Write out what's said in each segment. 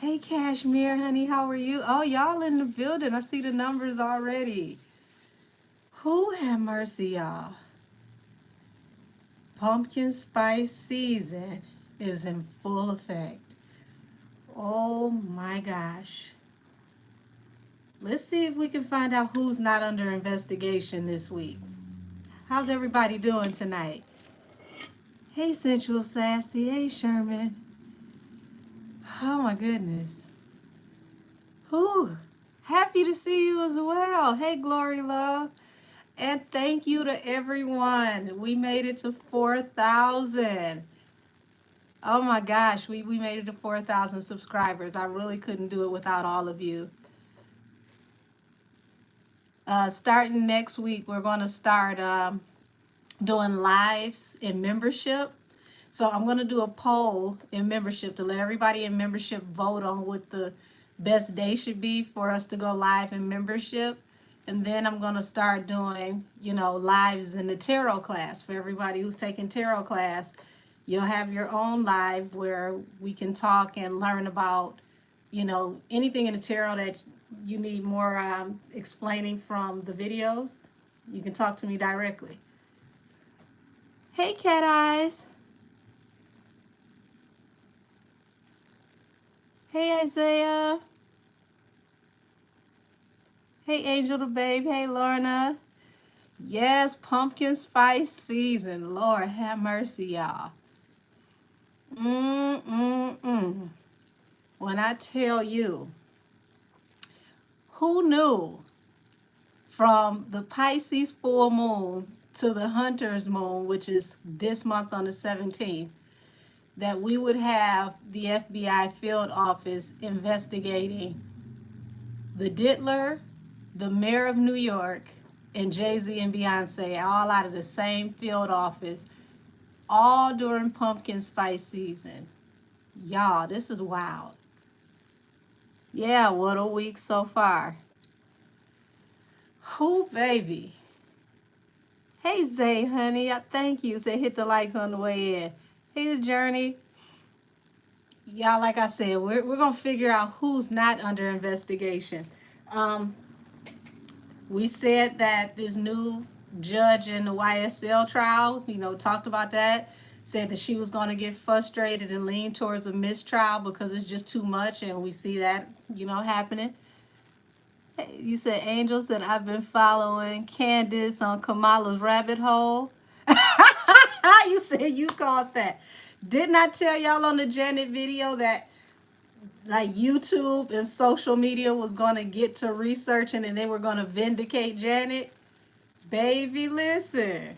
Hey, Cashmere, honey, how are you? Oh, y'all in the building. I see the numbers already. Who have mercy, y'all? Pumpkin spice season is in full effect. Oh my gosh. Let's see if we can find out who's not under investigation this week. How's everybody doing tonight? Hey, Sensual Sassy. Hey, Sherman. Oh my goodness. Whew. Happy to see you as well. Hey, Glory Love. And thank you to everyone. We made it to 4,000. Oh my gosh, we made it to 4,000 subscribers. I really couldn't do it without all of you. Starting next week, we're going to start doing lives in membership. So I'm going to do a poll in membership to let everybody in membership vote on what the best day should be for us to go live in membership. And then I'm going to start doing, lives in the tarot class for everybody who's taking tarot class. You'll have your own live where we can talk and learn about, anything in the tarot that you need more explaining from the videos. You can talk to me directly. Hey, Cat Eyes. Hey, Isaiah. Hey, Angel the Babe. Hey, Lorna. Yes, pumpkin spice season. Lord have mercy, y'all. When I tell you, who knew from the Pisces full moon to the Hunter's moon, which is this month on the 17th, that we would have the FBI field office investigating the Diddler, the mayor of New York, and Jay-Z and Beyonce all out of the same field office, all during pumpkin spice season. Y'all, this is wild. Yeah, what a week so far. Who, baby? Hey, Zay, honey, thank you. Say hit the likes on the way in. Hey, the Journey. Y'all, like I said, we're going to figure out who's not under investigation. We said that this new judge in the YSL trial, talked about that, said that she was going to get frustrated and lean towards a mistrial because it's just too much, and we see that, happening. You said, Angel said, I've been following Candace on Kamala's rabbit hole. You said you caused that. Didn't I tell y'all on the Janet video that like YouTube and social media was going to get to researching and they were going to vindicate Janet? Baby, listen.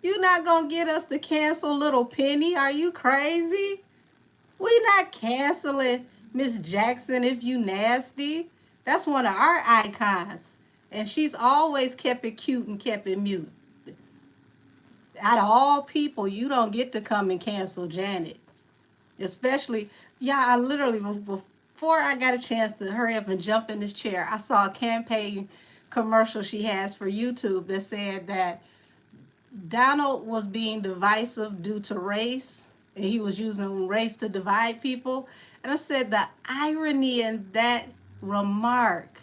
You're not going to get us to cancel Little Penny. Are you crazy? We're not canceling Miss Jackson if you nasty. That's one of our icons. And she's always kept it cute and kept it mute. Out of all people, you don't get to come and cancel Janet. Especially, I literally, before I got a chance to hurry up and jump in this chair, I saw a campaign commercial she has for YouTube that said that Donald was being divisive due to race, and he was using race to divide people. And I said the irony in that remark.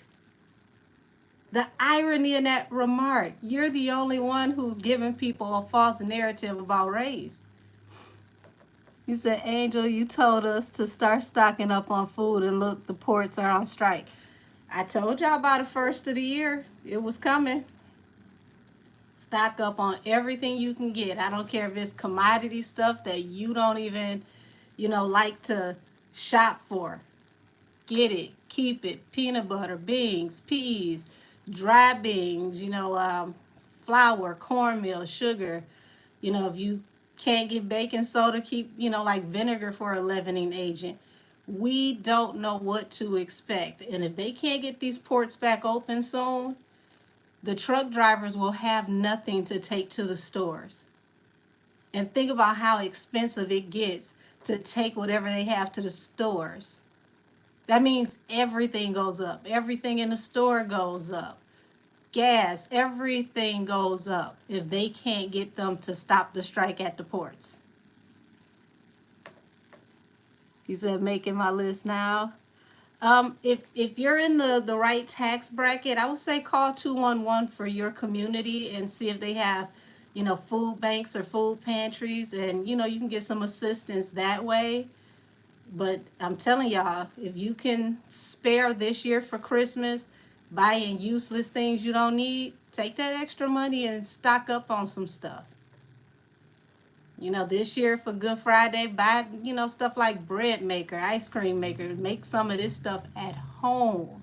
The irony in that remark. You're the only one who's giving people a false narrative about race. You said, Angel, you told us to start stocking up on food, and look, the ports are on strike. I told y'all by the first of the year, it was coming. Stock up on everything you can get. I don't care if it's commodity stuff that you don't even, like to shop for. Get it, keep it. Peanut butter, beans, peas, dry beans, flour, cornmeal, sugar. If you can't get baking soda, keep, like vinegar for a leavening agent. We don't know what to expect. And if they can't get these ports back open soon, the truck drivers will have nothing to take to the stores. And think about how expensive it gets to take whatever they have to the stores. That means everything goes up. Everything in the store goes up. Gas, everything goes up if they can't get them to stop the strike at the ports. You said making my list now. If you're in the right tax bracket, I would say call 211 for your community and see if they have, food banks or food pantries, and you can get some assistance that way. But I'm telling y'all, if you can spare this year for Christmas, buying useless things you don't need, take that extra money and stock up on some stuff. This year for Good Friday, buy, stuff like bread maker, ice cream maker. Make some of this stuff at home.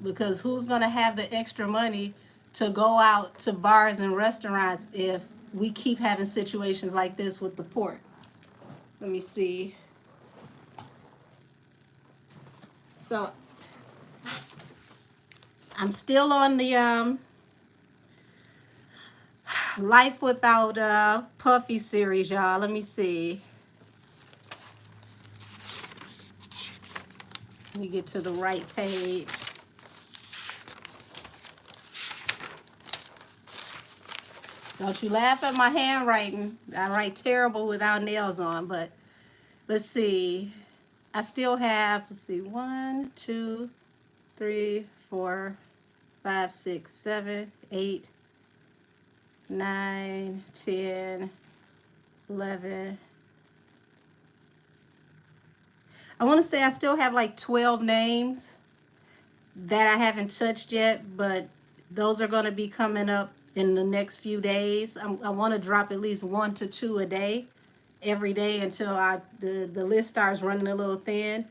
Because who's going to have the extra money to go out to bars and restaurants if we keep having situations like this with the pork? Let me see. So I'm still on the Life Without Puffy series, y'all. Let me see. Let me get to the right page. Don't you laugh at my handwriting. I write terrible without nails on, but let's see. I still have, 1, 2, 3, 4, 5, 6, 7, 8, 9, 10, 11. I want to say I still have like 12 names that I haven't touched yet, but those are going to be coming up in the next few days. I want to drop at least 1 to 2 a day, every day until the list starts running a little thin.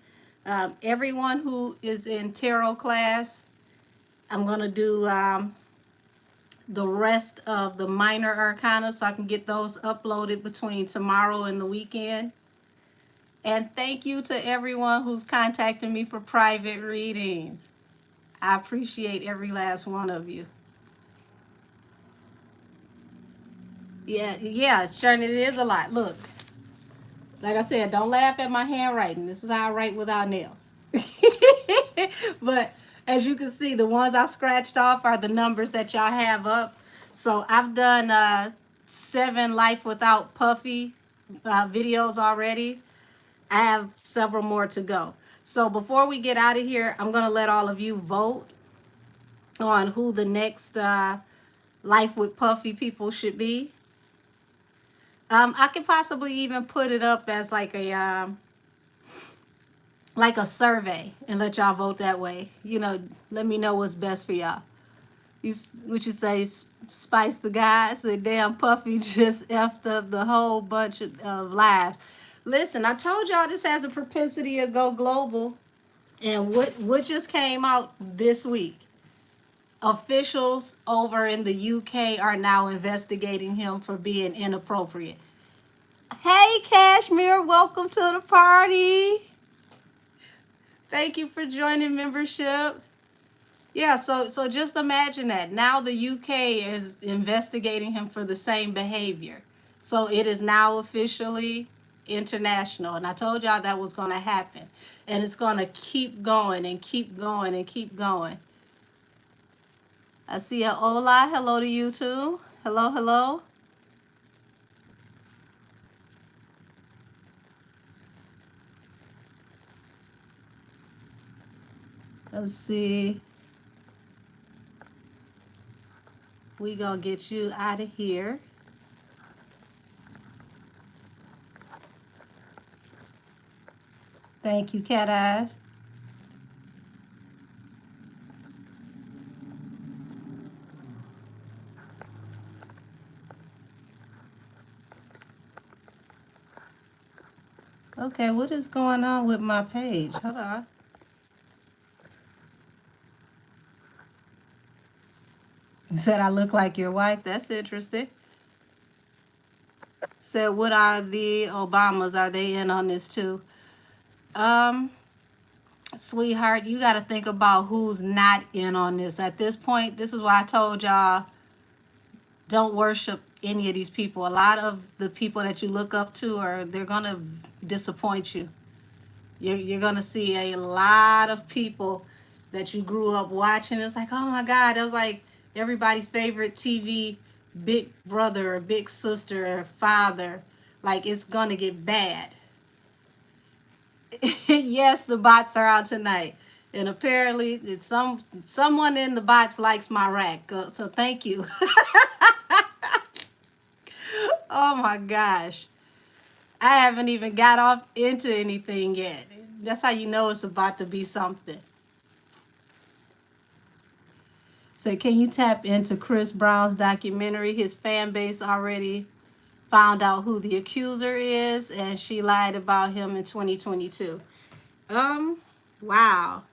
Everyone who is in tarot class, I'm going to do the rest of the minor arcana so I can get those uploaded between tomorrow and the weekend. And thank you to everyone who's contacting me for private readings. I appreciate every last one of you. Yeah, Sharon, it is a lot. Look, like I said, don't laugh at my handwriting. This is how I write without nails. But as you can see, the ones I've scratched off are the numbers that y'all have up. So I've done 7 Life Without Puffy videos already. I have several more to go. So before we get out of here, I'm going to let all of you vote on who the next Life with Puffy people should be. I could possibly even put it up as like a survey and let y'all vote that way. Let me know what's best for y'all. What you say, Spice the guys? The damn Puffy just effed up the whole bunch of lives. Listen, I told y'all this has a propensity to go global. And what just came out this week? Officials over in the UK are now investigating him for being inappropriate. Hey, Cashmere, welcome to the party. Thank you for joining membership. Yeah, so just imagine that. Now the UK is investigating him for the same behavior. So it is now officially international. And I told y'all that was going to happen. And it's going to keep going and keep going and keep going. I see a hola. Hello to you too. Hello, hello. Let's see. We gonna get you out of here. Thank you, Cat Eyes. Okay, what is going on with my page? Hold on. You said I look like your wife. That's interesting. Said, what are the Obamas? Are they in on this too? Sweetheart, you got to think about who's not in on this. At this point, this is why I told y'all, don't worship any of these people. A lot of the people that you look up to they're going to disappoint you. You're going to see a lot of people that you grew up watching. It's like, oh my God, that was like everybody's favorite TV big brother or big sister or father. Like, it's going to get bad. Yes, the bots are out tonight. And apparently it's someone in the bots likes my rack. So thank you. Oh my gosh. I haven't even got off into anything yet. That's how you know it's about to be something. So can you tap into Chris Brown's documentary? His fan base already found out who the accuser is, and she lied about him in 2022. Um, wow.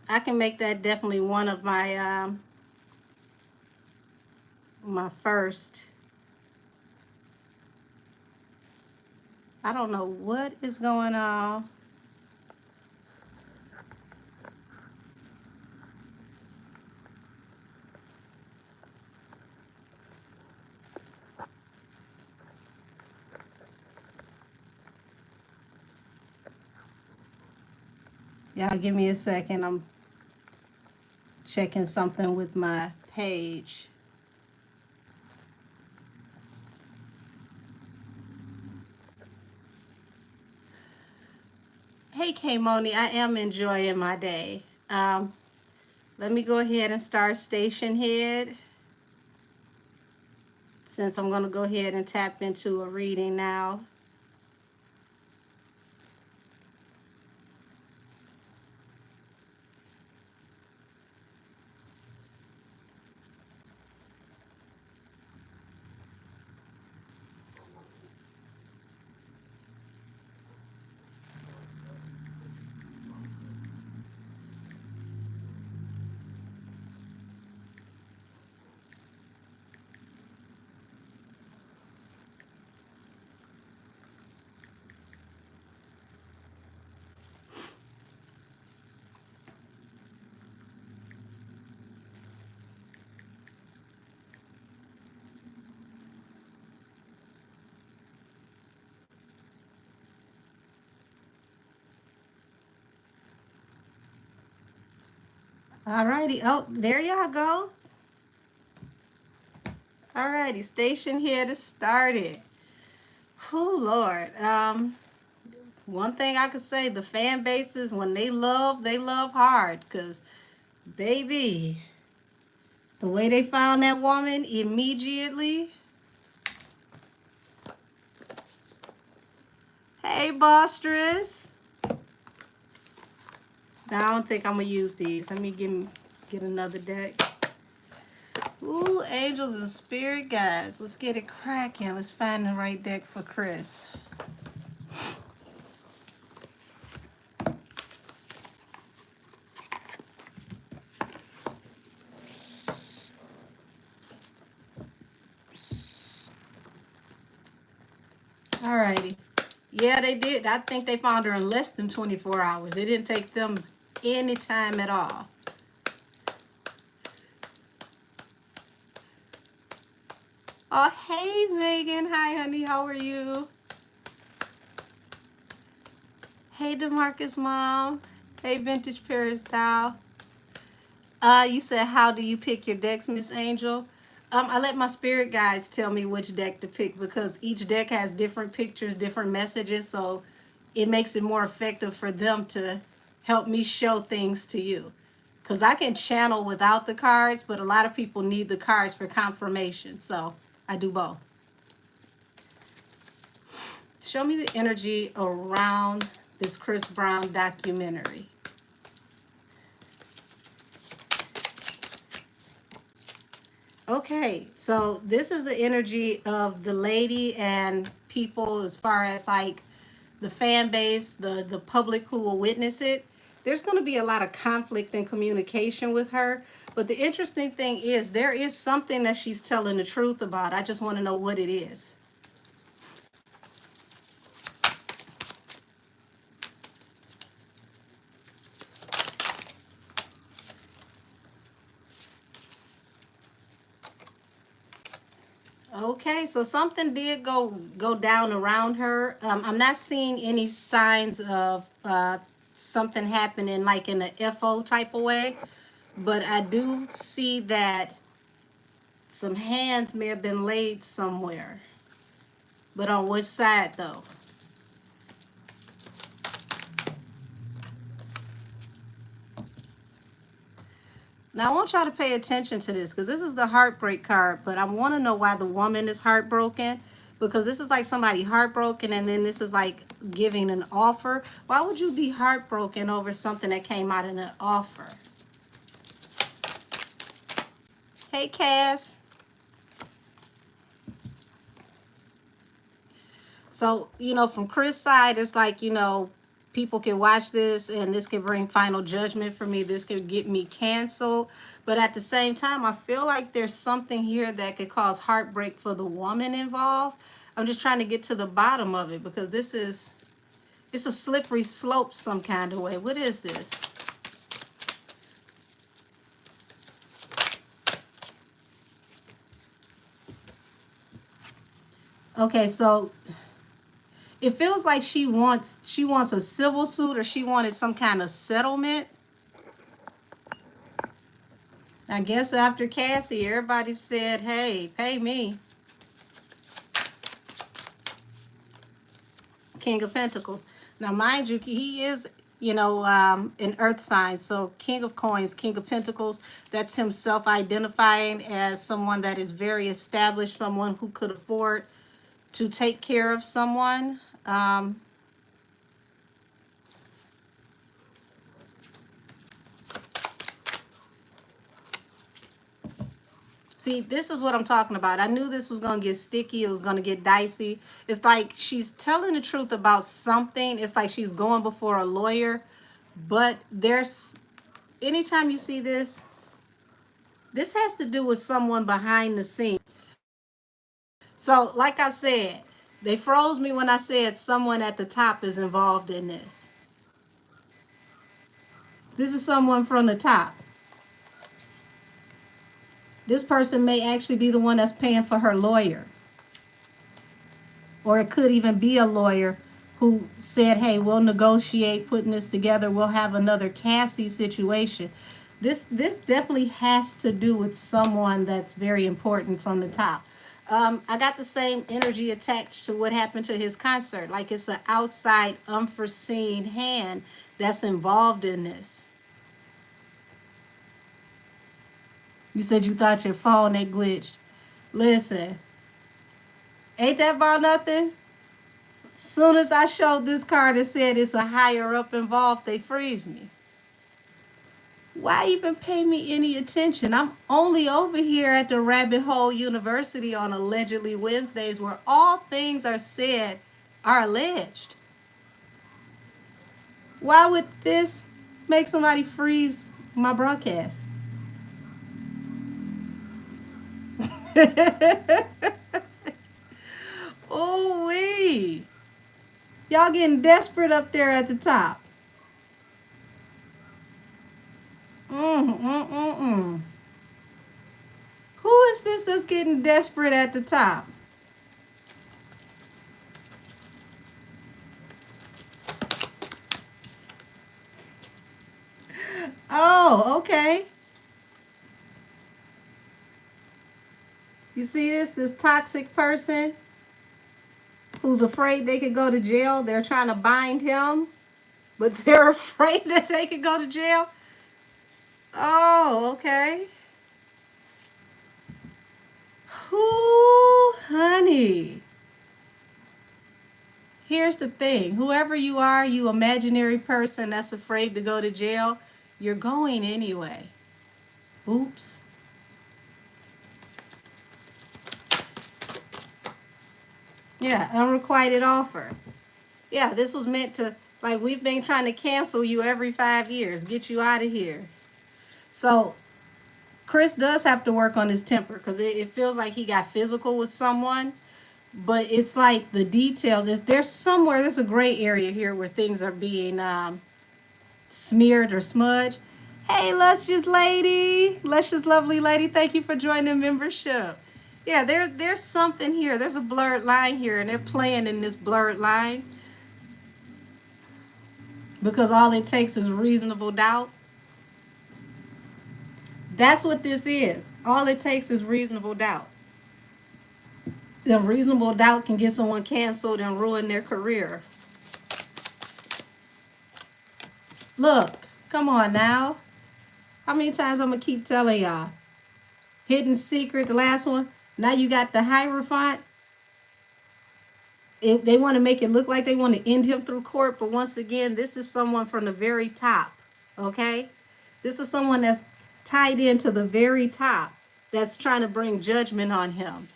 I can make that definitely one of my first. I don't know what is going on. Y'all give me a second. I'm checking something with my page. Hey K Moni, I am enjoying my day. Let me go ahead and start station head, since I'm going to go ahead and tap into a reading now. Alrighty. Oh, there y'all go. Alrighty, station head is started. Oh Lord. One thing I could say, the fan bases, when they love hard. Cause baby, the way they found that woman immediately. Hey, Bostress. Now I don't think I'm gonna use these. Let me get another deck. Ooh, angels and spirit guides. Let's get it cracking. Let's find the right deck for Chris. Alrighty. Yeah, they did. I think they found her in less than 24 hours. It didn't take them any time at all. Oh, hey, Megan. Hi, honey. How are you? Hey, DeMarcus, mom. Hey, Vintage Paris Style. You said, how do you pick your decks, Miss Angel? I let my spirit guides tell me which deck to pick, because each deck has different pictures, different messages, so it makes it more effective for them to help me show things to you. Because I can channel without the cards, but a lot of people need the cards for confirmation, so I do both. Show me the energy around this Chris Brown documentary. Okay, so this is the energy of the lady and people, as far as like the fan base, the public who will witness it. There's going to be a lot of conflict and communication with her. But the interesting thing is there is something that she's telling the truth about. I just want to know what it is. Okay, so something did go down around her. I'm not seeing any signs of something happening like in a FO type of way, but I do see that some hands may have been laid somewhere. But on which side though? Now I want y'all to pay attention to this because this is the heartbreak card, but I want to know why the woman is heartbroken, because this is like somebody heartbroken and then this is like giving an offer. Why would you be heartbroken over something that came out in an offer? Hey, Cass. So, from Chris' side, it's like, people can watch this and this can bring final judgment for me. This could get me canceled. But at the same time, I feel like there's something here that could cause heartbreak for the woman involved. I'm just trying to get to the bottom of it because it's a slippery slope some kind of way. What is this? Okay, so it feels like she wants a civil suit, or she wanted some kind of settlement. I guess after Cassie, everybody said, hey, pay me. King of Pentacles. Now, mind you, he is, an earth sign. So King of Coins, King of Pentacles, that's him self-identifying as someone that is very established, someone who could afford to take care of someone. See, this is what I'm talking about. I knew this was going to get sticky. It was going to get dicey. It's like she's telling the truth about something. It's like she's going before a lawyer. But anytime you see this has to do with someone behind the scene. So, like I said, they froze me when I said someone at the top is involved in this. This is someone from the top. This person may actually be the one that's paying for her lawyer. Or it could even be a lawyer who said, hey, we'll negotiate putting this together. We'll have another Cassie situation. This definitely has to do with someone that's very important from the top. I got the same energy attached to what happened to his concert. Like it's an outside, unforeseen hand that's involved in this. You said you thought your phone had glitched. Listen, ain't that about nothing? Soon as I showed this card and said it's a higher up involved, they freeze me. Why even pay me any attention? I'm only over here at the Rabbit Hole University on Allegedly Wednesdays, where all things are said are alleged. Why would this make somebody freeze my broadcast? Oh, wee. Y'all getting desperate up there at the top. Who is this that's getting desperate at the top? Oh, okay. You see this toxic person who's afraid they could go to jail. They're trying to bind him, but they're afraid that they could go to jail. Oh, okay. Ooh, honey. Here's the thing. Whoever you are, you imaginary person that's afraid to go to jail, you're going anyway. Oops. Yeah, unrequited offer. Yeah, this was meant to, like, we've been trying to cancel you every 5 years, get you out of here. So Chris does have to work on his temper because it feels like he got physical with someone, but it's like the details is there's a gray area here where things are being smeared or smudged. Hey, luscious lovely lady, thank you for joining the membership. Yeah, there's something here. There's a blurred line here, and they're playing in this blurred line because all it takes is reasonable doubt. That's what this is. All it takes is reasonable doubt. The reasonable doubt can get someone canceled and ruin their career. Look, come on now. How many times I'm gonna keep telling y'all? Hidden Secret, the last one. Now you got the Hierophant. If they want to make it look like they want to end him through court, but once again, this is someone from the very top. Okay? This is someone that's tied into the very top that's trying to bring judgment on him.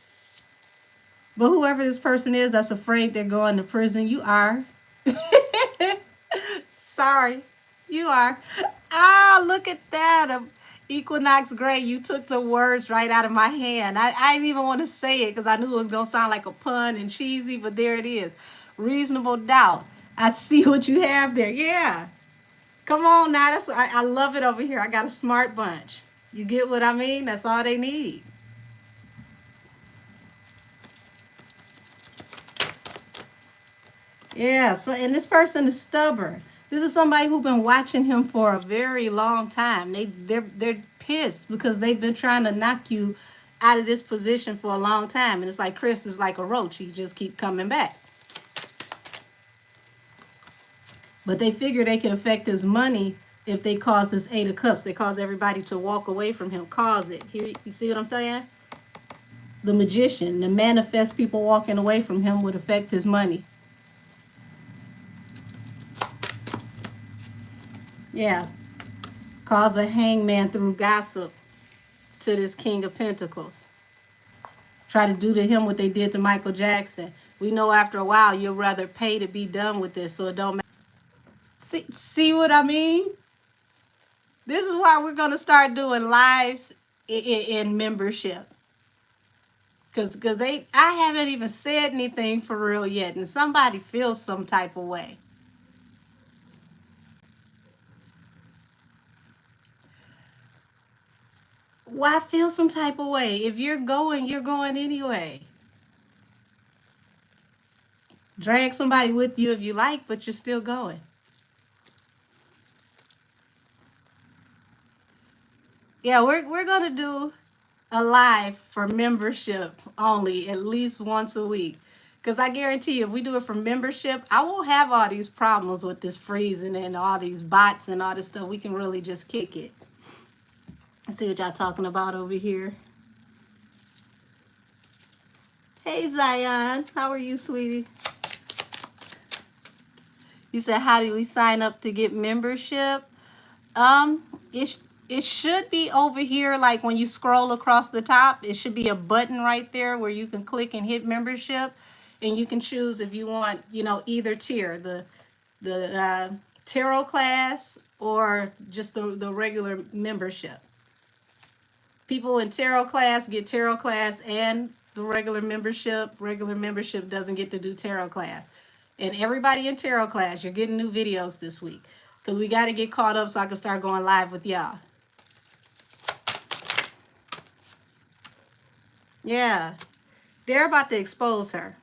But whoever this person is that's afraid they're going to prison, you are. Sorry, you are. Ah, look at that. Equinox Gray, you took the words right out of my hand. I didn't even want to say it because I knew it was going to sound like a pun and cheesy, but there it is. Reasonable doubt. I see what you have there. Yeah. Come on now. I love it over here. I got a smart bunch. You get what I mean? That's all they need. Yeah, so and this person is stubborn. This is somebody who's been watching him for a very long time. They're pissed because they've been trying to knock you out of this position for a long time. And it's like Chris is like a roach. He just keep coming back. But they figure they can affect his money if they cause this Eight of Cups. They cause everybody to walk away from him. Cause it. Here, you see what I'm saying? The Magician, the manifest people walking away from him would affect his money. Yeah. Cause a hangman through gossip to this King of Pentacles. Try to do to him what they did to Michael Jackson. We know after a while you'll rather pay to be done with this, so it don't matter. See what I mean? This is why we're going to start doing lives in membership. Because I haven't even said anything for real yet, and somebody feels some type of way. Why feel some type of way? If you're going anyway. Drag somebody with you if you like, but you're still going. Yeah, we're going to do a live for membership only at least once a week. Because I guarantee you, if we do it for membership, I won't have all these problems with this freezing and all these bots and all this stuff. We can really just kick it. Let's see what y'all talking about over here. Hey, Zion. How are you, sweetie? You said, how do we sign up to get membership? It should be over here, like when you scroll across the top, it should be a button right there where you can click and hit membership, and you can choose if you want, either tier, the tarot class or just the regular membership. People in tarot class get tarot class and the regular membership. Regular membership doesn't get to do tarot class. And everybody in tarot class, you're getting new videos this week because we got to get caught up so I can start going live with y'all. Yeah, they're about to expose her.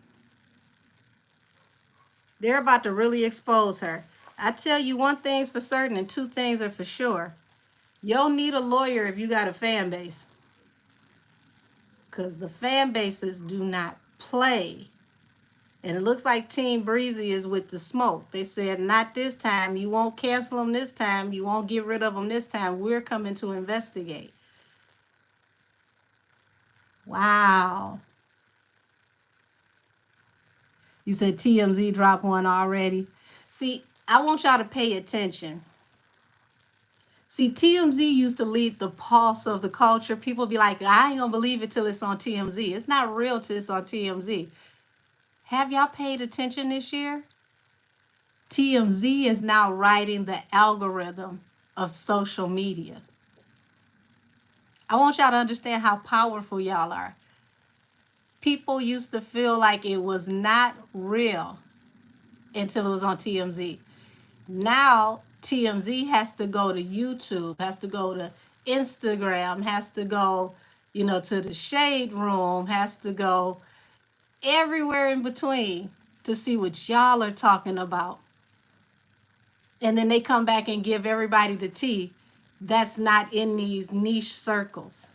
They're about to really expose her. I tell you one thing's for certain and two things are for sure. You don't need a lawyer if you got a fan base. Because the fan bases do not play. And it looks like Team Breezy is with the smoke. They said, not this time. You won't cancel them this time. You won't get rid of them this time. We're coming to investigate. Wow. You said TMZ dropped one already. See, I want y'all to pay attention. See, TMZ used to lead the pulse of the culture. People be like, I ain't gonna believe it till it's on TMZ. It's not real till it's on TMZ. Have y'all paid attention this year? TMZ is now writing the algorithm of social media. I want y'all to understand how powerful y'all are. People used to feel like it was not real until it was on TMZ. Now, TMZ has to go to YouTube, has to go to Instagram, has to go to the shade room, has to go everywhere in between to see what y'all are talking about. And then they come back and give everybody the tea that's not in these niche circles.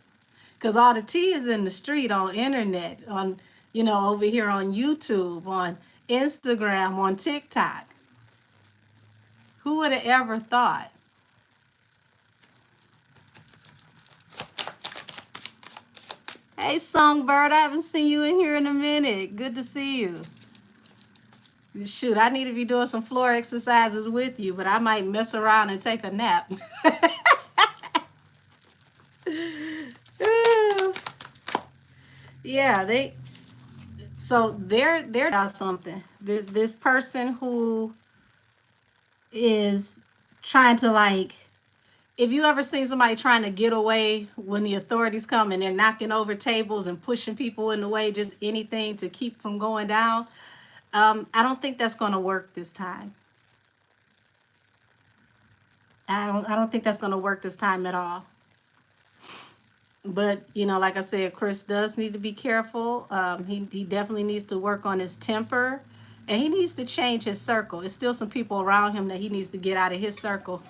Because all the tea is in the street, on internet, on, over here on YouTube, on Instagram, on TikTok. Who would have ever thought? Hey, Songbird, I haven't seen you in here in a minute. Good to see you. Shoot, I need to be doing some floor exercises with you, but I might mess around and take a nap. Yeah, they're about something. This person who is trying to, like, if you ever seen somebody trying to get away when the authorities come and they're knocking over tables and pushing people in the way, just anything to keep from going down, I don't think that's going to work this time. I don't think that's going to work this time at all. But like I said, Chris does need to be careful. He definitely needs to work on his temper, and he needs to change his circle. There's still some people around him that he needs to get out of his circle.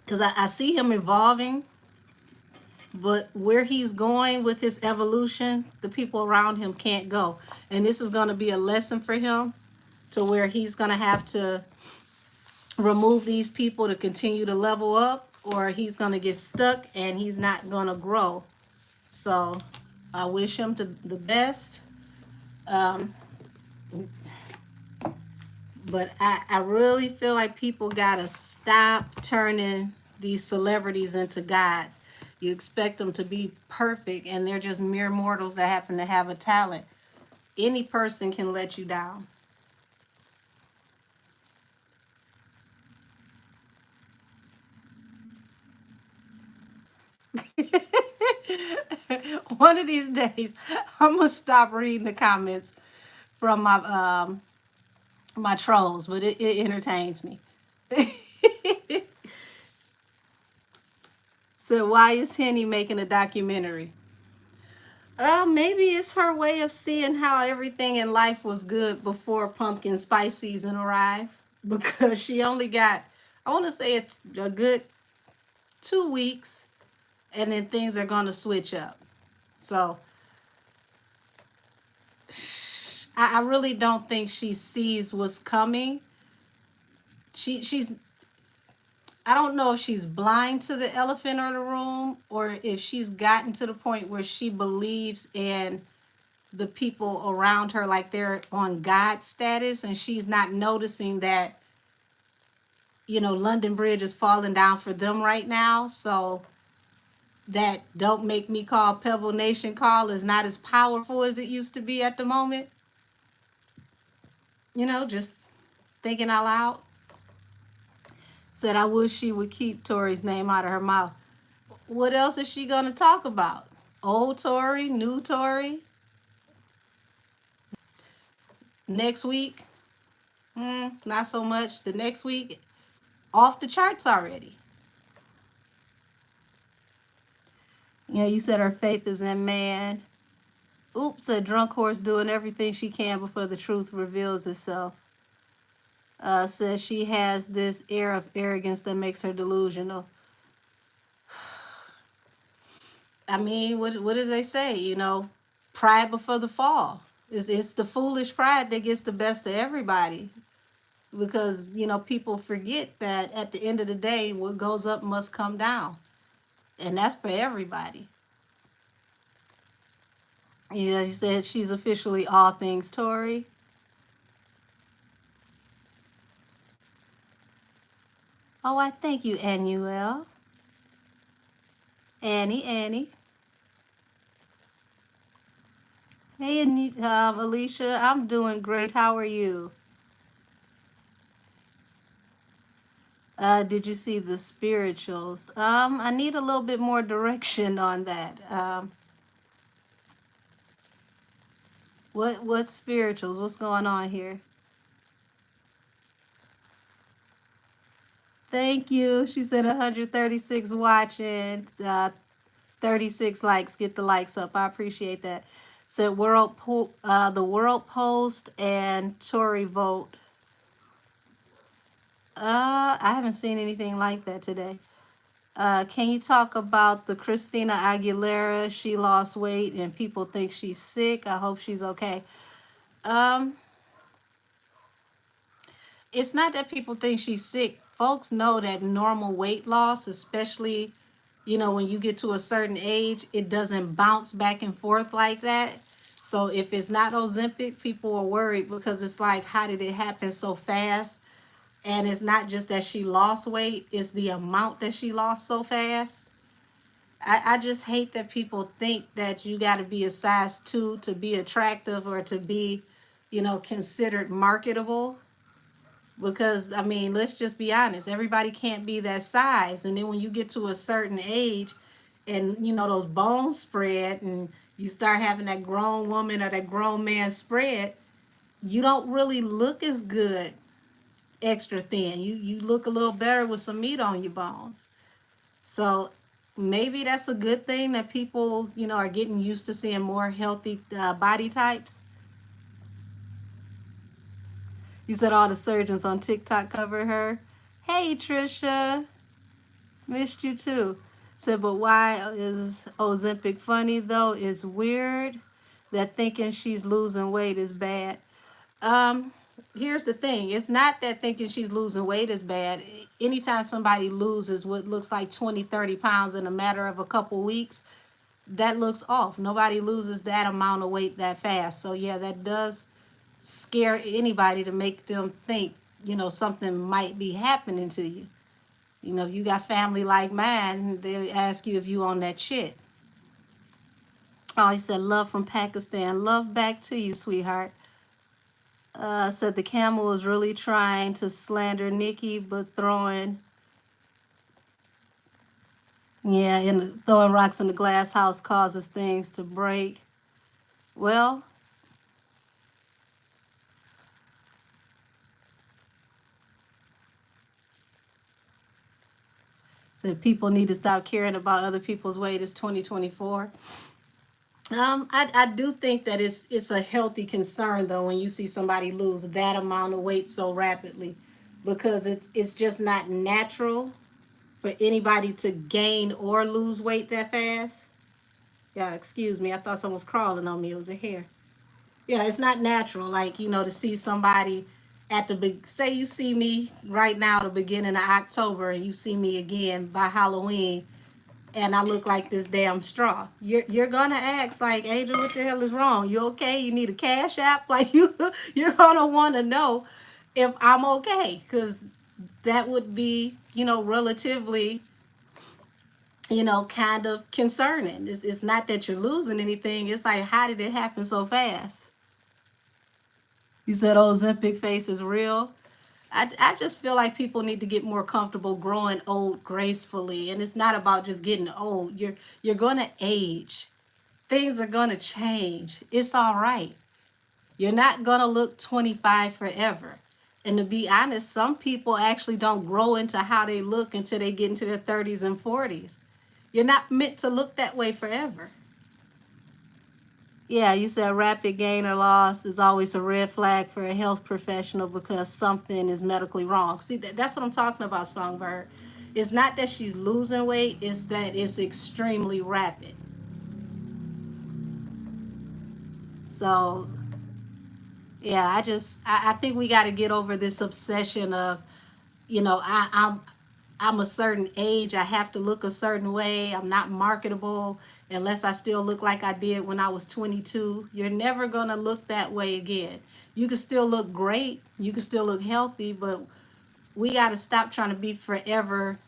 Because I see him evolving, but where he's going with his evolution, the people around him can't go. And this is going to be a lesson for him, to where he's going to have to remove these people to continue to level up, or he's going to get stuck and he's not going to grow. So I wish him the best. But I really feel like people got to stop turning these celebrities into gods. You expect them to be perfect, and they're just mere mortals that happen to have a talent. Any person can let you down. One of these days, I'm gonna stop reading the comments from my trolls, but it entertains me. So why is Henny making a documentary? Maybe it's her way of seeing how everything in life was good before pumpkin spice season arrived. Because she only got, I want to say, a good 2 weeks, and then things are going to switch up. So I really don't think she sees what's coming. She's I don't know if she's blind to the elephant in the room, or if she's gotten to the point where she believes in the people around her like they're on God status, and she's not noticing that London Bridge is falling down for them right now. So that "Don't Make Me Call Pebble Nation" call is not as powerful as it used to be at the moment. Just thinking out loud. Said, I wish she would keep Tory's name out of her mouth. What else is she going to talk about? Old Tory, new Tory? Next week? Not so much. The next week, off the charts already. You said her faith is in man. Oops, a drunk horse doing everything she can before the truth reveals itself. Says she has this air of arrogance that makes her delusional. I mean, what does they say? Pride before the fall. It's the foolish pride that gets the best of everybody. Because, people forget that at the end of the day, what goes up must come down. And that's for everybody. You said she's officially all things Tory. Oh, I thank you, Annuel. Annie. Hey, Alicia, I'm doing great. How are you? Did you see the spirituals? I need a little bit more direction on that. What spirituals? What's going on here? Thank you. She said 136 watching, 36 likes. Get the likes up. I appreciate that. Said the World Post and Tory vote. I haven't seen anything like that today. Can you talk about the Christina Aguilera? She lost weight and people think she's sick. I hope she's okay. Um, it's not that people think she's sick. Folks know that normal weight loss, especially, when you get to a certain age, it doesn't bounce back and forth like that. So if it's not Ozempic, people are worried because it's like, how did it happen so fast? And it's not just that she lost weight, it's the amount that she lost so fast. I just hate that people think that you got to be a size 2 to be attractive or to be, considered marketable. Because, I mean, let's just be honest, everybody can't be that size. And then when you get to a certain age and, those bones spread and you start having that grown woman or that grown man spread, you don't really look as good extra thin. You look a little better with some meat on your bones. So maybe that's a good thing that people, are getting used to seeing more healthy body types. You said all the surgeons on TikTok cover her. Hey, Trisha. Missed you too. Said, but why is Ozempic funny though? It's weird that thinking she's losing weight is bad. Um, Here's the thing. It's not that thinking she's losing weight is bad. Anytime somebody loses what looks like 20, 30 pounds in a matter of a couple weeks, that looks off. Nobody loses that amount of weight that fast. So yeah, that does scare anybody to make them think, something might be happening to you. If you got family like mine, they ask you if you on that shit. Oh, he said, love from Pakistan. Love back to you, sweetheart. Said the camel was really trying to slander Nicki, but throwing rocks in the glass house causes things to break. Well, said people need to stop caring about other people's weight. It's 2024. I do think that it's a healthy concern though when you see somebody lose that amount of weight so rapidly, because it's just not natural for anybody to gain or lose weight that fast. Yeah, excuse me. I thought someone was crawling on me. It was a hair. Yeah, it's not natural. Like, to see somebody at the big, say you see me right now, the beginning of October, and you see me again by Halloween, and I look like this damn straw. You're gonna ask like, Angel, what the hell is wrong? You okay? You need a cash app? Like you're gonna want to know if I'm okay, because that would be relatively kind of concerning. It's not that you're losing anything. It's like, how did it happen so fast? You said Ozempic face is real. I just feel like people need to get more comfortable growing old gracefully, and it's not about just getting old. You're gonna age. Things are gonna change. It's all right. You're not gonna look 25 forever. And to be honest, some people actually don't grow into how they look until they get into their 30s and 40s. You're not meant to look that way forever. Yeah, you said rapid gain or loss is always a red flag for a health professional because something is medically wrong. See, that's what I'm talking about, Songbird. It's not that she's losing weight, it's that it's extremely rapid. So, yeah, I think we got to get over this obsession of, I'm a certain age. I have to look a certain way. I'm not marketable unless I still look like I did when I was 22. You're never going to look that way again. You can still look great. You can still look healthy, but we got to stop trying to be forever,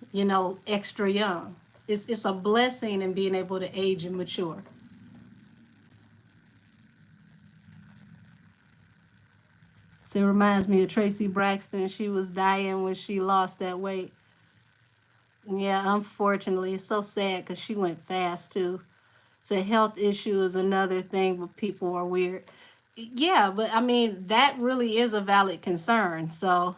extra young. It's a blessing in being able to age and mature. So it reminds me of Tracy Braxton. She was dying when she lost that weight. Yeah, unfortunately, it's so sad because she went fast too. So health issue is another thing, but people are weird. Yeah, but I mean that really is a valid concern. So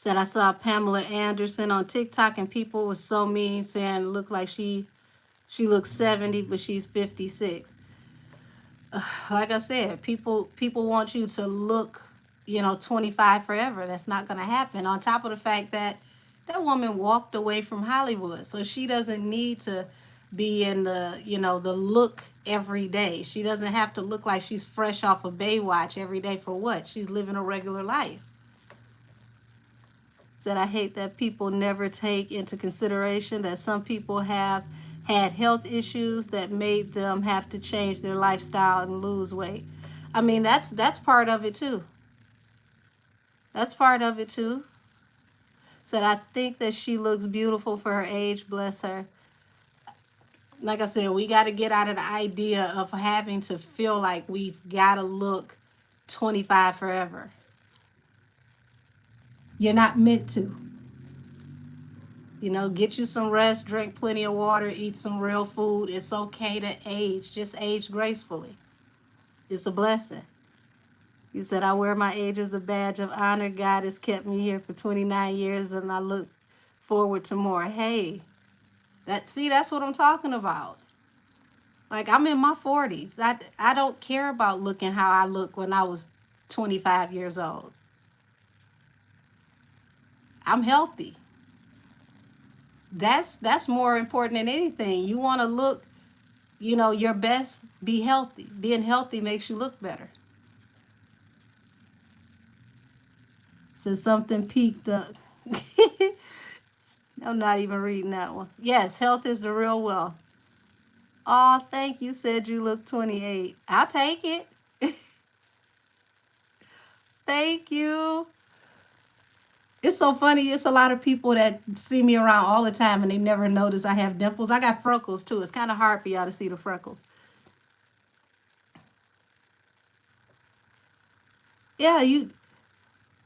Said I saw Pamela Anderson on TikTok and people was so mean saying look like she looks 70 but she's 56. Like I said, people want you to look, 25 forever. That's not going to happen. On top of the fact that that woman walked away from Hollywood, so she doesn't need to be in the look every day. She doesn't have to look like she's fresh off of Baywatch every day. For what? She's living a regular life. Said I hate that people never take into consideration that some people have had health issues that made them have to change their lifestyle and lose weight. I mean, that's part of it too. That's part of it too. Said I think that she looks beautiful for her age, bless her. Like I said, we got to get out of the idea of having to feel like we've got to look 25 forever. You're not meant to. Get you some rest, drink plenty of water, eat some real food. It's okay to age. Just age gracefully. It's a blessing. You said, I wear my age as a badge of honor. God has kept me here for 29 years and I look forward to more. Hey, that's what I'm talking about. Like, I'm in my 40s. I don't care about looking how I look when I was 25 years old. I'm healthy. That's more important than anything. You want to look, your best, be healthy. Being healthy makes you look better. So something peaked up. I'm not even reading that one. Yes, health is the real wealth. Oh, thank you. Said you look 28. I'll take it. Thank you. It's so funny. It's a lot of people that see me around all the time and they never notice I have dimples. I got freckles too. It's kind of hard for y'all to see the freckles. Yeah,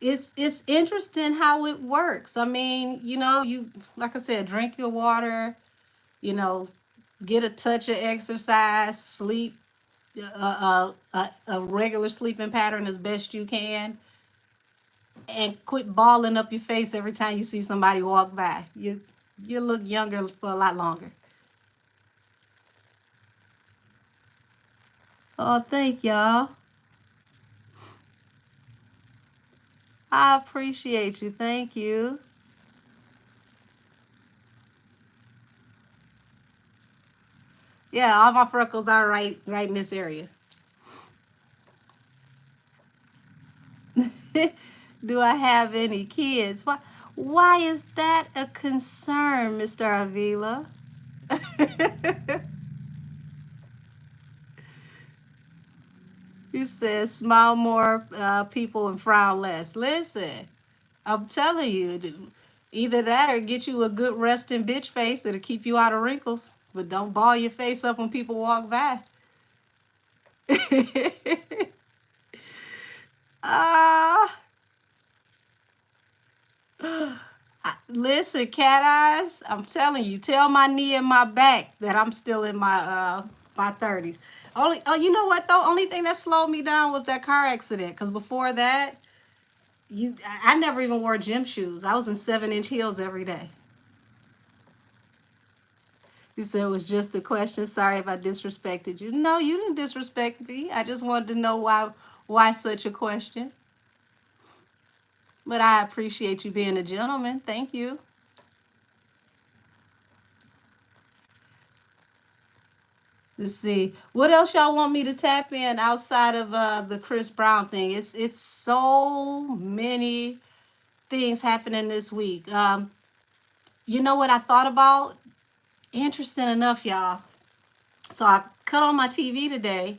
it's interesting how it works. I mean, you like I said, drink your water, you know, get a touch of exercise, sleep a regular sleeping pattern as best you can, and quit balling up your face every time you see somebody walk by. You look younger for a lot longer. Oh, thank y'all. I appreciate you. Thank you. Yeah, all my freckles are right in this area. Do I have any kids? Why is that a concern, Mr. Avila? You said smile more people and frown less. Listen, I'm telling you, either that or get you a good resting bitch face that'll keep you out of wrinkles. But don't ball your face up when people walk by. Ah. Listen, cat eyes, I'm telling you, tell my knee and my back that I'm still in my 30s. You know what though? Only thing that slowed me down was that car accident. Cause before that, I never even wore gym shoes. I was in 7-inch heels every day. You said it was just a question. Sorry if I disrespected you. No, you didn't disrespect me. I just wanted to know why such a question. But I appreciate you being a gentleman. Thank you. Let's see. What else y'all want me to tap in outside of the Chris Brown thing? It's so many things happening this week. You know what I thought about? Interesting enough, y'all. So I cut on my TV today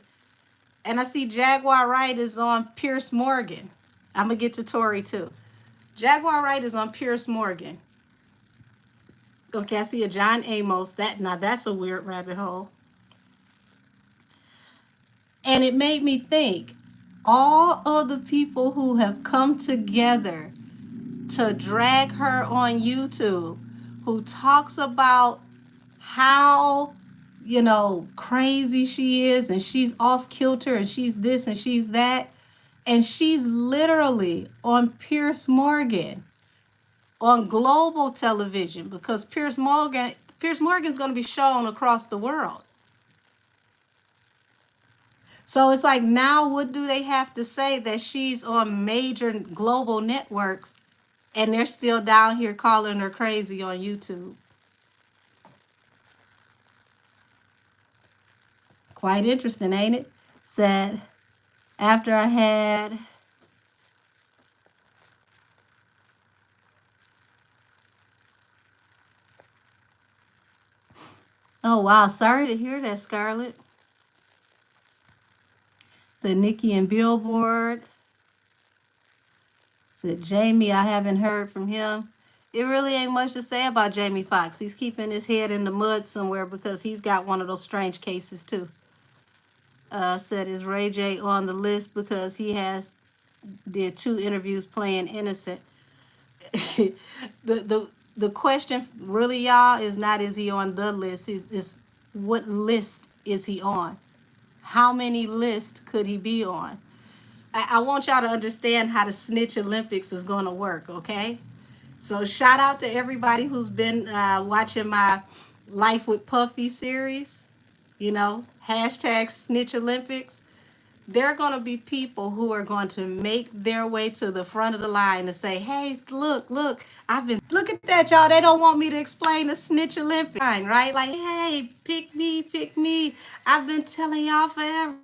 and I see Jaguar Wright is on Pierce Morgan. I'm going to get to Tory too. Jaguar Wright is on Pierce Morgan. Okay, I see a John Amos. Now that's a weird rabbit hole. And it made me think, all of the people who have come together to drag her on YouTube, who talks about how, crazy she is and she's off kilter and she's this and she's that. And she's literally on Pierce Morgan on global television because Piers Morgan's going to be shown across the world. So it's like, now what do they have to say that she's on major global networks and they're still down here calling her crazy on YouTube? Quite interesting, ain't it? Said, after I had, oh wow, sorry to hear that, Scarlett. Said Nicki and Billboard. Said Jamie, I haven't heard from him. It really ain't much to say about Jamie Foxx. He's keeping his head in the mud somewhere because he's got one of those strange cases too. Said, is Ray J on the list because he did 2 interviews playing innocent? the the question really, y'all, is not is he on the list, is what list is he on? How many lists could he be on? I want y'all to understand how the Snitch Olympics is going to work, okay? So shout out to everybody who's been watching my Life with Puffy series, hashtag Snitch Olympics. There are going to be people who are going to make their way to the front of the line to say, hey, look, look at that, y'all. They don't want me to explain the Snitch Olympics, right? Like, hey, pick me. I've been telling y'all forever.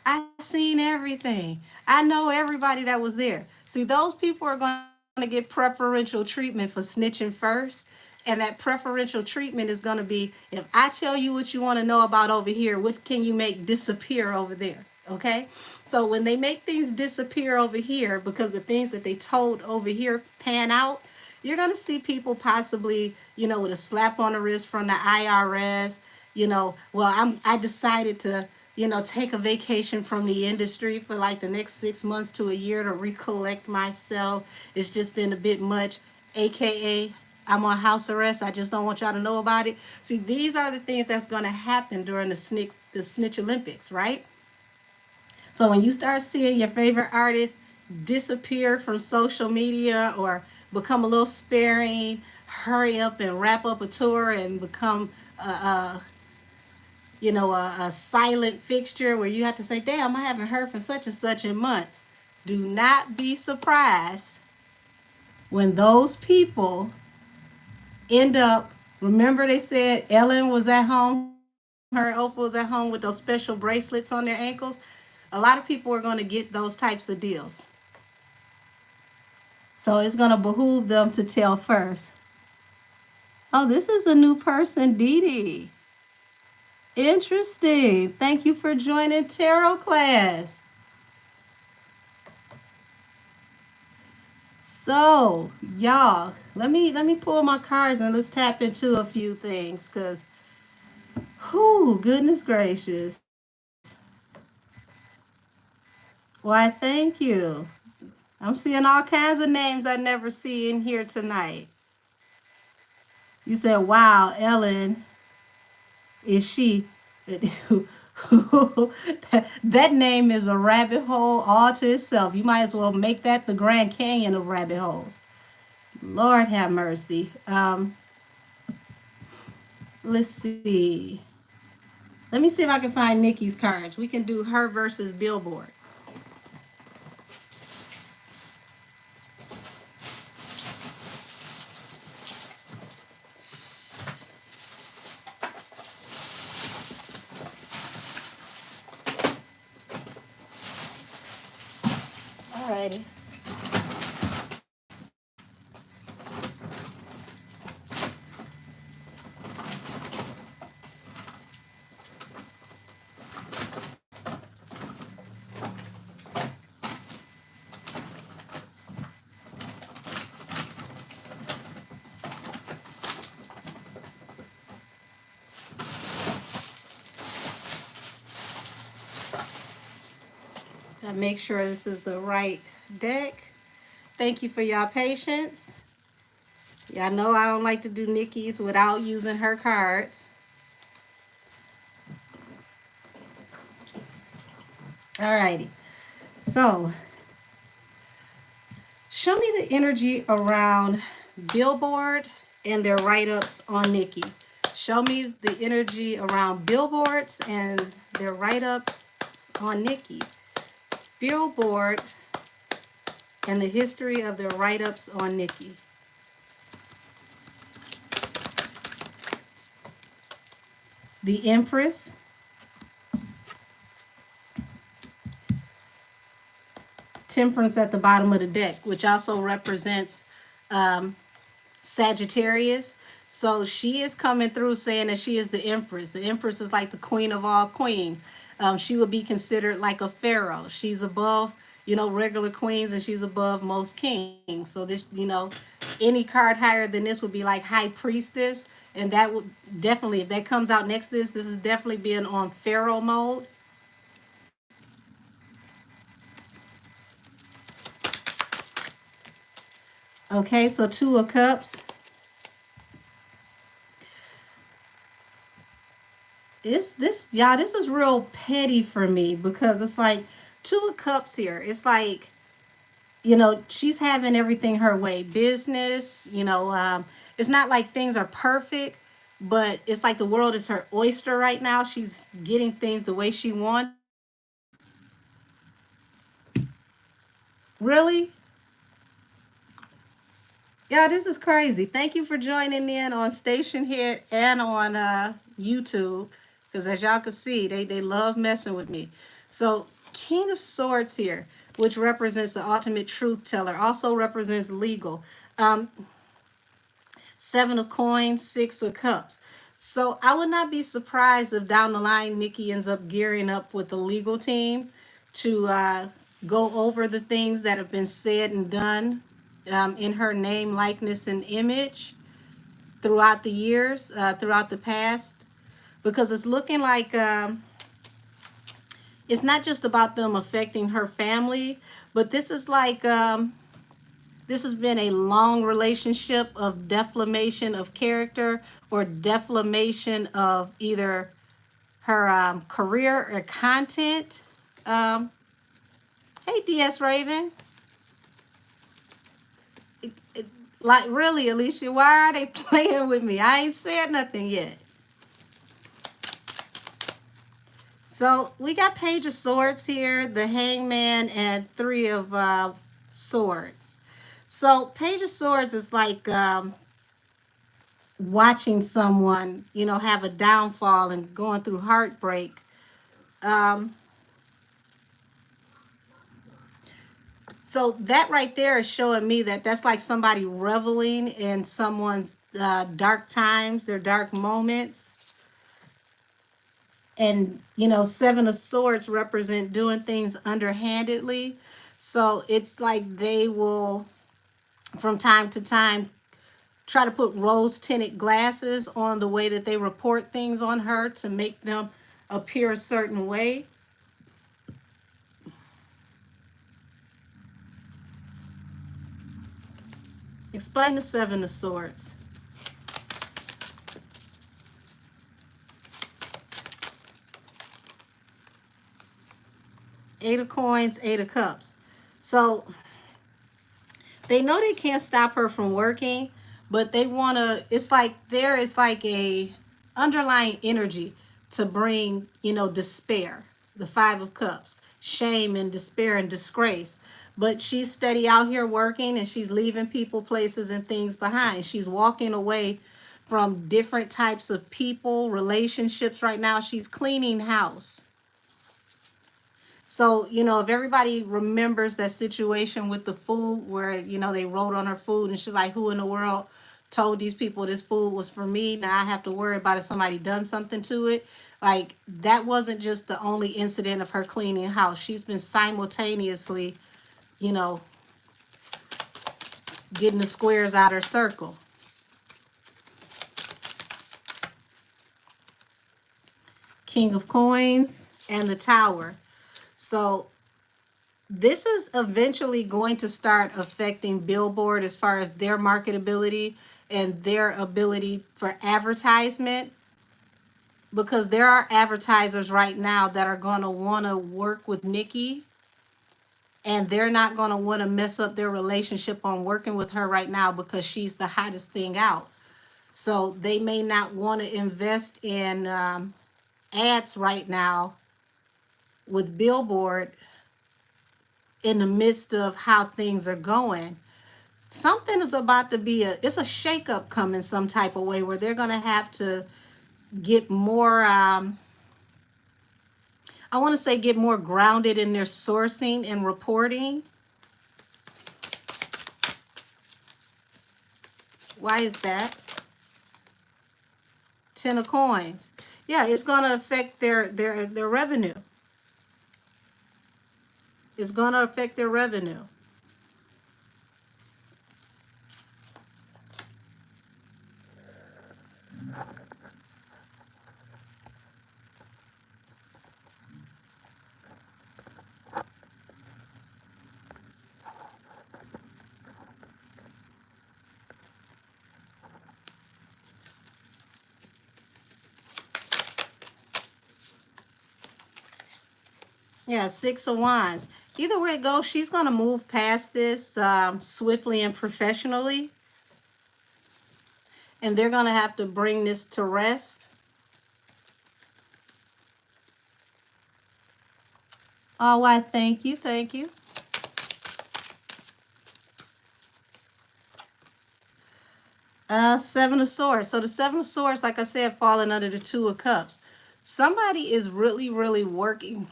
I've seen everything. I know everybody that was there. See, those people are going to get preferential treatment for snitching first. And that preferential treatment is going to be, if I tell you what you want to know about over here, what can you make disappear over there? Okay? So when they make things disappear over here because the things that they told over here pan out, you're going to see people possibly, with a slap on the wrist from the IRS, well, I decided to, take a vacation from the industry for like the next 6 months to a year to recollect myself. It's just been a bit much, AKA I'm on house arrest. I just don't want y'all to know about it. See, these are the things that's going to happen during the Snitch Olympics, right? So when you start seeing your favorite artists disappear from social media or become a little sparing, hurry up and wrap up a tour and become a silent fixture where you have to say, damn, I haven't heard from such and such in months. Do not be surprised when those people end up, remember they said Ellen was at home, her and Oprah was at home with those special bracelets on their ankles. A lot of people are going to get those types of deals. So it's going to behoove them to tell first. Oh, this is a new person, Dee Dee. Interesting. Thank you for joining tarot class. So, y'all, let me pull my cards and let's tap into a few things, because whoo, goodness gracious. Why, thank you. I'm seeing all kinds of names I never see in here tonight. You said, wow, Ellen, is she? That name is a rabbit hole all to itself. You might as well make that the Grand Canyon of rabbit holes. Lord have mercy. Let's see. Let me see if I can find Nikki's cards. We can do her versus Billboard. Alrighty. I make sure this is the right deck. Thank you for y'all patience. Y'all know I don't like to do Nikki's without using her cards. Alrighty. So, show me the energy around Billboard and their write-ups on Nicki. Show me the energy around billboards and their write-ups on Nicki. Billboard and the history of their write-ups on Nicki. The Empress. Temperance at the bottom of the deck, which also represents Sagittarius. So she is coming through saying that she is the Empress. The Empress is like the queen of all queens. She would be considered like a pharaoh. She's above, regular queens, and she's above most kings. So this, any card higher than this would be like high priestess. And that would definitely, if that comes out next to this is definitely being on pharaoh mode. Okay, so Two of Cups. Y'all, this is real petty for me because it's like Two of Cups here. It's like, she's having everything her way. Business, it's not like things are perfect, but it's like the world is her oyster right now. She's getting things the way she wants. Really? Yeah, this is crazy. Thank you for joining in on Station Hit and on YouTube. Because as y'all can see, they love messing with me. So King of Swords here, which represents the ultimate truth teller, also represents legal. Seven of Coins, Six of Cups. So I would not be surprised if down the line Nicki ends up gearing up with the legal team to go over the things that have been said and done in her name, likeness, and image throughout the years, throughout the past, because it's looking like it's not just about them affecting her family, but this is like this has been a long relationship of defamation of character or defamation of either her career or content. Hey, DS Raven. Like, really, Alicia, why are they playing with me? I ain't said nothing yet. So we got Page of Swords here, the Hangman, and Three of Swords. So Page of Swords is like watching someone, have a downfall and going through heartbreak. So that right there is showing me that that's like somebody reveling in someone's dark times, their dark moments. And, Seven of Swords represent doing things underhandedly. So it's like they will, from time to time, try to put rose-tinted glasses on the way that they report things on her to make them appear a certain way. Explain the Seven of Swords. Eight of Coins, Eight of Cups. So they know they can't stop her from working, but they want to, it's like there is like a underlying energy to bring, despair. The Five of Cups, shame and despair and disgrace. But she's steady out here working and she's leaving people, places, and things behind. She's walking away from different types of people, relationships right now. She's cleaning house. So, if everybody remembers that situation with the food where, they wrote on her food and she's like, who in the world told these people this food was for me? Now I have to worry about if somebody done something to it. Like, that wasn't just the only incident of her cleaning house. She's been simultaneously, getting the squares out of her circle. King of Coins and the Tower. So this is eventually going to start affecting Billboard as far as their marketability and their ability for advertisement, because there are advertisers right now that are going to want to work with Nicki and they're not going to want to mess up their relationship on working with her right now because she's the hottest thing out. So they may not want to invest in ads right now with Billboard in the midst of how things are going. Something is about to be it's a shakeup coming some type of way where they're going to have to get more, I want to say get more grounded in their sourcing and reporting. Why is that? 10 of coins. Yeah, it's going to affect their revenue. It's going to affect their revenue. Yeah, 6 of wands. Either way it goes, she's going to move past this swiftly and professionally. And they're going to have to bring this to rest. Oh, why, thank you, thank you. Seven of Swords. So the Seven of Swords, like I said, falling under the Two of Cups. Somebody is really, really working.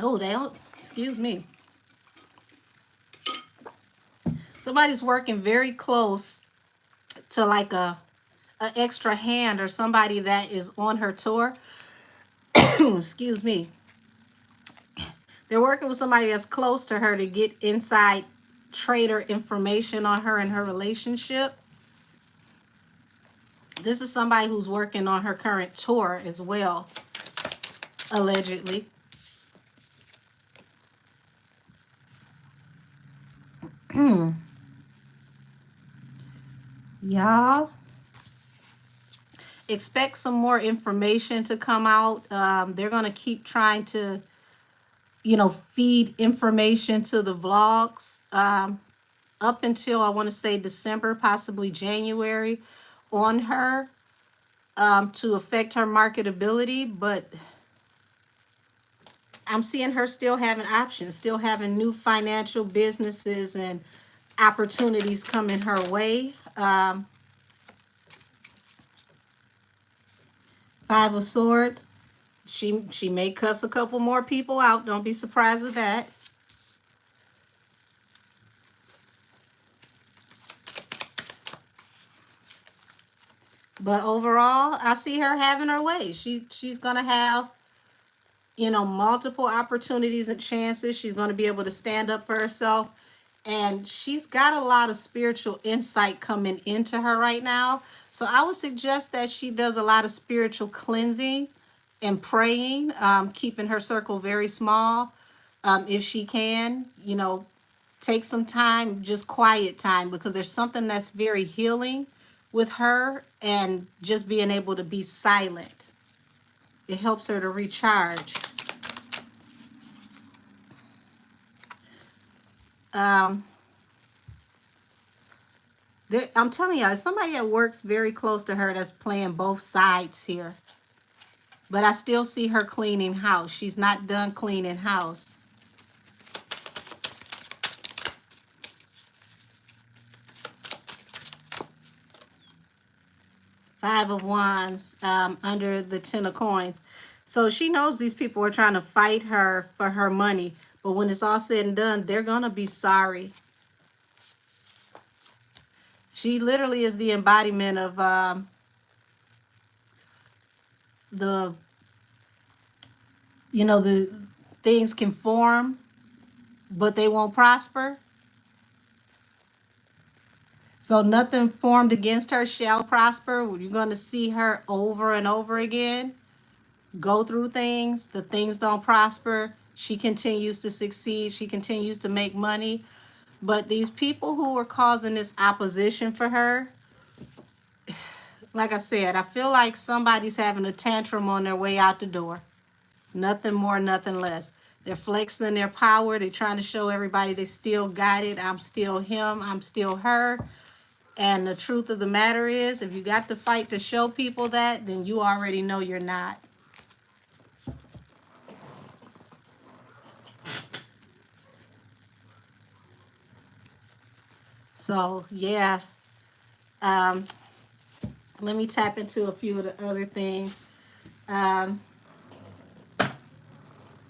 Oh, they don't, excuse me. Somebody's working very close to like a extra hand or somebody that is on her tour. Excuse me. They're working with somebody that's close to her to get inside trader information on her and her relationship. This is somebody who's working on her current tour as well, allegedly. Y'all, expect some more information to come out. They're going to keep trying to, you know, feed information to the vlogs up until I want to say December, possibly January, on her to affect her marketability. But I'm seeing her still having options, still having new financial businesses and opportunities coming her way. Five of Swords. She may cuss a couple more people out. Don't be surprised at that. But overall, I see her having her way. She's going to have, you know, multiple opportunities and chances. She's going to be able to stand up for herself. And she's got a lot of spiritual insight coming into her right now. So I would suggest that she does a lot of spiritual cleansing and praying, keeping her circle very small. If she can, you know, take some time, just quiet time, because there's something that's very healing with her, and just being able to be silent. It helps her to recharge. I'm telling you, it's somebody that works very close to her that's playing both sides here. But I still see her cleaning house. She's not done cleaning house. Five of Wands under the Ten of Coins. So she knows these people are trying to fight her for her money. But when it's all said and done, they're going to be sorry. She literally is the embodiment of the, you know, the things can form, but they won't prosper. So nothing formed against her shall prosper. You're going to see her over and over again go through things. The things don't prosper. She continues to succeed. She continues to make money. But these people who are causing this opposition for her, like I said, I feel like somebody's having a tantrum on their way out the door. Nothing more, nothing less. They're flexing their power. They're trying to show everybody they still got it. I'm still him. I'm still her. And the truth of the matter is, if you got to fight to show people that, then you already know you're not. So, yeah. Um, let me tap into a few of the other things. Um,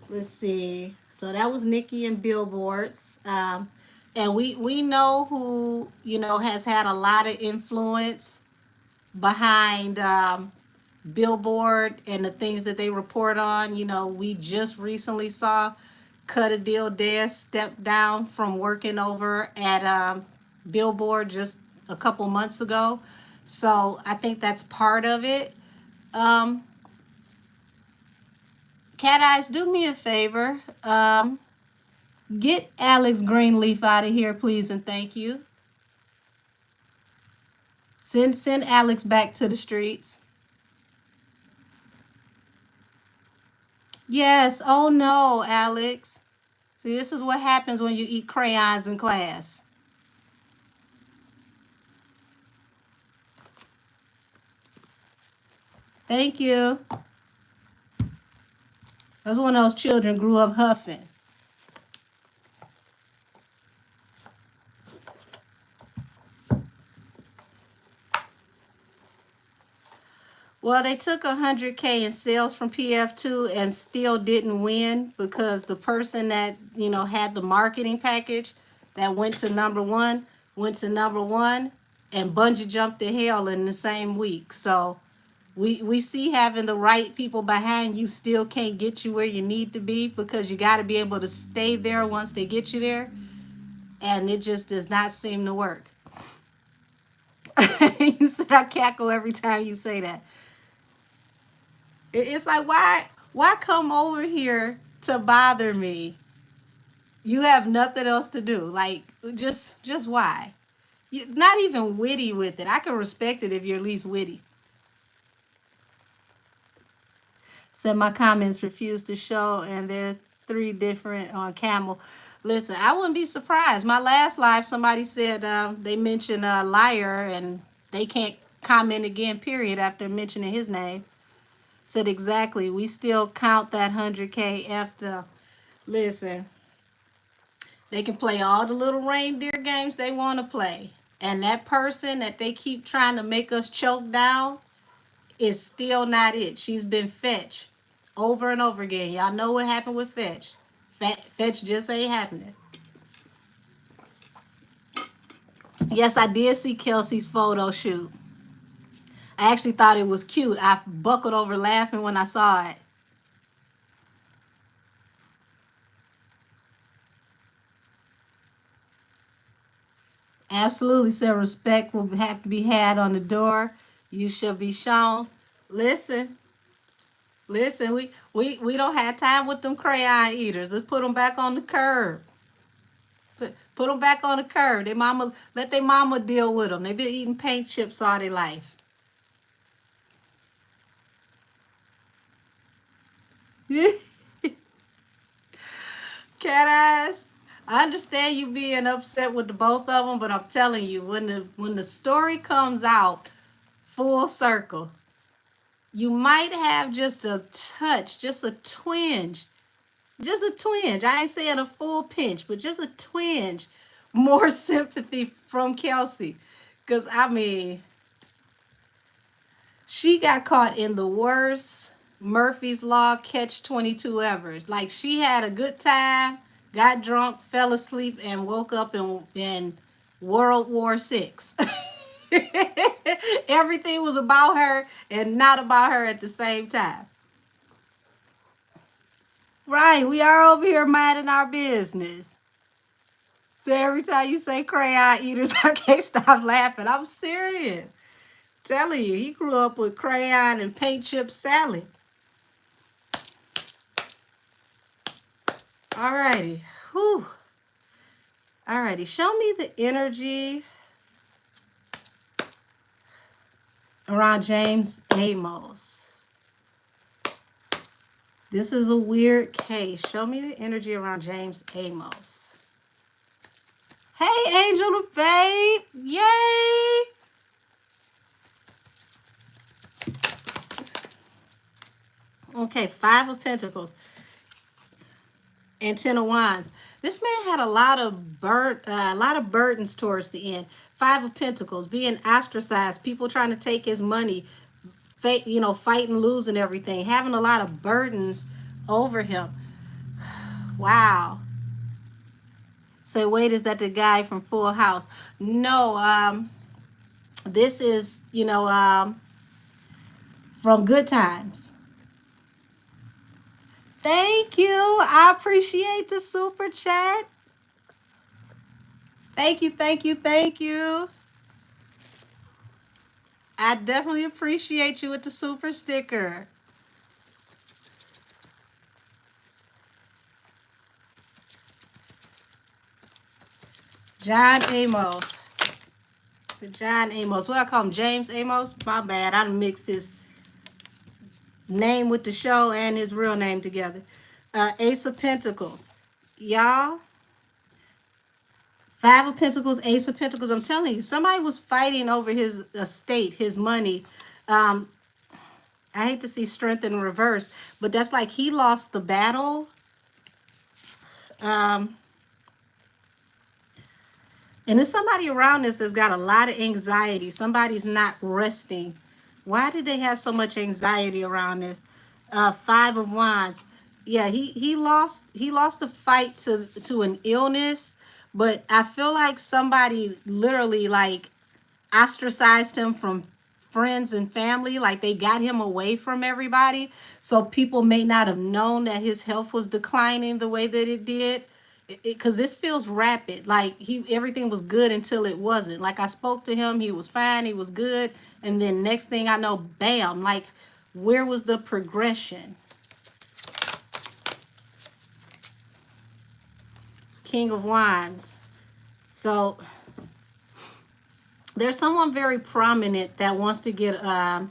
let's see. So that was Nicki and Billboards. And we know who, you know, has had a lot of influence behind Billboard and the things that they report on. You know, we just recently saw Cut a Deal Dez step down from working over at Billboard just a couple months ago. So I think that's part of it. Um, Cat Eyes, do me a favor. Get Alex Greenleaf out of here, please, and thank you. Send Alex back to the streets. Yes. Oh no, Alex. See, this is what happens when you eat crayons in class. Thank you. That's one of those children grew up huffing. Well, they took 100K in sales from PF2 and still didn't win because the person that, you know, had the marketing package that went to number one and bungee jumped to hell in the same week. So we see having the right people behind you still can't get you where you need to be because you got to be able to stay there once they get you there. And it just does not seem to work. You said I cackle every time you say that. It's like, why come over here to bother me? You have nothing else to do. Like, just why? Not even witty with it. I can respect it if you're at least witty. Said my comments refuse to show, and there are 3 different on Camel. Listen, I wouldn't be surprised. My last live, somebody said they mentioned a liar, and they can't comment again, period, after mentioning his name. Said exactly. We still count that 100K after. Listen, they can play all the little reindeer games they want to play. And that person that they keep trying to make us choke down is still not it. She's been Fetch over and over again. Y'all know what happened with Fetch. Fetch just ain't happening. Yes, I did see Kelsey's photo shoot. I actually thought it was cute. I buckled over laughing when I saw it. Absolutely, said respect will have to be had on the door. You shall be shown. Listen, listen, we don't have time with them crayon eaters. Let's put them back on the curb. Put them back on the curb. They mama, let their mama deal with them. They've been eating paint chips all their life. Cat ass. I understand you being upset with the both of them, but I'm telling you, when the story comes out full circle, you might have just a touch, just a twinge. Just a twinge. I ain't saying a full pinch, but just a twinge more sympathy from Kelsey. Because, I mean, she got caught in the worst Murphy's Law catch-22 ever. Like, she had a good time, got drunk, fell asleep, and woke up in World War VI. Everything was about her and not about her at the same time. Right, we are over here minding our business. So every time you say crayon eaters, I can't stop laughing. I'm serious. Telling you, he grew up with crayon and paint chip salad. Alrighty. Whew. Alrighty. Show me the energy around James Amos. This is a weird case. Show me the energy around James Amos. Hey, Angel the Babe. Yay. Okay, 5 of Pentacles and 10 of Wands. This man had a lot of burdens towards the end. 5 of Pentacles, being ostracized, people trying to take his money, fighting, losing everything, having a lot of burdens over him. Wow. So wait, is that the guy from Full House? No, this is, from Good Times. Thank you. I appreciate the super chat. Thank you, thank you, thank you. I definitely appreciate you with the super sticker. John Amos. The John Amos. What I call him? James Amos? My bad. I done mixed his name with the show and his real name together. Ace of Pentacles. Y'all. 5 of Pentacles, Ace of Pentacles. I'm telling you, somebody was fighting over his estate, his money. I hate to see strength in reverse, but that's like he lost the battle. And there's somebody around this that's got a lot of anxiety. Somebody's not resting. Why did they have so much anxiety around this? 5 of Wands. Yeah, he lost the fight to an illness, but I feel like somebody literally like ostracized him from friends and family. Like they got him away from everybody, so people may not have known that his health was declining the way that it did. Because this feels rapid. Like everything was good until it wasn't. Like I spoke to him, he was fine, he was good, and then next thing I know, bam. Like, where was the progression? King of Wands. So there's someone very prominent that wants to get a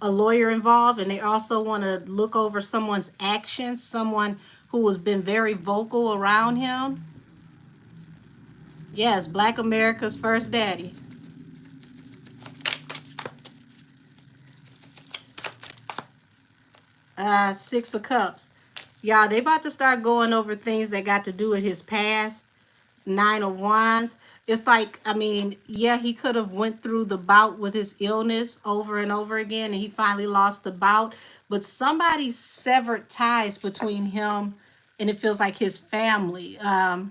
lawyer involved, and they also want to look over someone's actions, someone who has been very vocal around him. Yes, Black America's first daddy. Six of Cups. Y'all, they about to start going over things that got to do with his past. 9 of Wands. It's like, I mean, yeah, he could have went through the bout with his illness over and over again, and he finally lost the bout. But somebody severed ties between him and it feels like his family. I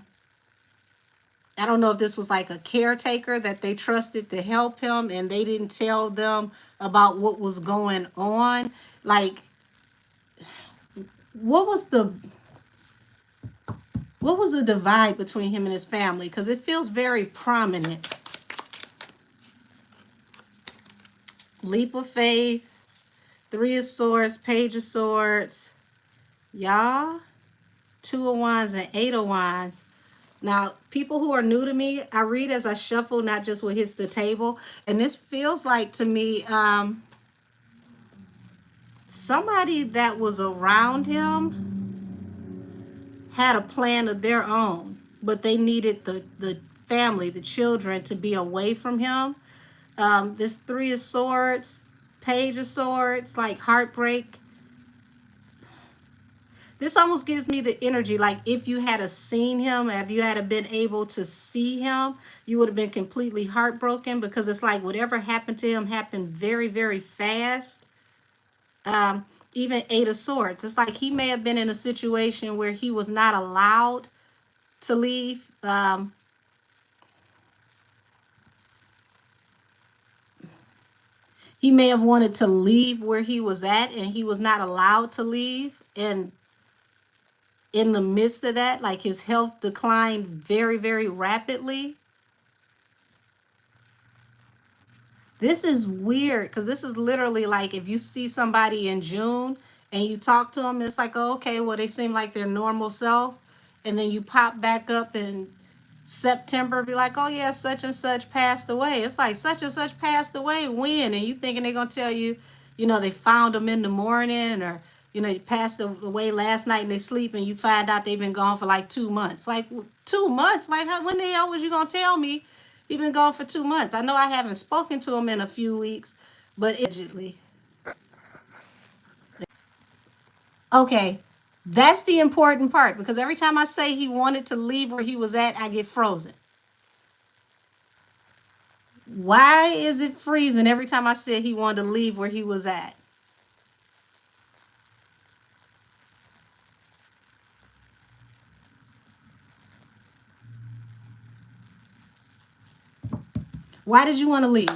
don't know if this was like a caretaker that they trusted to help him, and they didn't tell them about what was going on. Like, what was the divide between him and his family? Because it feels very prominent. Leap of Faith, 3 of Swords, Page of Swords. Y'all, 2 of Wands and 8 of Wands. Now, people who are new to me, I read as I shuffle, not just what hits the table. And this feels like, to me, somebody that was around him had a plan of their own, but they needed the family, the children, to be away from him. This 3 of Swords, Page of Swords, like heartbreak. This almost gives me the energy like if you had seen him, if you had been able to see him, you would have been completely heartbroken, because it's like whatever happened to him happened very, very fast. Even 8 of Swords. It's like he may have been in a situation where he was not allowed to leave. He may have wanted to leave where he was at, and he was not allowed to leave. And in the midst of that, like his health declined very, very rapidly. This is weird, because this is literally like if you see somebody in June and you talk to them, it's like, oh, okay, well, they seem like their normal self. And then you pop back up in September, be like, oh, yeah, such and such passed away. It's like, such and such passed away when? And you thinking they're going to tell you, they found them in the morning, or You know, they passed away last night and they sleep, and you find out they've been gone for like 2 months. Like 2 months? Like how, when the hell was you gonna tell me he been gone for 2 months? I know I haven't spoken to him in a few weeks, but allegedly. Okay, that's the important part, because every time I say he wanted to leave where he was at, I get frozen. Why is it freezing every time I said he wanted to leave where he was at? Why did you want to leave?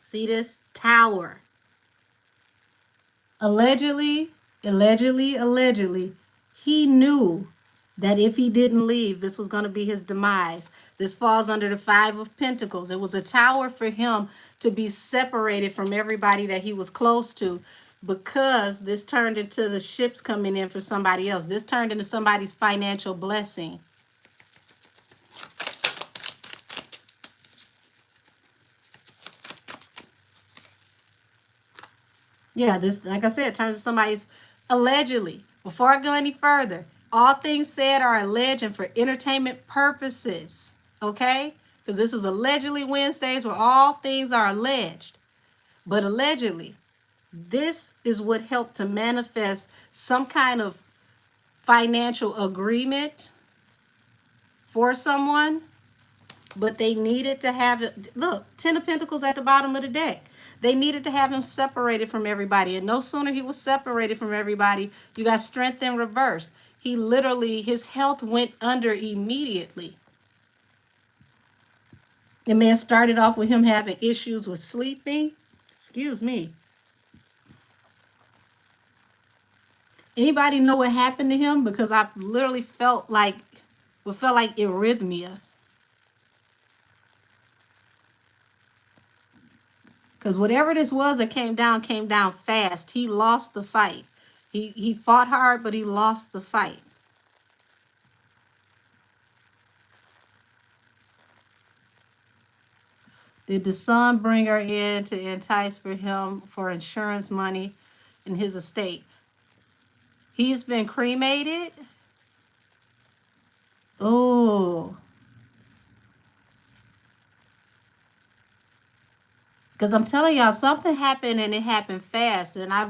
See this? Tower. Allegedly, allegedly, he knew that if he didn't leave, this was going to be his demise. This falls under the Five of Pentacles. It was a tower for him to be separated from everybody that he was close to, because this turned into the ships coming in for somebody else. This turned into somebody's financial blessing. Yeah, this, like I said, turns to somebody's allegedly. Before I go any further, all things said are alleged and for entertainment purposes. Okay? Because this is allegedly Wednesdays where all things are alleged. But allegedly, this is what helped to manifest some kind of financial agreement for someone, but they needed to have it. Look, 10 of Pentacles at the bottom of the deck. They needed to have him separated from everybody. And no sooner he was separated from everybody, you got strength in reverse. He literally, his health went under immediately. The man started off with him having issues with sleeping. Excuse me. Anybody know what happened to him? Because I literally felt like arrhythmia. Because whatever this was that came down fast. He lost the fight. He fought hard, but he lost the fight. Did the son bring her in to entice for him for insurance money in his estate? He's been cremated. Oh. Because I'm telling y'all, something happened and it happened fast. And I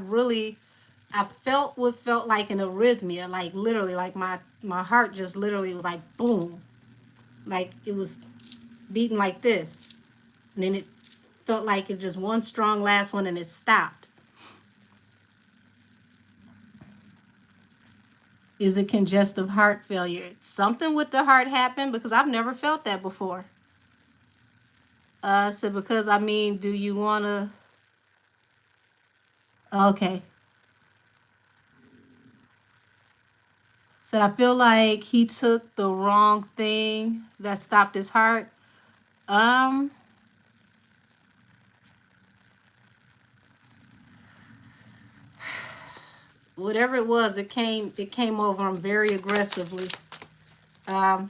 felt what felt like an arrhythmia. Like literally, like my heart just literally was like boom. Like it was beating like this. And then it felt like it just one strong last one and it stopped. Is it congestive heart failure? Something with the heart happened, because I've never felt that before. So because, I mean, do you want to... Okay. Said, I feel like he took the wrong thing that stopped his heart. Whatever it was, it came over him very aggressively. I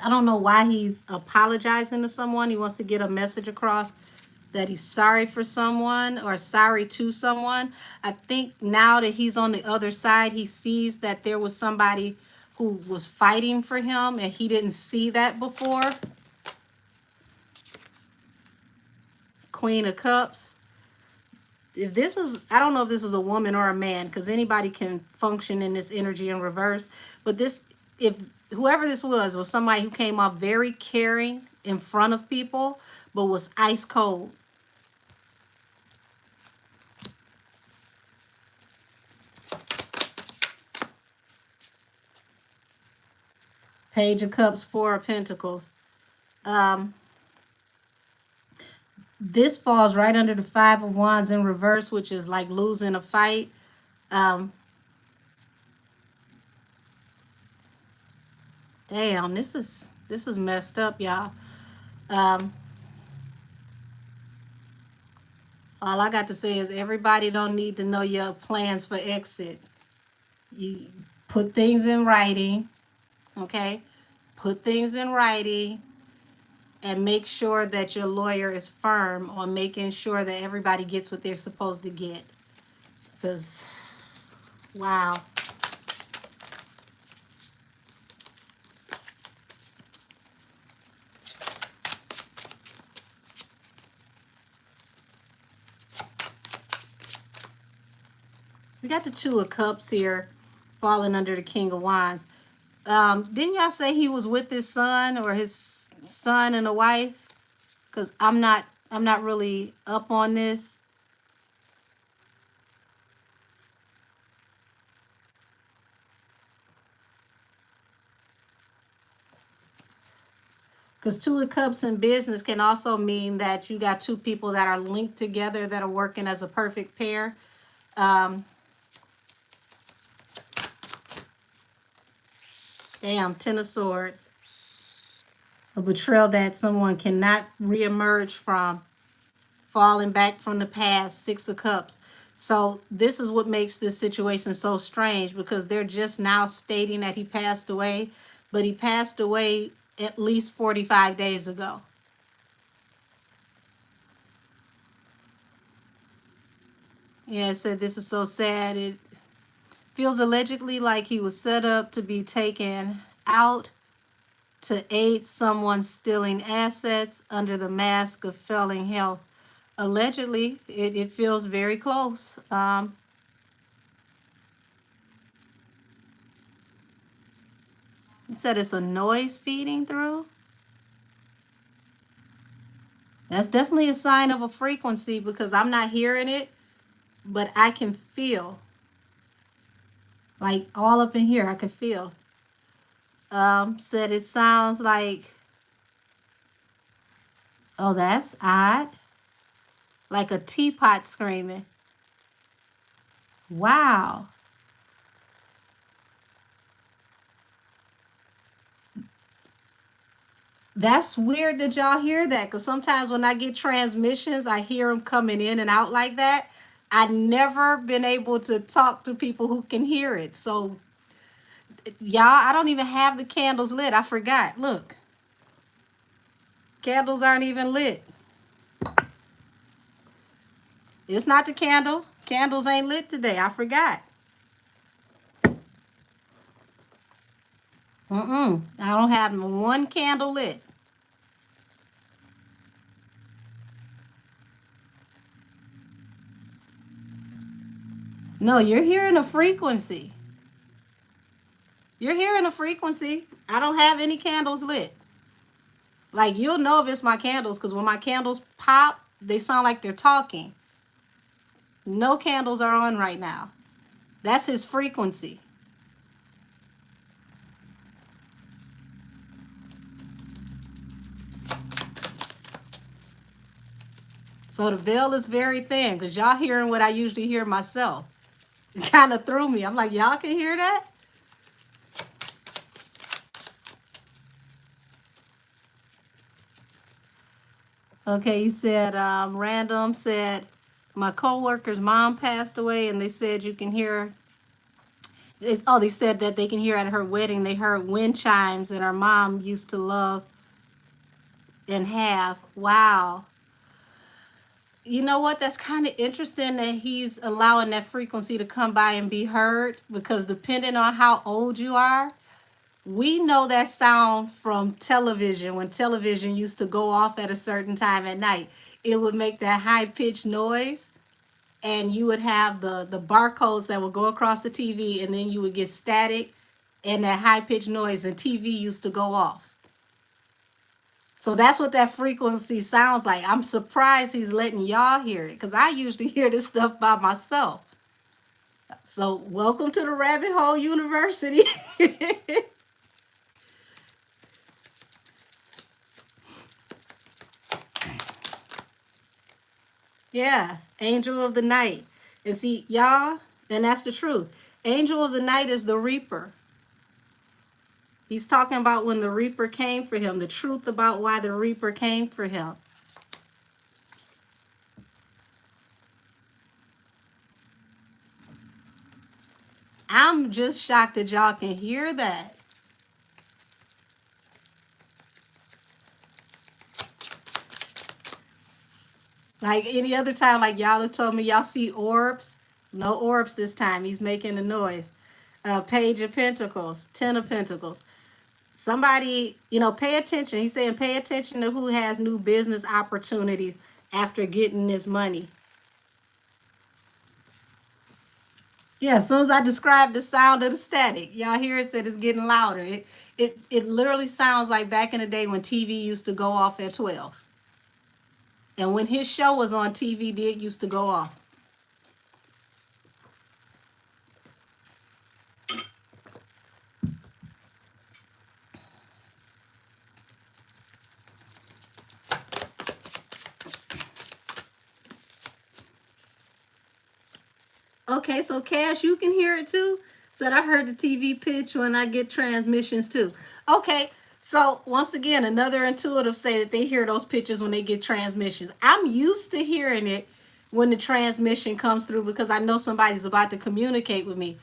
don't know why he's apologizing to someone. He wants to get a message across that he's sorry for someone or sorry to someone. I think now that he's on the other side, he sees that there was somebody who was fighting for him and he didn't see that before. Queen of Cups. If this is, I don't know if this is a woman or a man, because anybody can function in this energy in reverse. But this, if whoever this was somebody who came off very caring in front of people, but was ice cold. Page of Cups, Four of Pentacles. This falls right under the Five of Wands in reverse, which is like losing a fight. Damn, this is messed up, y'all. All I got to say is everybody don't need to know your plans for exit. You Put things in writing, okay? Put things in writing and make sure that your lawyer is firm on making sure that everybody gets what they're supposed to get. Because, wow. We got the Two of Cups here falling under the King of Wands. Didn't y'all say he was with his son or his son and a wife? Because I'm not really up on this. Because Two of Cups in business can also mean that you got two people that are linked together that are working as a perfect pair. Damn, Ten of Swords. A betrayal that someone cannot reemerge from. Falling back from the past. Six of Cups. So this is what makes this situation so strange, because they're just now stating that he passed away, but he passed away at least 45 days ago. Yeah, it said this is so sad. It feels allegedly like he was set up to be taken out to aid someone stealing assets under the mask of failing health. Allegedly, it feels very close. It said it's a noise feeding through. That's definitely a sign of a frequency, because I'm not hearing it, but I can feel. Like all up in here, I can feel. Said it sounds like, oh, that's odd. Like a teapot screaming. Wow. That's weird that y'all hear that, because sometimes when I get transmissions, I hear them coming in and out like that. I've never been able to talk to people who can hear it. So, y'all, I don't even have the candles lit. I forgot. Look. Candles aren't even lit. It's not the candle. Candles ain't lit today. I forgot. I don't have one candle lit. No, you're hearing a frequency. You're hearing a frequency. I don't have any candles lit. Like, you'll know if it's my candles, because when my candles pop, they sound like they're talking. No candles are on right now. That's his frequency. So the veil is very thin, because y'all hearing what I usually hear myself. It kind of threw me. I'm like, y'all can hear that? Okay, you said, Random said, my coworker's mom passed away, and they said you can hear, they said that they can hear at her wedding, they heard wind chimes, and her mom used to love and have. Wow. You know what? That's kind of interesting that he's allowing that frequency to come by and be heard, because depending on how old you are, we know that sound from television. When television used to go off at a certain time at night, it would make that high-pitched noise, and you would have the barcodes that would go across the TV, and then you would get static and that high-pitched noise, and TV used to go off. So that's what that frequency sounds like. I'm surprised he's letting y'all hear it, because I usually hear this stuff by myself. So welcome to the Rabbit Hole University. Yeah, Angel of the Night. And see, y'all, and that's the truth. Angel of the Night is the Reaper. He's talking about when the Reaper came for him, the truth about why the Reaper came for him. I'm just shocked that y'all can hear that. Like any other time, like y'all have told me y'all see orbs. No orbs this time. He's making a noise. Page of Pentacles, Ten of Pentacles. Somebody, pay attention. He's saying pay attention to who has new business opportunities after getting this money. Yeah, as soon as I describe the sound of the static, y'all hear it, that it's getting louder. It literally sounds like back in the day when TV used to go off at 12. And when his show was on TV, it used to go off. Okay, so Cash, you can hear it too? Said I heard the TV pitch when I get transmissions too. Okay, so once again, another intuitive say that they hear those pitches when they get transmissions. I'm used to hearing it when the transmission comes through because I know somebody's about to communicate with me.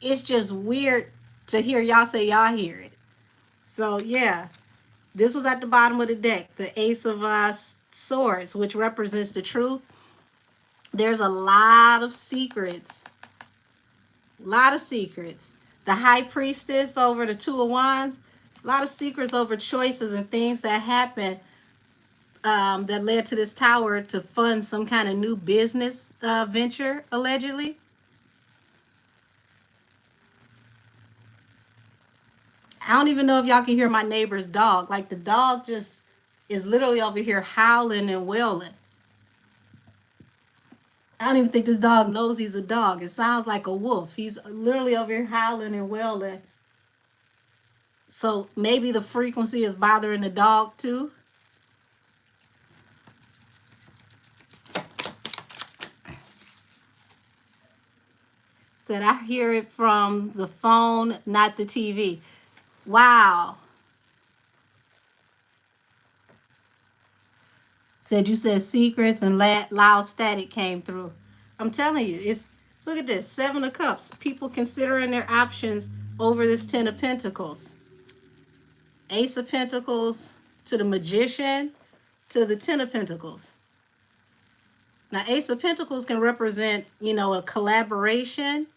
It's just weird to hear y'all say y'all hear it. So yeah, this was at the bottom of the deck, the Ace of Swords, which represents the truth. There's a lot of secrets. A lot of secrets. The High Priestess over the Two of Wands. A lot of secrets over choices and things that happened that led to this tower to fund some kind of new business venture, allegedly. I don't even know if y'all can hear my neighbor's dog. Like the dog just is literally over here howling and wailing. I don't even think this dog knows he's a dog. It sounds like a wolf. He's literally over here howling and wailing. So maybe the frequency is bothering the dog too. Said I hear it from the phone, not the TV. Wow. Said you said secrets and loud static came through. I'm telling you, look at this, 7 of Cups. People considering their options over this 10 of Pentacles. Ace of Pentacles to the Magician to the 10 of Pentacles. Now, Ace of Pentacles can represent, a collaboration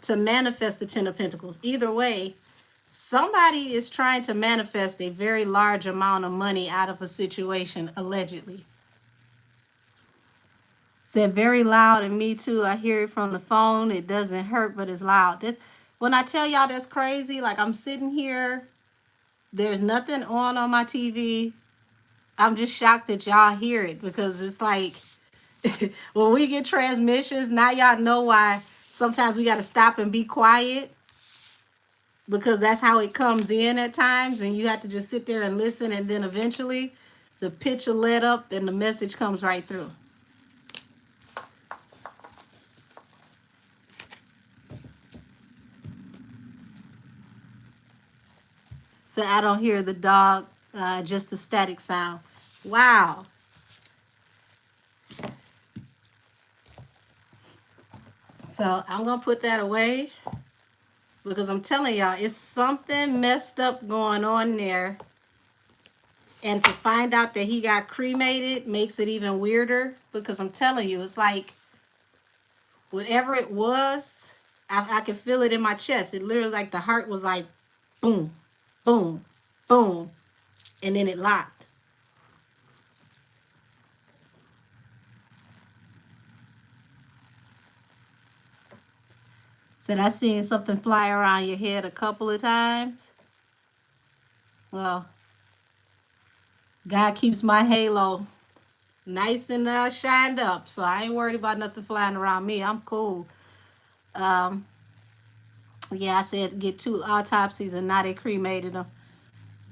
to manifest the 10 of Pentacles. Either way, somebody is trying to manifest a very large amount of money out of a situation, allegedly. Said very loud, and me too. I hear it from the phone. It doesn't hurt, but it's loud. When I tell y'all that's crazy, like I'm sitting here, there's nothing on my TV. I'm just shocked that y'all hear it because it's like when we get transmissions, now y'all know why sometimes we got to stop and be quiet because that's how it comes in at times, and you have to just sit there and listen, and then eventually the pitch will let up and the message comes right through. So I don't hear the dog, just a static sound. Wow. So I'm going to put that away because I'm telling y'all, it's something messed up going on there. And to find out that he got cremated makes it even weirder because I'm telling you, it's like whatever it was, I could feel it in my chest. It literally like the heart was like boom, boom, boom, and then it locked. Said I seen something fly around your head a couple of times. Well, God keeps my halo nice and shined up, so I ain't worried about nothing flying around me. I'm cool. Yeah, I said get 2 autopsies, and now they cremated them.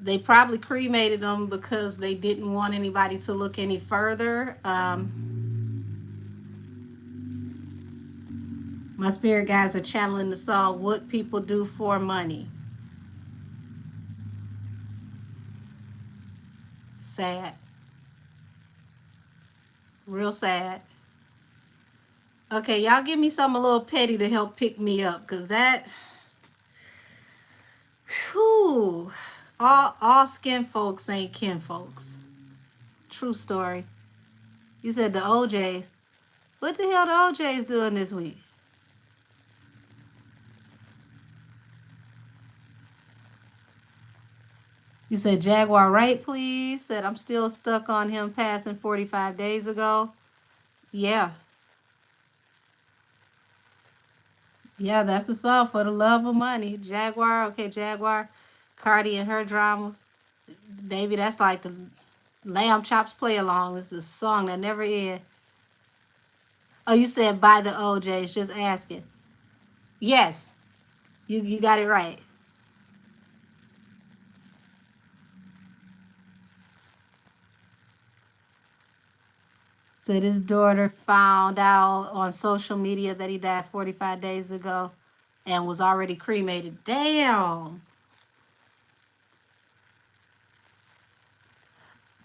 They probably cremated them because they didn't want anybody to look any further. My spirit guides are channeling the song, What People Do for Money. Sad. Real sad. Okay, y'all give me something a little petty to help pick me up, because that Whew. All skin folks ain't kin folks. True story. You said the OJs. What the hell the OJs doing this week? You said Jaguar right, please. Said I'm still stuck on him passing 45 days ago. Yeah. Yeah, that's the song, For the Love of Money. Jaguar, okay, Jaguar. Cardi and her drama. Baby, that's like the Lamb Chops play along. It's a song that never ends. Oh, you said by the OJs, just asking. Yes, you got it right. Said his daughter found out on social media that he died 45 days ago and was already cremated. Damn.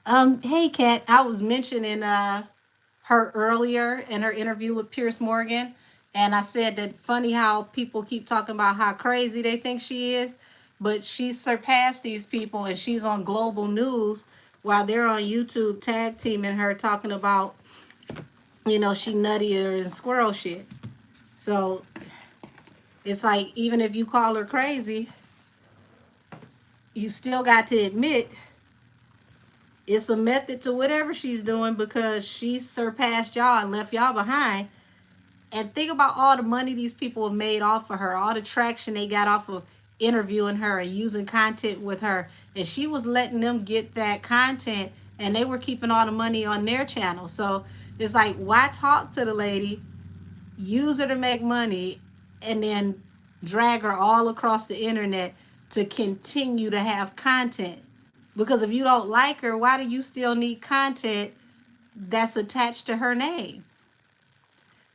Hey Kat, I was mentioning her earlier in her interview with Pierce Morgan, and I said that funny how people keep talking about how crazy they think she is, but she's surpassed these people and she's on global news while they're on YouTube tag teaming her talking about, she nuttier and squirrel shit. So it's like even if you call her crazy, you still got to admit it's a method to whatever she's doing because she surpassed y'all and left y'all behind. And think about all the money these people have made off of her, all the traction they got off of interviewing her and using content with her. And she was letting them get that content and they were keeping all the money on their channel. So it's like, why talk to the lady, use her to make money, and then drag her all across the internet to continue to have content? Because if you don't like her, why do you still need content that's attached to her name?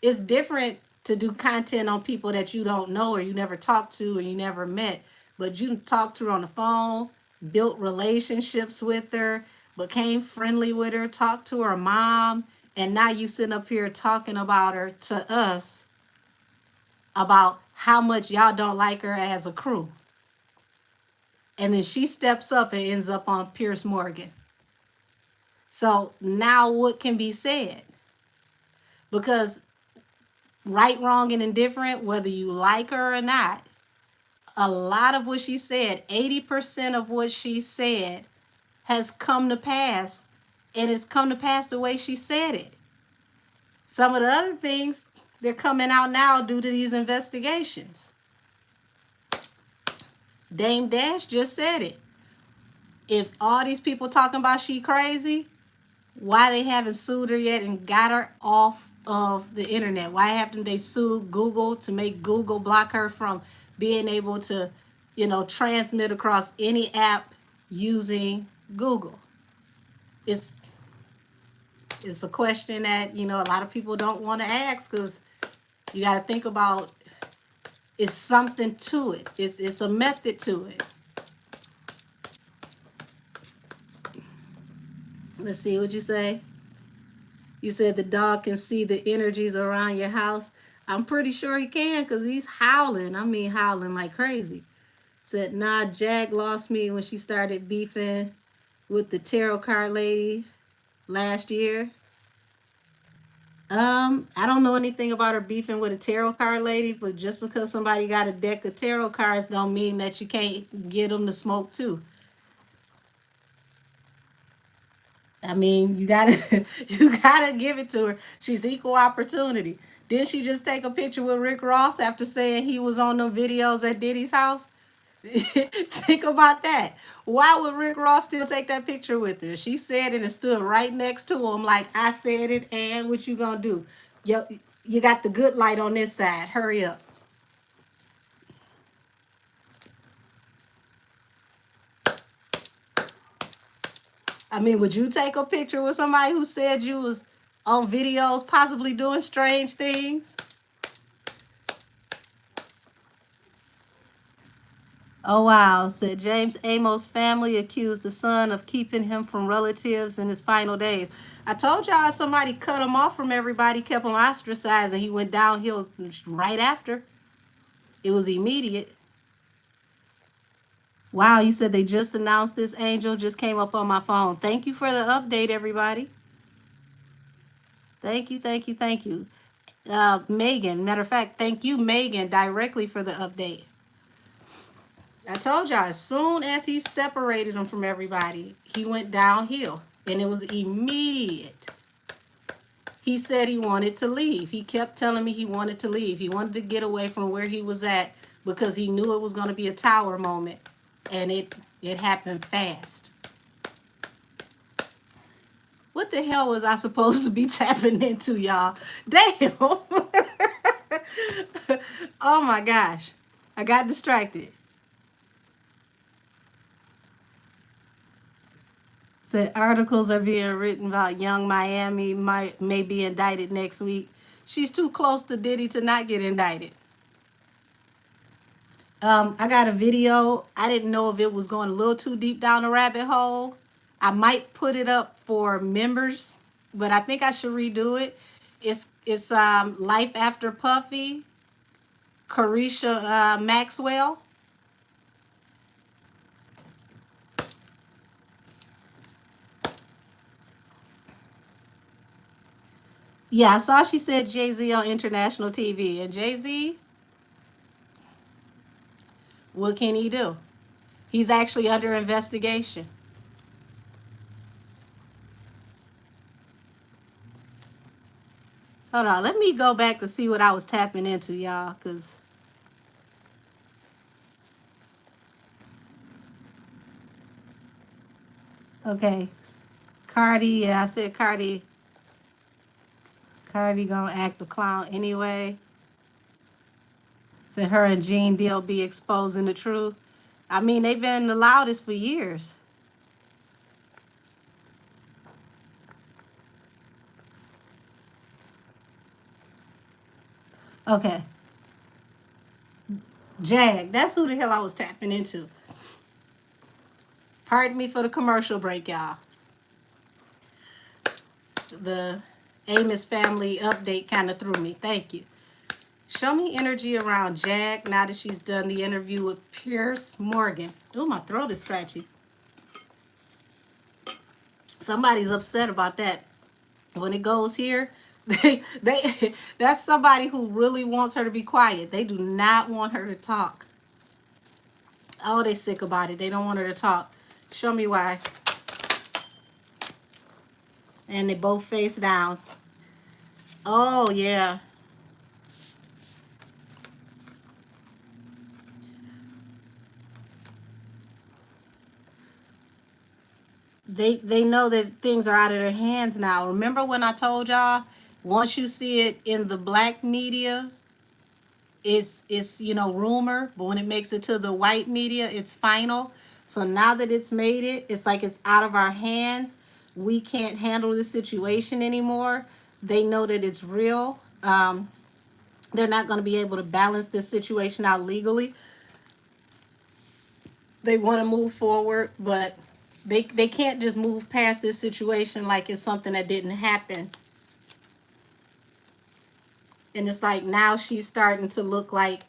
It's different to do content on people that you don't know or you never talked to or you never met. But you talked to her on the phone, built relationships with her, became friendly with her, talked to her mom, and now you sitting up here talking about her to us about how much y'all don't like her as a crew. And then she steps up and ends up on Pierce Morgan. So now what can be said? Because right, wrong, and indifferent, whether you like her or not, a lot of what she said, 80% of what she said has come to pass, and it's come to pass the way she said it. Some of the other things, they're coming out now due to these investigations. Dame Dash just said it. If all these people talking about she crazy, why they haven't sued her yet and got her off of the internet? Why haven't they sued Google to make Google block her from being able to, transmit across any app using Google? It's a question that, a lot of people don't want to ask because you got to think about it's something to it. It's a method to it. Let's see what you say. You said the dog can see the energies around your house. I'm pretty sure he can because he's howling. I mean, howling like crazy. Said, nah, Jag lost me when she started beefing with the tarot card lady last year. I don't know anything about her beefing with a tarot card lady, but just because somebody got a deck of tarot cards don't mean that you can't get them to smoke too. I mean, you gotta give it to her. She's equal opportunity. Didn't she just take a picture with Rick Ross after saying he was on them videos at Diddy's house? Think about that. Why would Rick Ross still take that picture with her? She said it and stood right next to him like, I said it, and what you gonna do? You got the good light on this side. Hurry up. I mean, would you take a picture with somebody who said you was on videos possibly doing strange things? Oh, wow. Said James Amos' family accused the son of keeping him from relatives in his final days. I told y'all somebody cut him off from everybody, kept him ostracized, and he went downhill right after. It was immediate. Wow, you said they just announced this, Angel. Just came up on my phone. Thank you for the update, everybody. Thank you, thank you, thank you. Megan, matter of fact, thank you, Megan, directly for the update. I told y'all, as soon as he separated him from everybody, he went downhill. And it was immediate. He said he wanted to leave. He kept telling me he wanted to leave. He wanted to get away from where he was at because he knew it was going to be a tower moment. And it happened fast. What the hell was I supposed to be tapping into, y'all? Damn. Oh my gosh. I got distracted. Said articles are being written about Young Miami may be indicted next week. She's too close to Diddy to not get indicted. I got a video. I didn't know if it was going a little too deep down the rabbit hole. I might put it up for members, but I think I should redo it. It's Life After Puffy, Carisha Maxwell. Yeah, I saw she said Jay-Z on international TV. And Jay-Z, what can he do? He's actually under investigation. Hold on, let me go back to see what I was tapping into, y'all, because... Okay. Cardi, yeah, I said Cardi. Cardi gonna act a clown anyway. Said her and Gene Deal be exposing the truth. I mean, they've been the loudest for years. Okay. Jag, that's who the hell I was tapping into. Pardon me for the commercial break, y'all. The Amos family update kind of threw me. Thank you. Show me energy around Jag now that she's done the interview with Pierce Morgan. Ooh, my throat is scratchy. Somebody's upset about that. When it goes here, that's somebody who really wants her to be quiet. They do not want her to talk. Oh, they sick about it. They don't want her to talk. Show me why. And they both face down. Oh, yeah. They know that things are out of their hands now. Remember when I told y'all, once you see it in the black media, it's rumor, but when it makes it to the white media, it's final. So now that it's made it, it's like it's out of our hands. We can't handle the situation anymore. They know that it's real. They're not going to be able to balance this situation out legally. They want to move forward, but they can't just move past this situation like it's something that didn't happen. And it's like now she's starting to look like,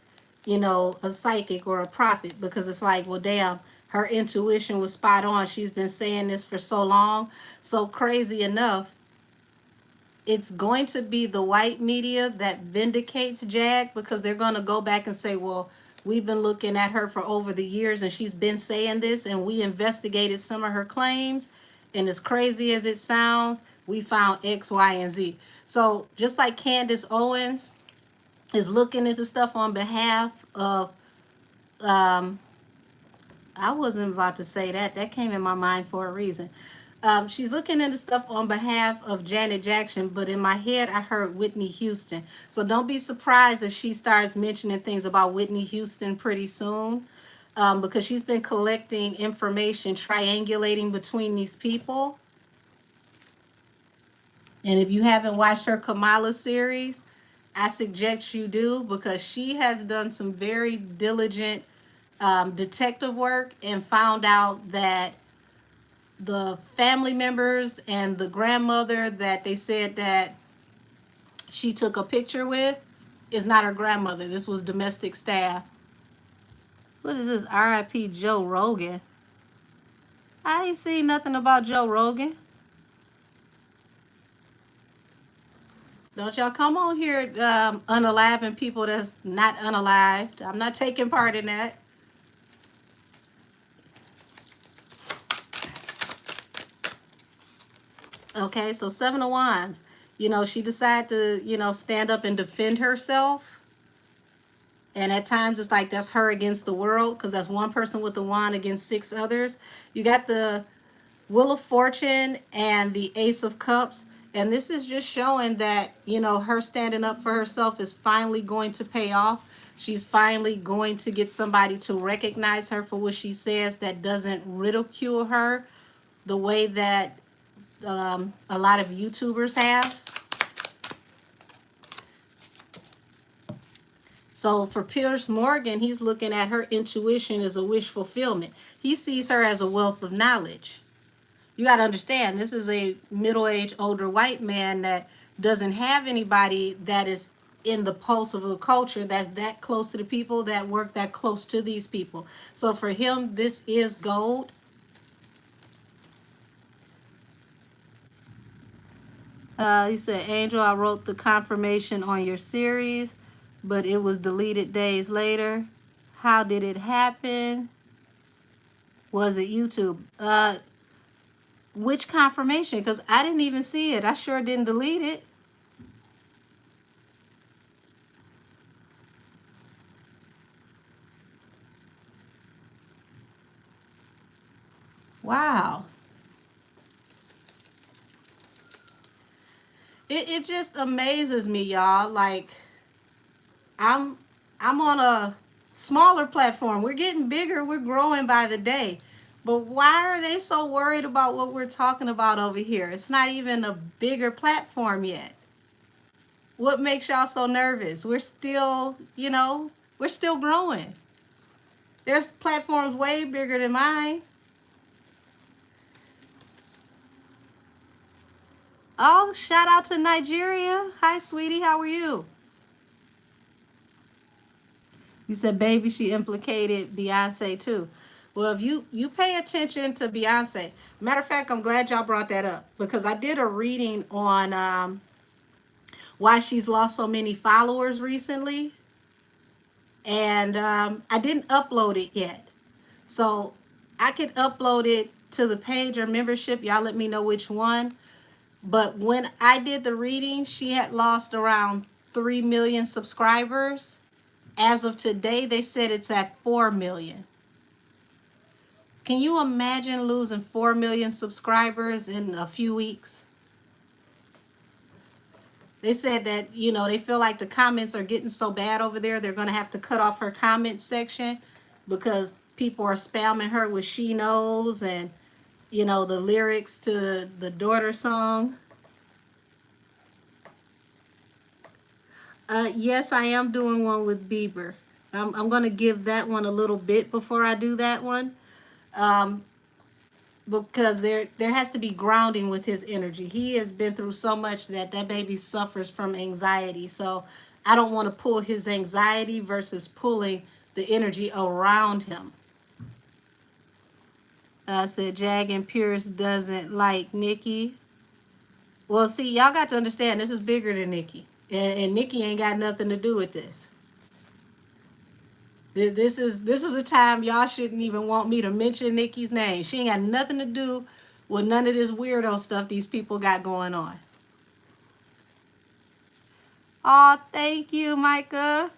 a psychic or a prophet, because it's like, well, damn, her intuition was spot on. She's been saying this for so long. So crazy enough, it's going to be the white media that vindicates Jag, because they're going to go back and say, well, we've been looking at her for over the years and she's been saying this, and we investigated some of her claims. And as crazy as it sounds, we found X, Y, and Z. So just like Candace Owens is looking into stuff on behalf of, I wasn't about to say that. That came in my mind for a reason. She's looking into stuff on behalf of Janet Jackson, but in my head, I heard Whitney Houston. So don't be surprised if she starts mentioning things about Whitney Houston pretty soon, because she's been collecting information, triangulating between these people. And if you haven't watched her Kamala series, I suggest you do, because she has done some very diligent detective work and found out that the family members and the grandmother that they said that she took a picture with is not her grandmother. This was domestic staff. What is this? R.I.P. Joe Rogan. I ain't seen nothing about Joe Rogan. Don't y'all come on here unaliving people that's not unalived. I'm not taking part in that. Okay, so Seven of Wands. You know, she decided to, stand up and defend herself. And at times it's like that's her against the world because that's one person with the wand against six others. You got the Wheel of Fortune and the Ace of Cups. And this is just showing that, her standing up for herself is finally going to pay off. She's finally going to get somebody to recognize her for what she says that doesn't ridicule her the way that a lot of YouTubers have. So for Piers Morgan, he's looking at her intuition as a wish fulfillment. He sees her as a wealth of knowledge. You got to understand, this is a middle-aged, older white man that doesn't have anybody that is in the pulse of the culture that's that close to the people that work that close to these people. So for him, this is gold. He said, Angel, I wrote the confirmation on your series, but it was deleted days later. How did it happen? Was it YouTube? Which confirmation? Because I didn't even see it. I sure didn't delete it. Wow. It just amazes me, y'all. Like, I'm on a smaller platform. We're getting bigger. We're growing by the day. But why are they so worried about what we're talking about over here? It's not even a bigger platform yet. What makes y'all so nervous? We're still, we're still growing. There's platforms way bigger than mine. Oh, shout out to Nigeria. Hi, sweetie. How are you? You said, baby, she implicated Beyonce too. Well, if you pay attention to Beyonce, matter of fact, I'm glad y'all brought that up because I did a reading on why she's lost so many followers recently, and I didn't upload it yet. So I could upload it to the page or membership. Y'all let me know which one. But when I did the reading, she had lost around 3 million subscribers. As of today, they said it's at 4 million. Can you imagine losing 4 million subscribers in a few weeks? They said that, they feel like the comments are getting so bad over there, they're going to have to cut off her comment section because people are spamming her with She Knows and, the lyrics to the Daughter song. Yes, I am doing one with Bieber. I'm going to give that one a little bit before I do that one. Because there has to be grounding with his energy. He has been through so much that baby suffers from anxiety. So I don't want to pull his anxiety versus pulling the energy around him. I said Jag and Pierce doesn't like Nicki. Well, see, y'all got to understand this is bigger than Nicki. And Nicki ain't got nothing to do with this. This is a time y'all shouldn't even want me to mention Nicki's name. She ain't got nothing to do with none of this weirdo stuff these people got going on. Oh, thank you, Micah.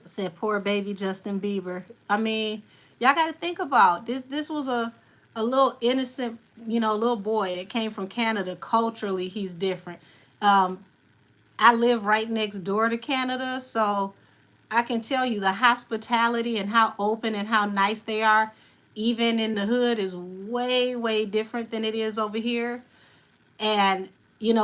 Said poor baby Justin Bieber. I mean, y'all got to think about this. This was a little innocent, little boy that came from Canada. Culturally, he's different. I live right next door to Canada, so I can tell you the hospitality and how open and how nice they are, even in the hood, is way, way different than it is over here. And,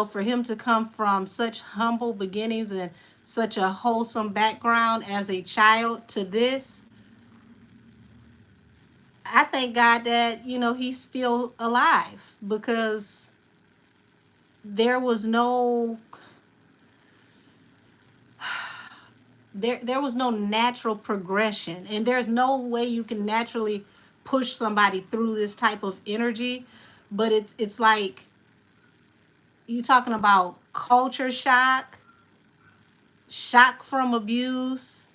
for him to come from such humble beginnings and such a wholesome background as a child to this, I thank God that, he's still alive because there was no natural progression, and there's no way you can naturally push somebody through this type of energy. But it's like you talking about culture shock, shock from abuse,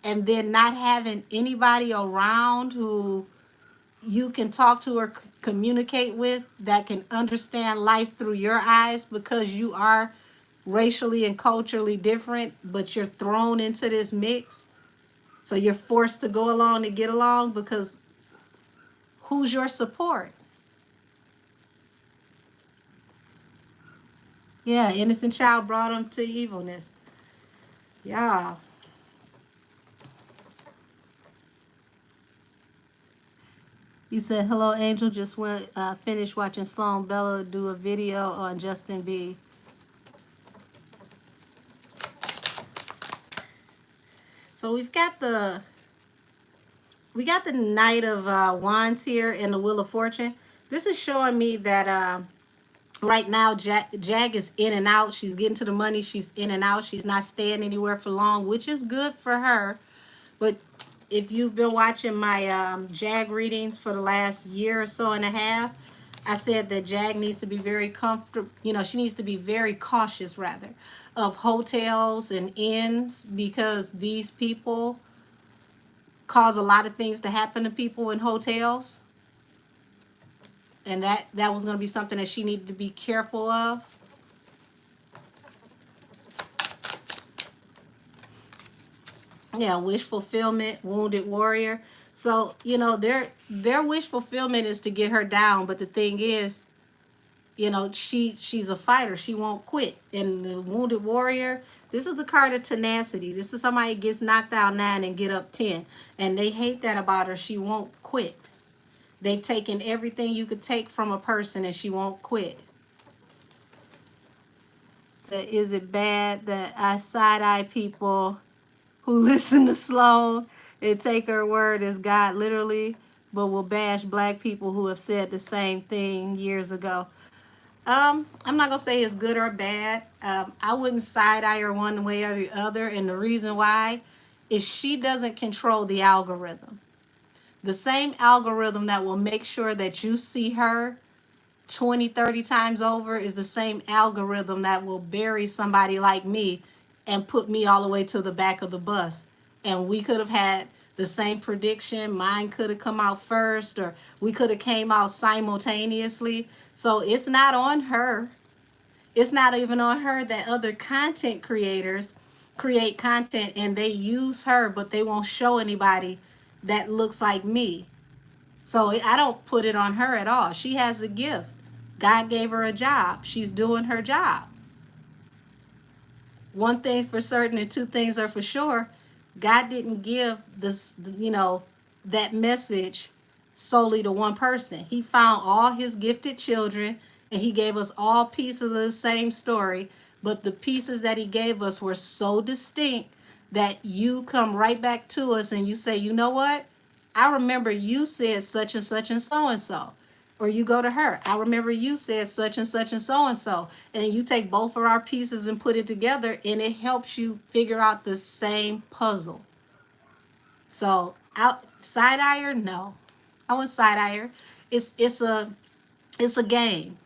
and then not having anybody around who you can talk to or communicate with that can understand life through your eyes, because you are racially and culturally different, but you're thrown into this mix. So you're forced to go along to get along, because who's your support? Yeah, innocent child brought them to evilness. Yeah. You said, hello, Angel. Just went finished watching Sloan Bella do a video on Justin B. So we got the Knight of Wands here and the Wheel of Fortune. This is showing me that right now Jag is in and out. She's getting to the money. She's in and out. She's not staying anywhere for long, which is good for her. But if you've been watching my Jag readings for the last year or so and a half, I said that Jag needs to be very comfortable. She needs to be very cautious, rather, of hotels and inns, because these people cause a lot of things to happen to people in hotels. And that was going to be something that she needed to be careful of. Yeah, wish fulfillment, wounded warrior. So, their wish fulfillment is to get her down, but the thing is, she's a fighter. She won't quit. And the wounded warrior, this is the card of tenacity. This is somebody who gets knocked down 9 and get up 10. And they hate that about her. She won't quit. They've taken everything you could take from a person, and she won't quit. So is it bad that I side-eye people who listen to Sloan and take her word as God literally, but will bash black people who have said the same thing years ago? I'm not gonna say it's good or bad. I wouldn't side-eye her one way or the other, and the reason why is she doesn't control the algorithm. The same algorithm that will make sure that you see her 20, 30 times over is the same algorithm that will bury somebody like me and put me all the way to the back of the bus. And we could have had the same prediction. Mine could have come out first, or we could have came out simultaneously. So it's not on her. It's not even on her that other content creators create content and they use her, but they won't show anybody that looks like me. So I don't put it on her at all. She has a gift. God gave her a job. She's doing her job. One thing for certain and two things are for sure. God didn't give this, that message solely to one person. He found all his gifted children and he gave us all pieces of the same story. But the pieces that he gave us were so distinct that you come right back to us and you say, you know what? I remember you said such and such and so and so. Or you go to her, I remember you said such and such and so and so. And you take both of our pieces and put it together, and it helps you figure out the same puzzle. So, side eye, no. I wouldn't side eye her. It's a game.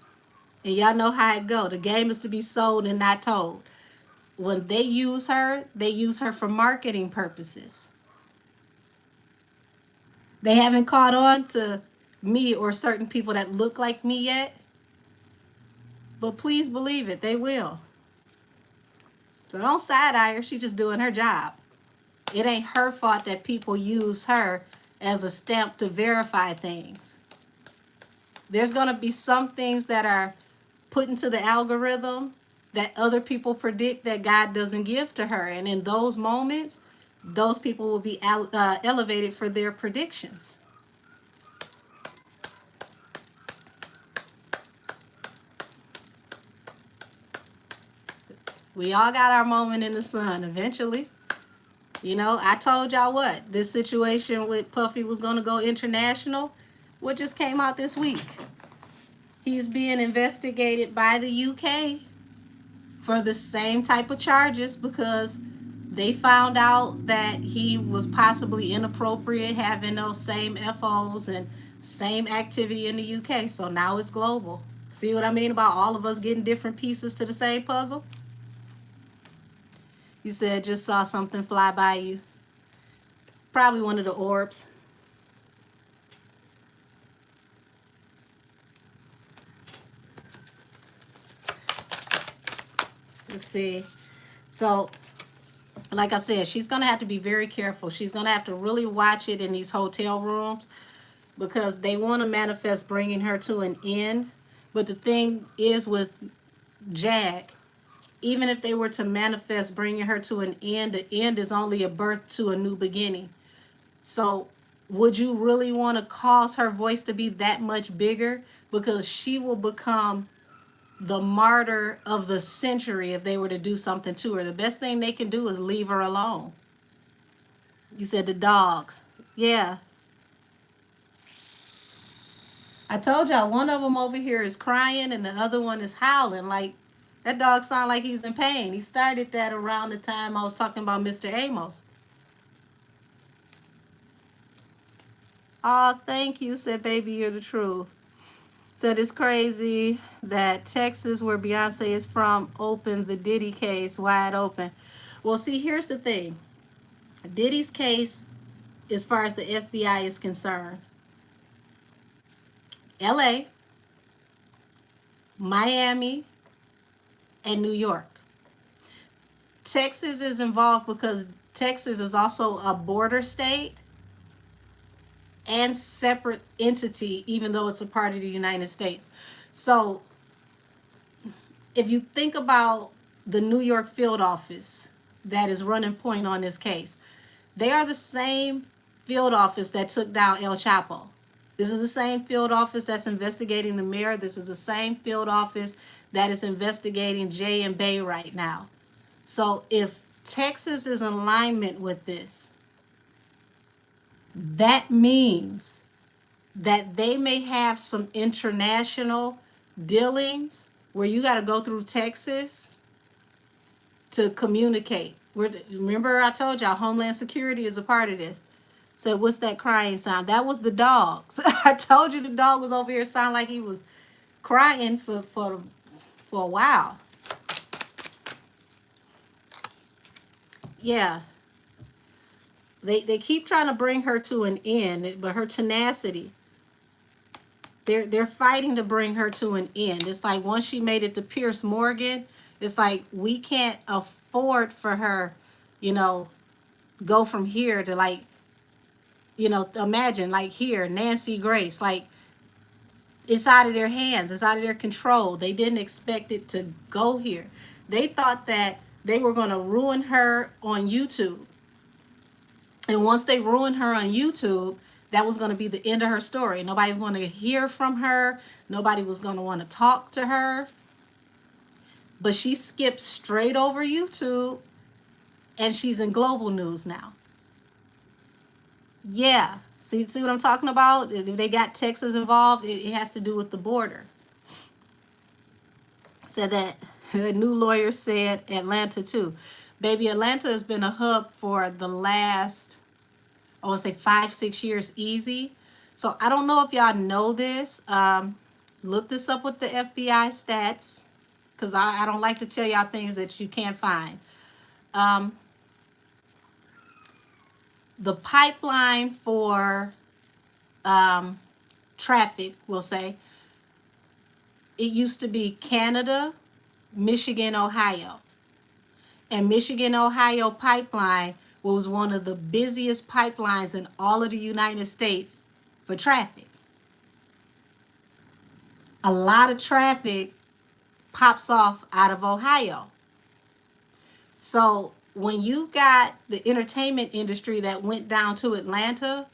And y'all know how it go. The game is to be sold and not told. When they use her for marketing purposes. They haven't caught on to me or certain people that look like me yet. But please believe it, they will. So don't side-eye her. She's just doing her job. It ain't her fault that people use her as a stamp to verify things. There's going to be some things that are put into the algorithm that other people predict that God doesn't give to her. And in those moments, those people will be elevated for their predictions. We all got our moment in the sun eventually. I told y'all what, this situation with Puffy was going to go international. What just came out this week? He's being investigated by the UK for the same type of charges because They found out that he was possibly inappropriate, having those same FOs and same activity in the UK. So now it's global. See what I mean about all of us getting different pieces to the same puzzle? You said just saw something fly by you. Probably one of the orbs. Let's see. So, like I said, she's going to have to be very careful. She's going to have to really watch it in these hotel rooms because they want to manifest bringing her to an end. But the thing is with Jack, even if they were to manifest bringing her to an end, the end is only a birth to a new beginning. So would you really want to cause her voice to be that much bigger? Because she will become the martyr of the century if they were to do something to her. The best thing they can do is leave her alone. You said the dogs. Yeah. I told y'all one of them over here is crying and the other one is howling. Like, that dog sounds like he's in pain. He started that around the time I was talking about Mr. Amos. Oh, thank you, said baby, you're the truth. Said it's crazy that Texas, where Beyonce is from, opened the Diddy case wide open. Well, see, here's the thing. Diddy's case, as far as the FBI is concerned, LA, Miami, and New York. Texas is involved because Texas is also a border state and separate entity, even though it's a part of the United States. So if you think about the New York field office that is running point on this case, they are the same field office that took down El Chapo. This is the same field office that's investigating the mayor. This is the same field office that is investigating Jay and Bay right now. So if Texas is in alignment with this, that means that they may have some international dealings where you got to go through Texas to communicate. Remember I told y'all Homeland Security is a part of this. So what's that crying sound? That was the dogs. I told you the dog was over here sound like he was crying for a while. Yeah. They keep trying to bring her to an end, but her tenacity, they're fighting to bring her to an end. It's like once she made it to Pierce Morgan, it's like we can't afford for her, go from here to like, imagine like here, Nancy Grace, like it's out of their hands, it's out of their control. They didn't expect it to go here. They thought that they were going to ruin her on YouTube. And once they ruined her on YouTube, that was going to be the end of her story. Nobody was going to hear from her. Nobody was going to want to talk to her. But she skipped straight over YouTube, and she's in global news now. Yeah. See what I'm talking about? If they got Texas involved, it has to do with the border. So that the new lawyer said Atlanta too. Baby, Atlanta has been a hub for the last, I want to say 5-6 years easy. So I don't know if y'all know this. Look this up with the FBI stats, because I don't like to tell y'all things that you can't find. The pipeline for traffic, we'll say, it used to be Canada, Michigan, Ohio. And Michigan, Ohio pipeline was one of the busiest pipelines in all of the United States for traffic. A lot of traffic pops off out of Ohio. So when you got the entertainment industry that went down to Atlanta,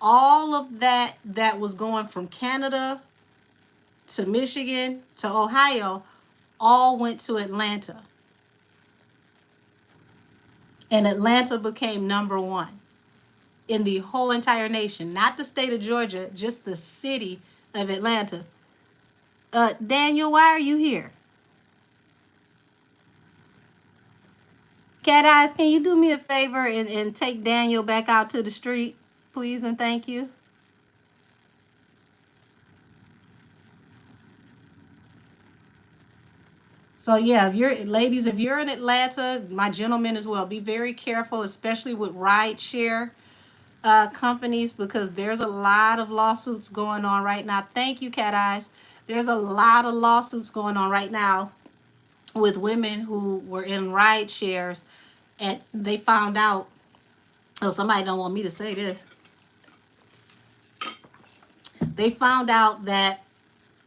all of that was going from Canada to Michigan to Ohio all went to Atlanta. And Atlanta became number one in the whole entire nation. Not the state of Georgia, just the city of Atlanta. Daniel, why are you here? Cat Eyes, can you do me a favor and take Daniel back out to the street, please, and thank you? So yeah, if you're ladies, if you're in Atlanta, my gentlemen as well, be very careful, especially with ride share companies, because there's a lot of lawsuits going on right now. Thank you, Cat Eyes. There's a lot of lawsuits going on right now with women who were in ride shares, and they found out. Oh, somebody don't want me to say this. They found out that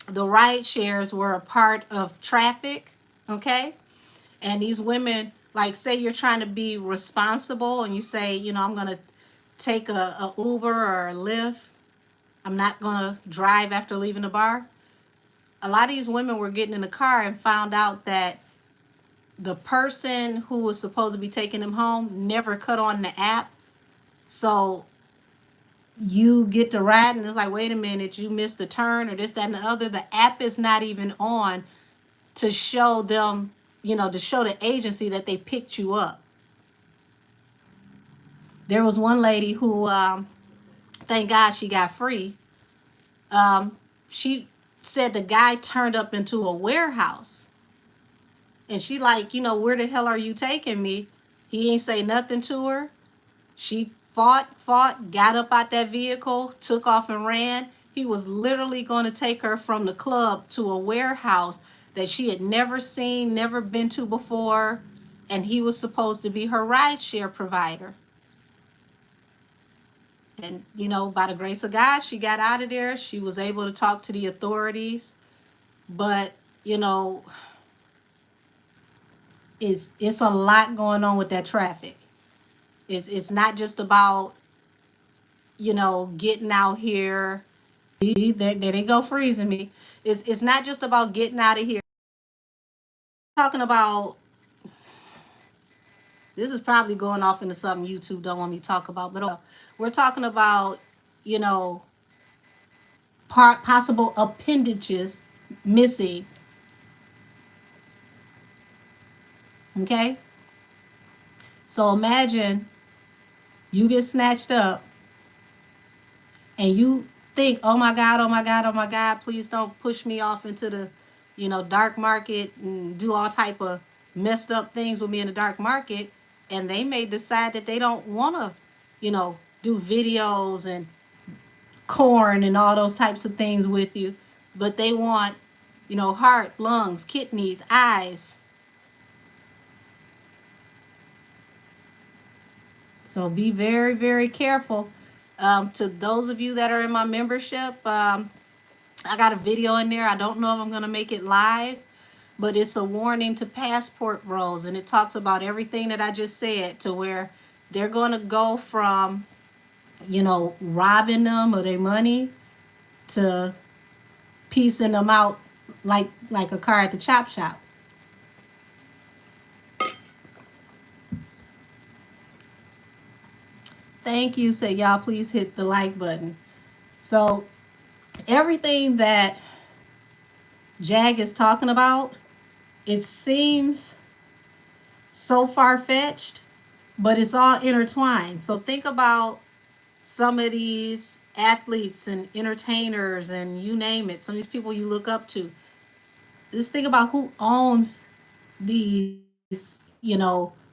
the ride shares were a part of traffic. Okay, and these women, like, say you're trying to be responsible and you say, I'm gonna take a Uber or a Lyft. I'm not gonna drive after leaving the bar. A lot of these women were getting in the car and found out that the person who was supposed to be taking them home never cut on the app. So you get to ride and it's like, wait a minute, you missed the turn or this, that, and the other. The app is not even on to show them, to show the agency that they picked you up. There was one lady who, thank God she got free. She said the guy turned up into a warehouse. And she like, where the hell are you taking me? He ain't say nothing to her. She fought, got up out that vehicle, took off and ran. He was literally going to take her from the club to a warehouse that she had never seen, never been to before. And he was supposed to be her rideshare provider. And, by the grace of God, she got out of there. She was able to talk to the authorities. But, it's a lot going on with that traffic. It's not just about, getting out here. There they go freezing me. It's not just about getting out of here. Talking about, this is probably going off into something YouTube don't want me to talk about, but we're talking about, you know, possible appendages missing. Okay? So imagine you get snatched up and you think, oh my God, oh my God, oh my God, please don't push me off into the, dark market and do all type of messed up things with me in the dark market. And they may decide that they don't want to, do videos and corn and all those types of things with you. But they want, heart, lungs, kidneys, eyes. So be very, very careful. To those of you that are in my membership, I got a video in there. I don't know if I'm going to make it live, but it's a warning to passport bros. And it talks about everything that I just said, to where they're going to go from, robbing them of their money to piecing them out like a car at the chop shop. Thank you. Say, y'all, please hit the like button. So everything that Jag is talking about, it seems so far-fetched, but it's all intertwined. So think about some of these athletes and entertainers and you name it, some of these people you look up to. Just think about who owns these,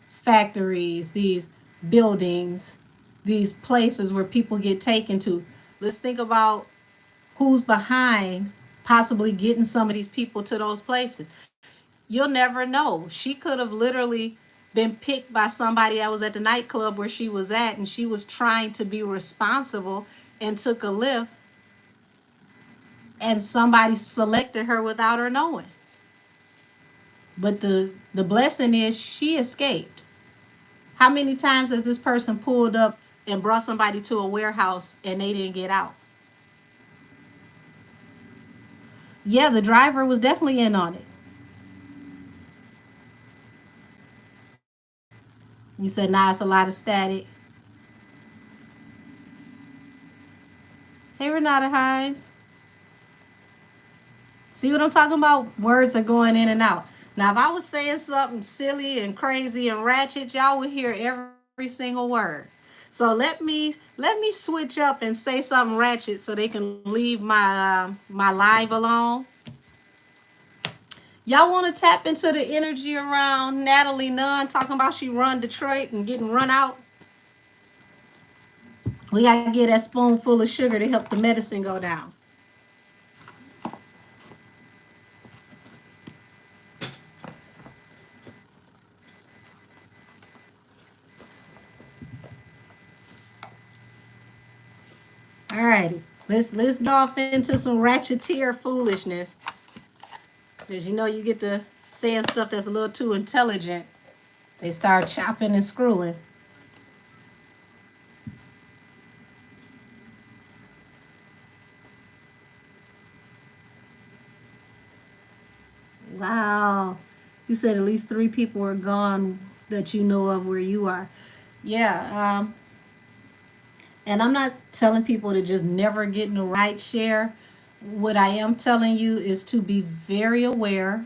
factories, these buildings, these places where people get taken to. Let's think about who's behind possibly getting some of these people to those places. You'll never know. She could have literally been picked by somebody that was at the nightclub where she was at, and she was trying to be responsible and took a lift, and somebody selected her without her knowing. But the blessing is she escaped. How many times has this person pulled up and brought somebody to a warehouse and they didn't get out? Yeah, the driver was definitely in on it. You said, nah, it's a lot of static. Hey, Renata Hines. See what I'm talking about? Words are going in and out. Now, if I was saying something silly and crazy and ratchet, y'all would hear every single word. So let me switch up and say something ratchet so they can leave my live alone. Y'all want to tap into the energy around Natalie Nunn talking about she run Detroit and getting run out? We got to get that spoonful of sugar to help the medicine go down. All righty. Let's get off into some ratcheteer foolishness. Because you know you get to saying stuff that's a little too intelligent. They start chopping and screwing. Wow. You said at least 3 people are gone that you know of where you are. Yeah. And I'm not telling people to just never get in the right share. What I am telling you is to be very aware,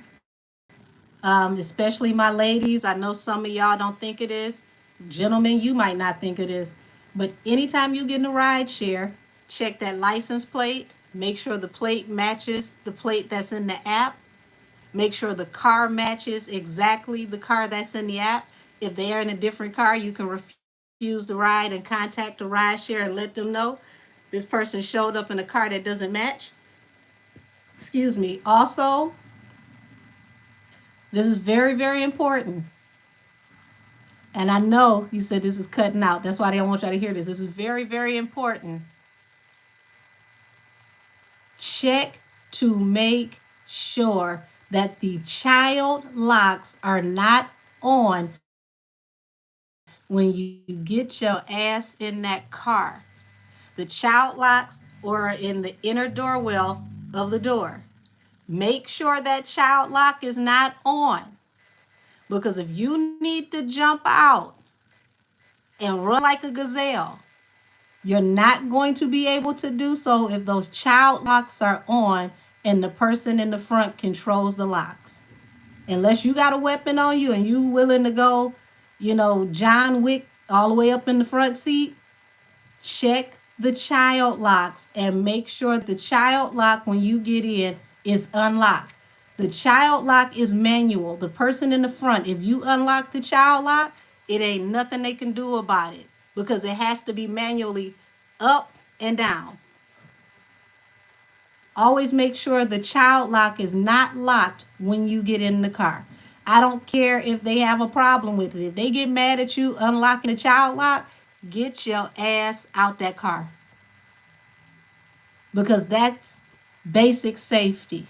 especially my ladies. I know some of y'all don't think it is. Gentlemen, you might not think it is. But anytime you get in a ride share, check that license plate. Make sure the plate matches the plate that's in the app. Make sure the car matches exactly the car that's in the app. If they are in a different car, you can refuse the ride and contact the ride share and let them know this person showed up in a car that doesn't match. Excuse me. Also, this is very, very important. And I know you said this is cutting out. That's why I don't want y'all to hear this. This is very, very important. Check to make sure that the child locks are not on when you get your ass in that car. The child locks or in the inner door well of the door. Make sure that child lock is not on. Because if you need to jump out and run like a gazelle, you're not going to be able to do so if those child locks are on and the person in the front controls the locks. Unless you got a weapon on you and you willing to go, John Wick all the way up in the front seat, check the child locks and make sure the child lock when you get in is unlocked. The child lock is manual. The person in the front, if you unlock the child lock, it ain't nothing they can do about it because it has to be manually up and down. Always make sure the child lock is not locked when you get in the car. I don't care if they have a problem with it. If they get mad at you unlocking the child lock, get your ass out that car. Because that's basic safety.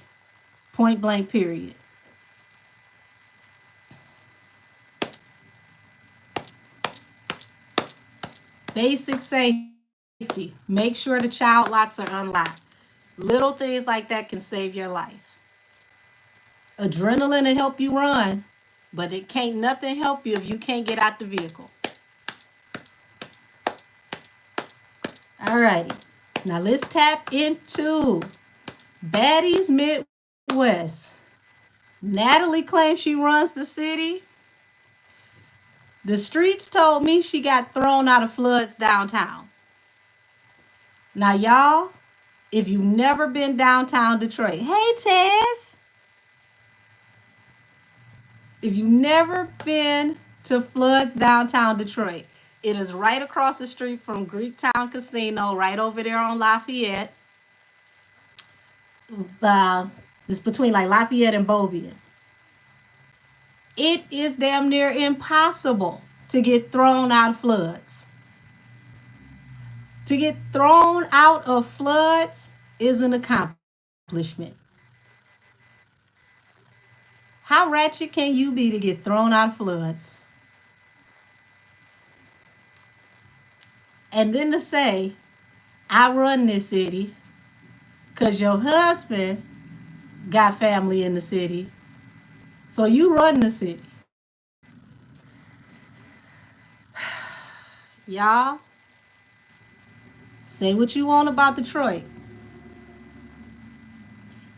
Point blank, period. Basic safety. Make sure the child locks are unlocked. Little things like that can save your life. Adrenaline will help you run, but it can't nothing help you if you can't get out the vehicle. All righty. Now let's tap into Baddies Midwest. Natalie claims she runs the city. The streets told me she got thrown out of floods downtown. Now, y'all, if you've never been downtown Detroit, hey, Tess. If you've never been to floods downtown Detroit, it is right across the street from Greektown Casino, right over there on Lafayette. It's between like Lafayette and Beaubien. It is damn near impossible to get thrown out of floods. To get thrown out of floods is an accomplishment. How ratchet can you be to get thrown out of floods? And then to say, I run this city because your husband got family in the city. So you run the city. Y'all, say what you want about Detroit.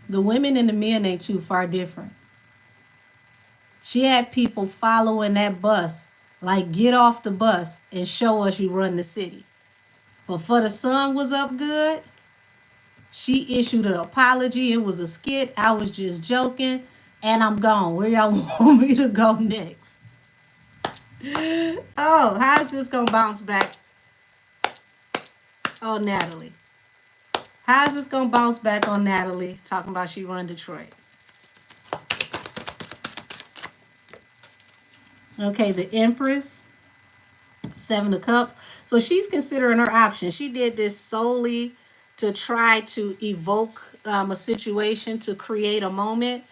The women and the men ain't too far different. She had people following that bus, like, get off the bus and show us you run the city. But for the sun was up good, she issued an apology. It was a skit. I was just joking. And I'm gone. Where y'all want me to go next? Oh, how's this going to bounce back? Oh, Natalie. How's this going to bounce back on Natalie talking about she run Detroit? Okay, the Empress, Seven of Cups. So she's considering her options. She did this solely to try to evoke a situation, to create a moment.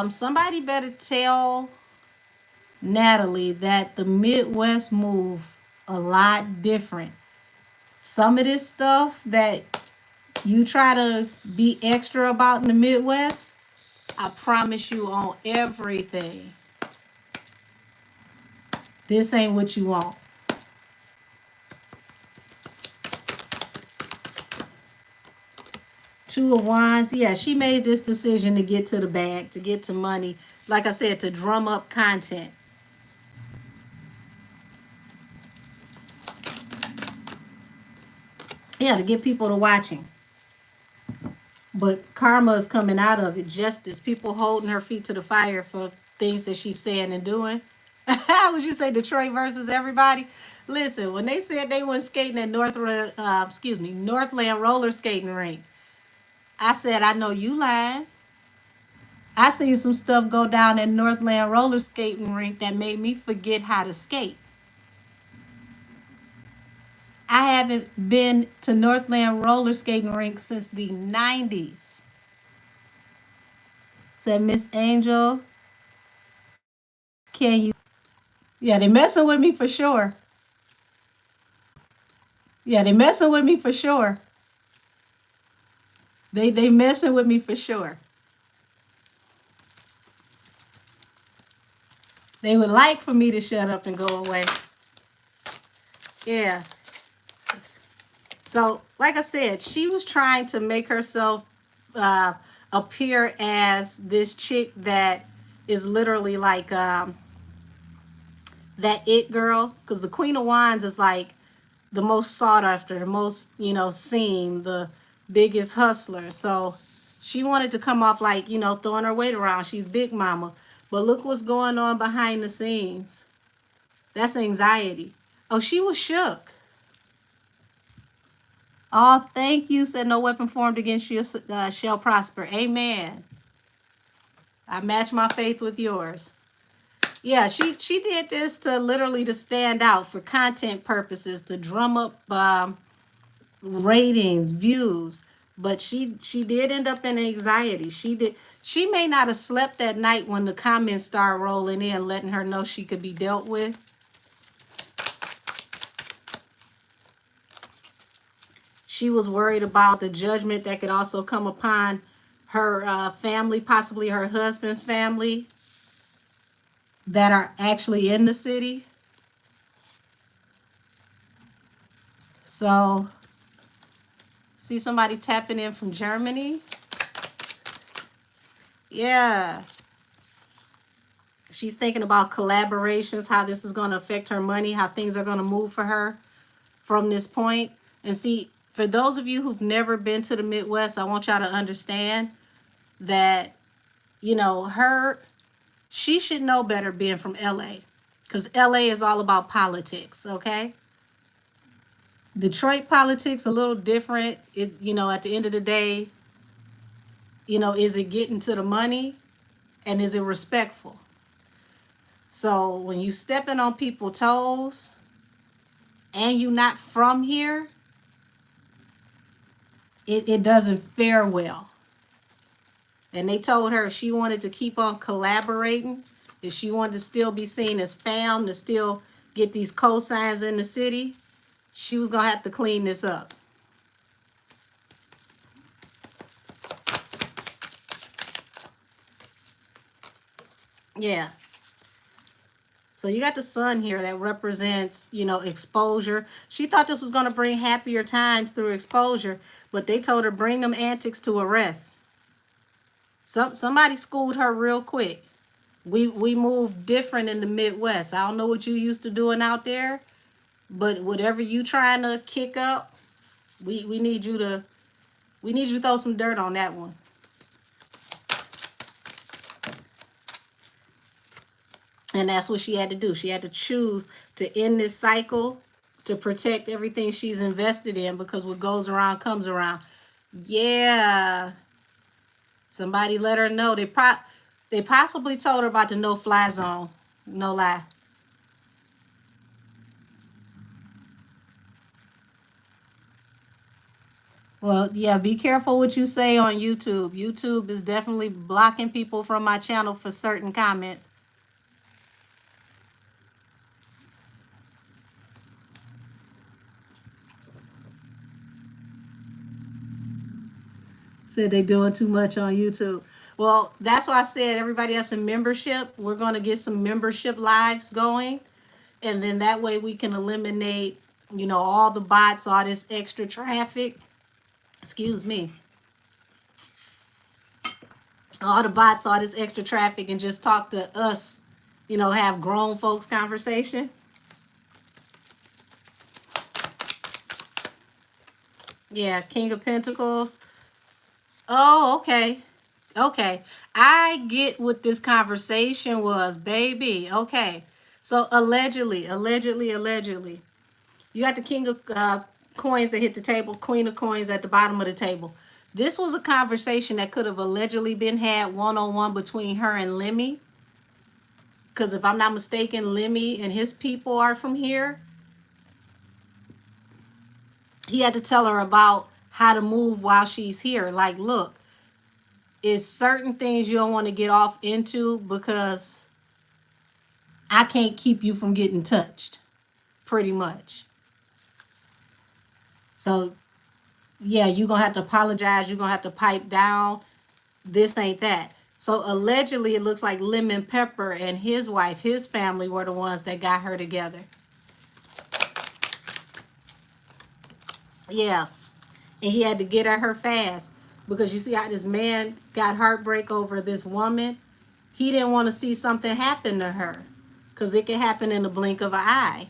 Somebody better tell Natalie that the Midwest move a lot different. Some of this stuff that you try to be extra about in the Midwest, I promise you on everything, this ain't what you want. Two of Wands. Yeah, she made this decision to get to the bag, to get to money. Like I said, to drum up content. Yeah, to get people to watching. But karma is coming out of it. Justice. People holding her feet to the fire for things that she's saying and doing. How would you say Detroit versus everybody? Listen, when they said they went skating at Northland roller skating rink, I said, I know you lying. I seen some stuff go down at Northland roller skating rink that made me forget how to skate. I haven't been to Northland roller skating rink since the 90s. Said Miss Angel, can you? Yeah, they messing with me for sure. Yeah, they messing with me for sure. They messing with me for sure. They would like for me to shut up and go away. Yeah. So, like I said, she was trying to make herself appear as this chick that is literally like that it girl. Because the Queen of Wands is like the most sought after, the most, seen, the biggest hustler. So she wanted to come off like, throwing her weight around. She's big mama. But look what's going on behind the scenes. That's anxiety. Oh, she was shook. Oh, thank you. Said no weapon formed against you shall prosper. Amen. I match my faith with yours. Yeah, she did this to literally to stand out for content purposes, to drum up ratings, views. But she did end up in anxiety. She may not have slept that night when the comments started rolling in, letting her know she could be dealt with. She was worried about the judgment that could also come upon her family, possibly her husband's family, that are actually in the city. So, see somebody tapping in from Germany. Yeah. She's thinking about collaborations, how this is going to affect her money, how things are going to move for her from this point. And see, for those of you who've never been to the Midwest, I want y'all to understand that, she should know better being from LA, because LA is all about politics, okay? Detroit politics a little different. At the end of the day, is it getting to the money, and is it respectful? So when you stepping on people's toes and you not from here, it doesn't fare well. And they told her if she wanted to keep on collaborating, if she wanted to still be seen as fam, to still get these cosigns in the city, she was going to have to clean this up. Yeah. So you got the sun here that represents, exposure. She thought this was going to bring happier times through exposure, but they told her bring them antics to a rest. Somebody schooled her real quick. We move different in the Midwest. I don't know what you used to doing out there, but whatever you trying to kick up, we need you to throw some dirt on that one. And that's what she had to do. She had to choose to end this cycle to protect everything she's invested in, because what goes around comes around. Yeah. Somebody let her know. They possibly told her about the no-fly zone. No lie. Well, yeah, be careful what you say on YouTube. YouTube is definitely blocking people from my channel for certain comments. Said they doing too much on YouTube. Well, that's why I said everybody has some membership. We're going to get some membership lives going. And then that way we can eliminate, all the bots, all this extra traffic. Excuse me. All the bots, all this extra traffic, and just talk to us, have grown folks conversation. Yeah, King of Pentacles. Oh, okay. Okay. I get what this conversation was, baby. Okay. So allegedly. You got the King of coins that hit the table, Queen of coins at the bottom of the table. This was a conversation that could have allegedly been had one-on-one between her and Lemmy. Because if I'm not mistaken, Lemmy and his people are from here. He had to tell her about how to move while she's here. Like, look, it's certain things you don't want to get off into, because I can't keep you from getting touched, pretty much. So, yeah, you're going to have to apologize. You're going to have to pipe down. This ain't that. So, allegedly, it looks like Lemon Pepper and his wife, his family, were the ones that got her together. Yeah. And he had to get at her fast, because you see how this man got heartbreak over this woman. He didn't want to see something happen to her, because it can happen in the blink of an eye.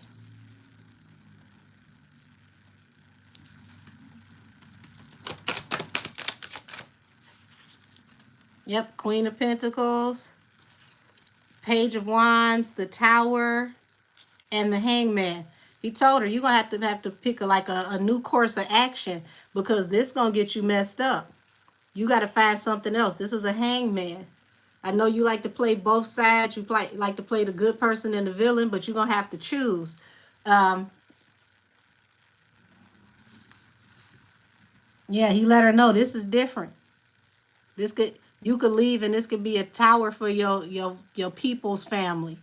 Yep, Queen of Pentacles, Page of Wands, the Tower, and the Hangman. He told her, you're going to have to pick a new course of action, because this going to get you messed up. You got to find something else. This is a hangman. I know you like to play both sides. You like to play the good person and the villain, but you're going to have to choose. Yeah, he let her know this is different. You could leave, and this could be a tower for your people's family.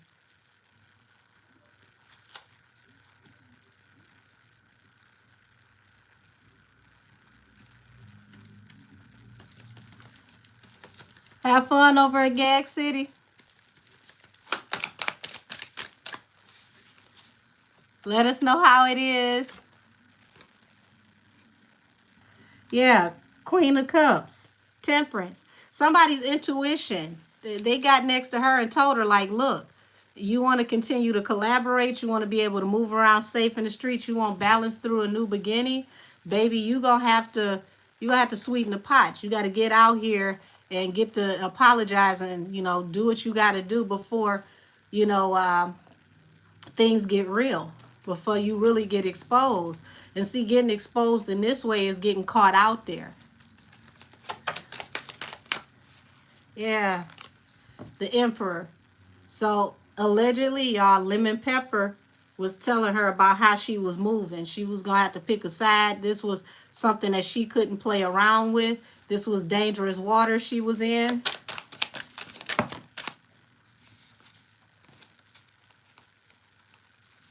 Have fun over at Gag City. Let us know how it is. Yeah, Queen of Cups, Temperance. Somebody's intuition. They got next to her and told her, like, look, you want to continue to collaborate. You want to be able to move around safe in the streets. You want balance through a new beginning. Baby, you're going to have to sweeten the pot. You got to get out here and get to apologize and, do what you got to do before, things get real, before you really get exposed. And see, getting exposed in this way is getting caught out there. Yeah, the Emperor. So allegedly, y'all, Lemon Pepper was telling her about how she was moving. She was going to have to pick a side. This was something that she couldn't play around with. This was dangerous water she was in.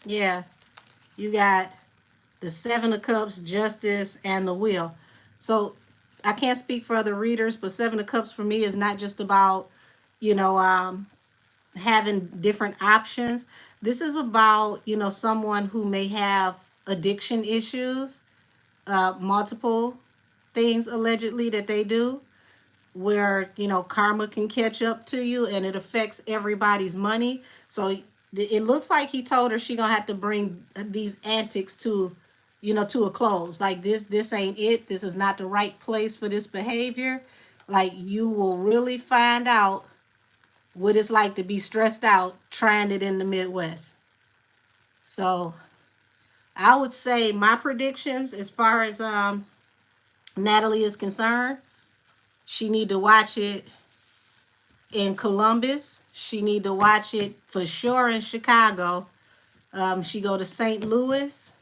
Yeah, you got the Seven of Cups, Justice, and the Wheel. So I can't speak for other readers, but Seven of Cups for me is not just about, having different options. This is about, someone who may have addiction issues, multiple things allegedly that they do. where, you know, karma can catch up to you and it affects everybody's money. So it looks like he told her she gonna have to bring these antics to, you know, to a close. Like this ain't it. This is not the right place for this behavior. Like, you will really find out what it's like to be stressed out trying it in the Midwest. So I would say my predictions as far as Natalie is concerned, she need to watch it in Columbus. She need to watch it for sure in Chicago. She go to St. Louis.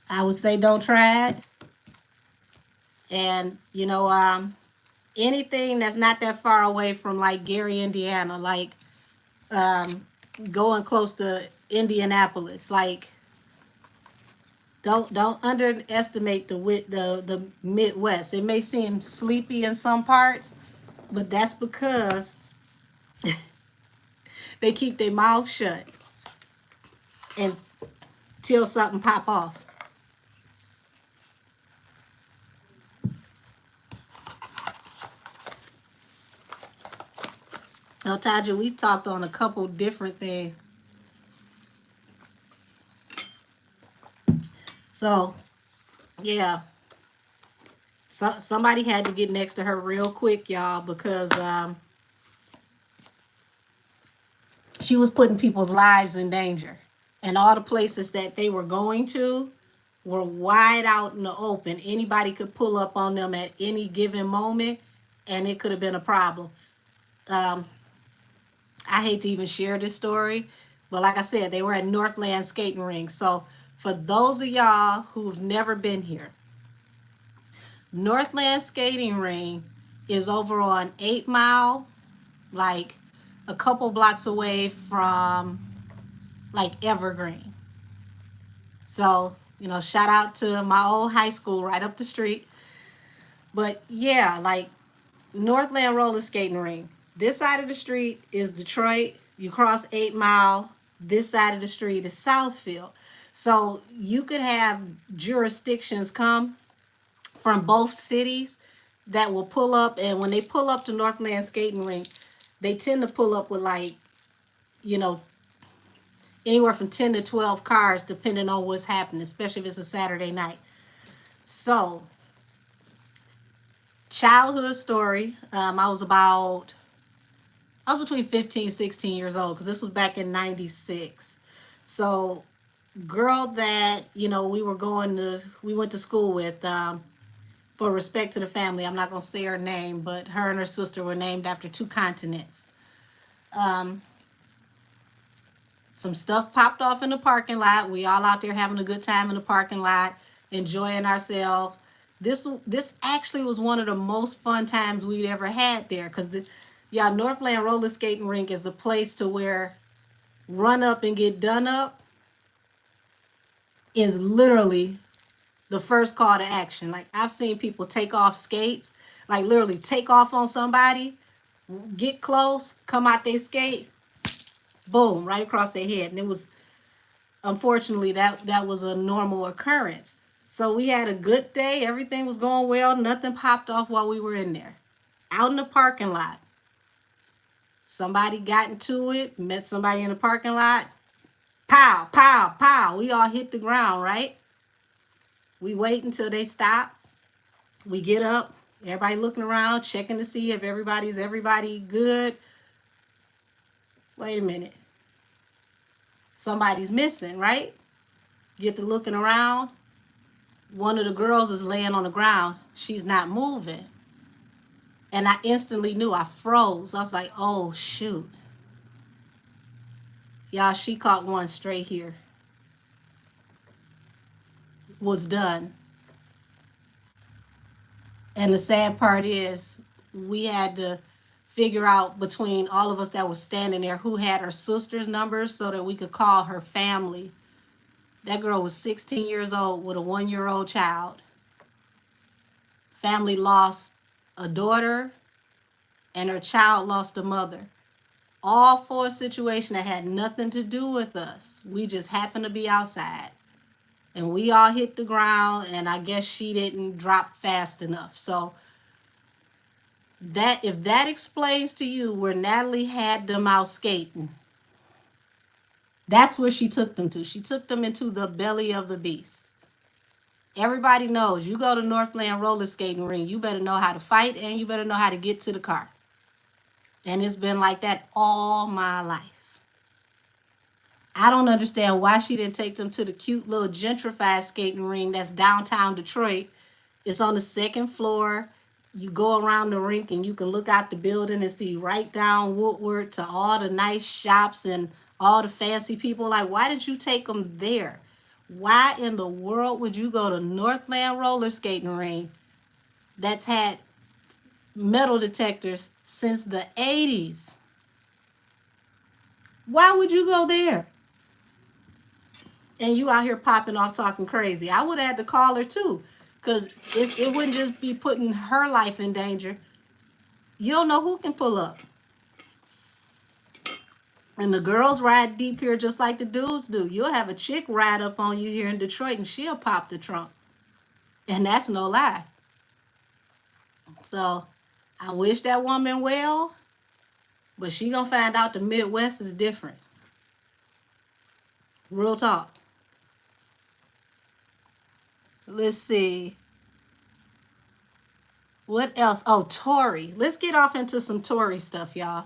I would say don't try it. And, you know, anything that's not that far away from like Gary, Indiana, like going close to Indianapolis, like don't underestimate the Midwest. It may seem sleepy in some parts, but that's because they keep their mouth shut until something pop off. Now, Taja, we talked on a couple different things. So, yeah. Somebody had to get next to her real quick, y'all, because she was putting people's lives in danger. And all the places that they were going to were wide out in the open. Anybody could pull up on them at any given moment, and it could have been a problem. I hate to even share this story, but like I said, they were at Northland Skating Rink. So for those of y'all who've never been here, Northland Skating Ring is over on 8 Mile, like a couple blocks away from like Evergreen. So, you know, shout out to my old high school right up the street. But yeah, like Northland Roller Skating Ring. This side of the street is Detroit. You cross 8 Mile. This side of the street is Southfield. So you could have jurisdictions come from both cities that will pull up. And when they pull up to Northland Skating Rink, they tend to pull up with like, you know, anywhere from 10 to 12 cars, depending on what's happening, especially if it's a Saturday night. So, childhood story. I was between 15 and 16 years old, because this was back in 96. So, girl that, you know, we went to school with, for respect to the family, I'm not going to say her name, but her and her sister were named after 2 continents. Some stuff popped off in the parking lot. We all out there having a good time in the parking lot, enjoying ourselves. This actually was one of the most fun times we'd ever had there, because Northland Roller Skating Rink is a place to where run up and get done up is literally the first call to action. Like, I've seen people take off skates, like literally take off on somebody, get close, come out they skate, boom, right across their head. And it was, unfortunately, that was a normal occurrence. So we had a good day. Everything was going well. Nothing popped off while we were in there. Out in the parking lot, somebody got into it, met somebody in the parking lot. Pow, pow, pow. We all hit the ground, right? We wait until they stop. We get up. Everybody looking around, checking to see if everybody good. Wait a minute. Somebody's missing, right? Get to looking around. One of the girls is laying on the ground. She's not moving. And I instantly knew. I froze. I was like, oh, shoot. Y'all, she caught one straight here. Was done. And the sad part is, we had to figure out between all of us that was standing there who had her sister's numbers so that we could call her family. That girl was 16 years old with a 1-year-old child. Family lost a daughter, and her child lost a mother. All for a situation that had nothing to do with us. We just happened to be outside. And we all hit the ground, and I guess she didn't drop fast enough. So That if that explains to you where Natalie had them out skating, that's where she took them to. She took them into the belly of the beast. Everybody knows you go to Northland roller skating ring, you better know how to fight and you better know how to get to the car. And it's been like that all my life. I don't understand why she didn't take them to the cute little gentrified skating ring that's downtown Detroit. It's on the second floor. You go around the rink and you can look out the building and see right down Woodward to all the nice shops and all the fancy people. Like, why did you take them there? Why in the world would you go to Northland roller skating ring that's had metal detectors since the 80s? Why would you go there? And you out here popping off talking crazy. I would have had to call her too, because it wouldn't just be putting her life in danger. You don't know who can pull up. And the girls ride deep here just like the dudes do. You'll have a chick ride up on you here in Detroit and she'll pop the trunk. And that's no lie. So I wish that woman well, but she gonna find out the Midwest is different. Real talk. Let's see. What else? Oh, Tory. Let's get off into some Tory stuff, y'all.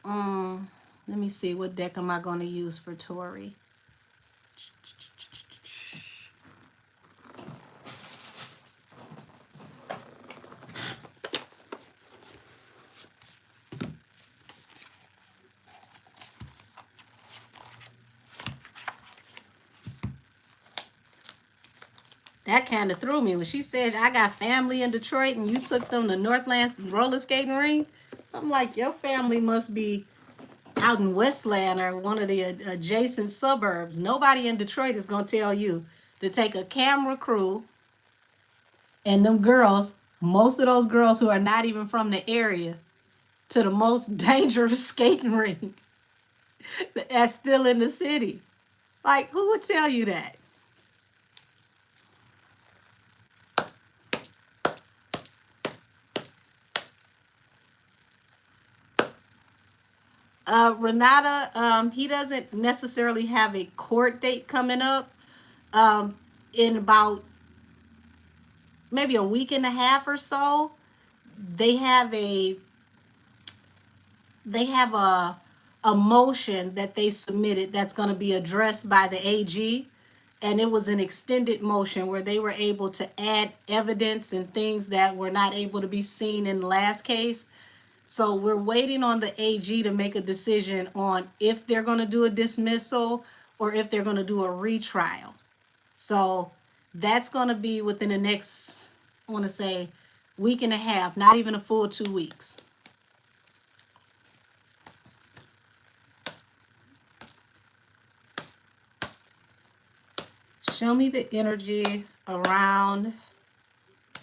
Let me see. What deck am I going to use for Tory? That kind of threw me when she said, I got family in Detroit and you took them to Northland roller skating ring. I'm like, your family must be out in Westland or one of the adjacent suburbs. Nobody in Detroit is going to tell you to take a camera crew and them girls, most of those girls who are not even from the area, to the most dangerous skating ring that's still in the city. Like, who would tell you that? Renata, he doesn't necessarily have a court date coming up in about maybe a week and a half or so. They have a motion that they submitted that's going to be addressed by the AG, and it was an extended motion where they were able to add evidence and things that were not able to be seen in the last case. So we're waiting on the AG to make a decision on if they're going to do a dismissal or if they're going to do a retrial. So that's going to be within the next, I want to say, week and a half, not even a full 2 weeks. Show me the energy around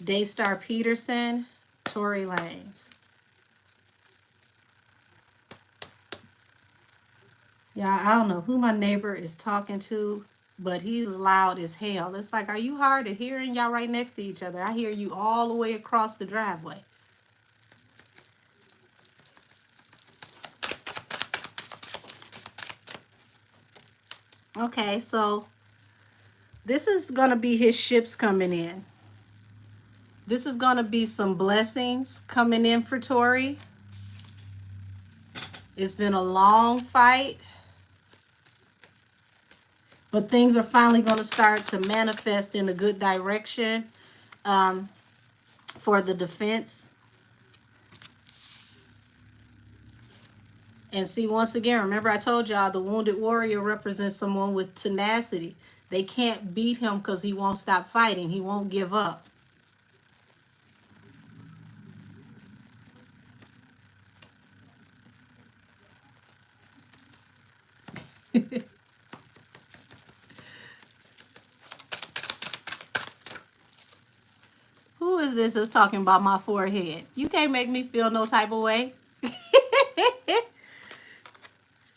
Daystar Peterson, Tory Lanez. Yeah, I don't know who my neighbor is talking to, but he's loud as hell. It's like, are you hard of hearing? Y'all right next to each other. I hear you all the way across the driveway. Okay, so this is going to be his ships coming in. This is going to be some blessings coming in for Tory. It's been a long fight, but things are finally going to start to manifest in a good direction for the defense. And see, once again, remember I told y'all the wounded warrior represents someone with tenacity. They can't beat him because he won't stop fighting. He won't give up. Who is this that's talking about my forehead? You can't make me feel no type of way.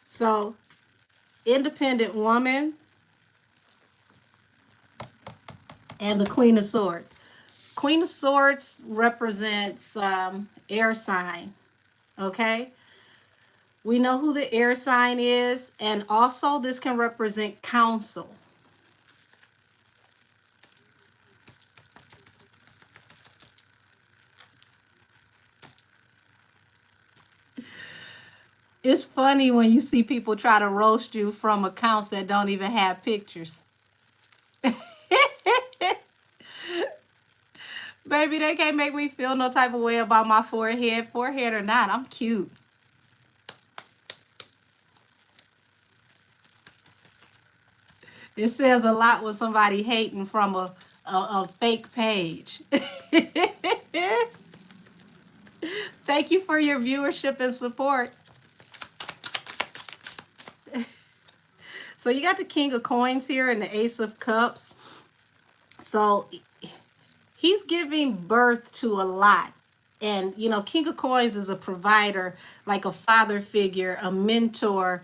So, independent woman and the Queen of Swords. Queen of Swords represents air sign, okay? We know who the air sign is, and also this can represent counsel. It's funny when you see people try to roast you from accounts that don't even have pictures. Baby, they can't make me feel no type of way about my forehead. Forehead or not, I'm cute. It says a lot with somebody hating from a fake page. Thank you for your viewership and support. So you got the King of Coins here and the Ace of Cups. So he's giving birth to a lot. And, you know, King of Coins is a provider, like a father figure, a mentor.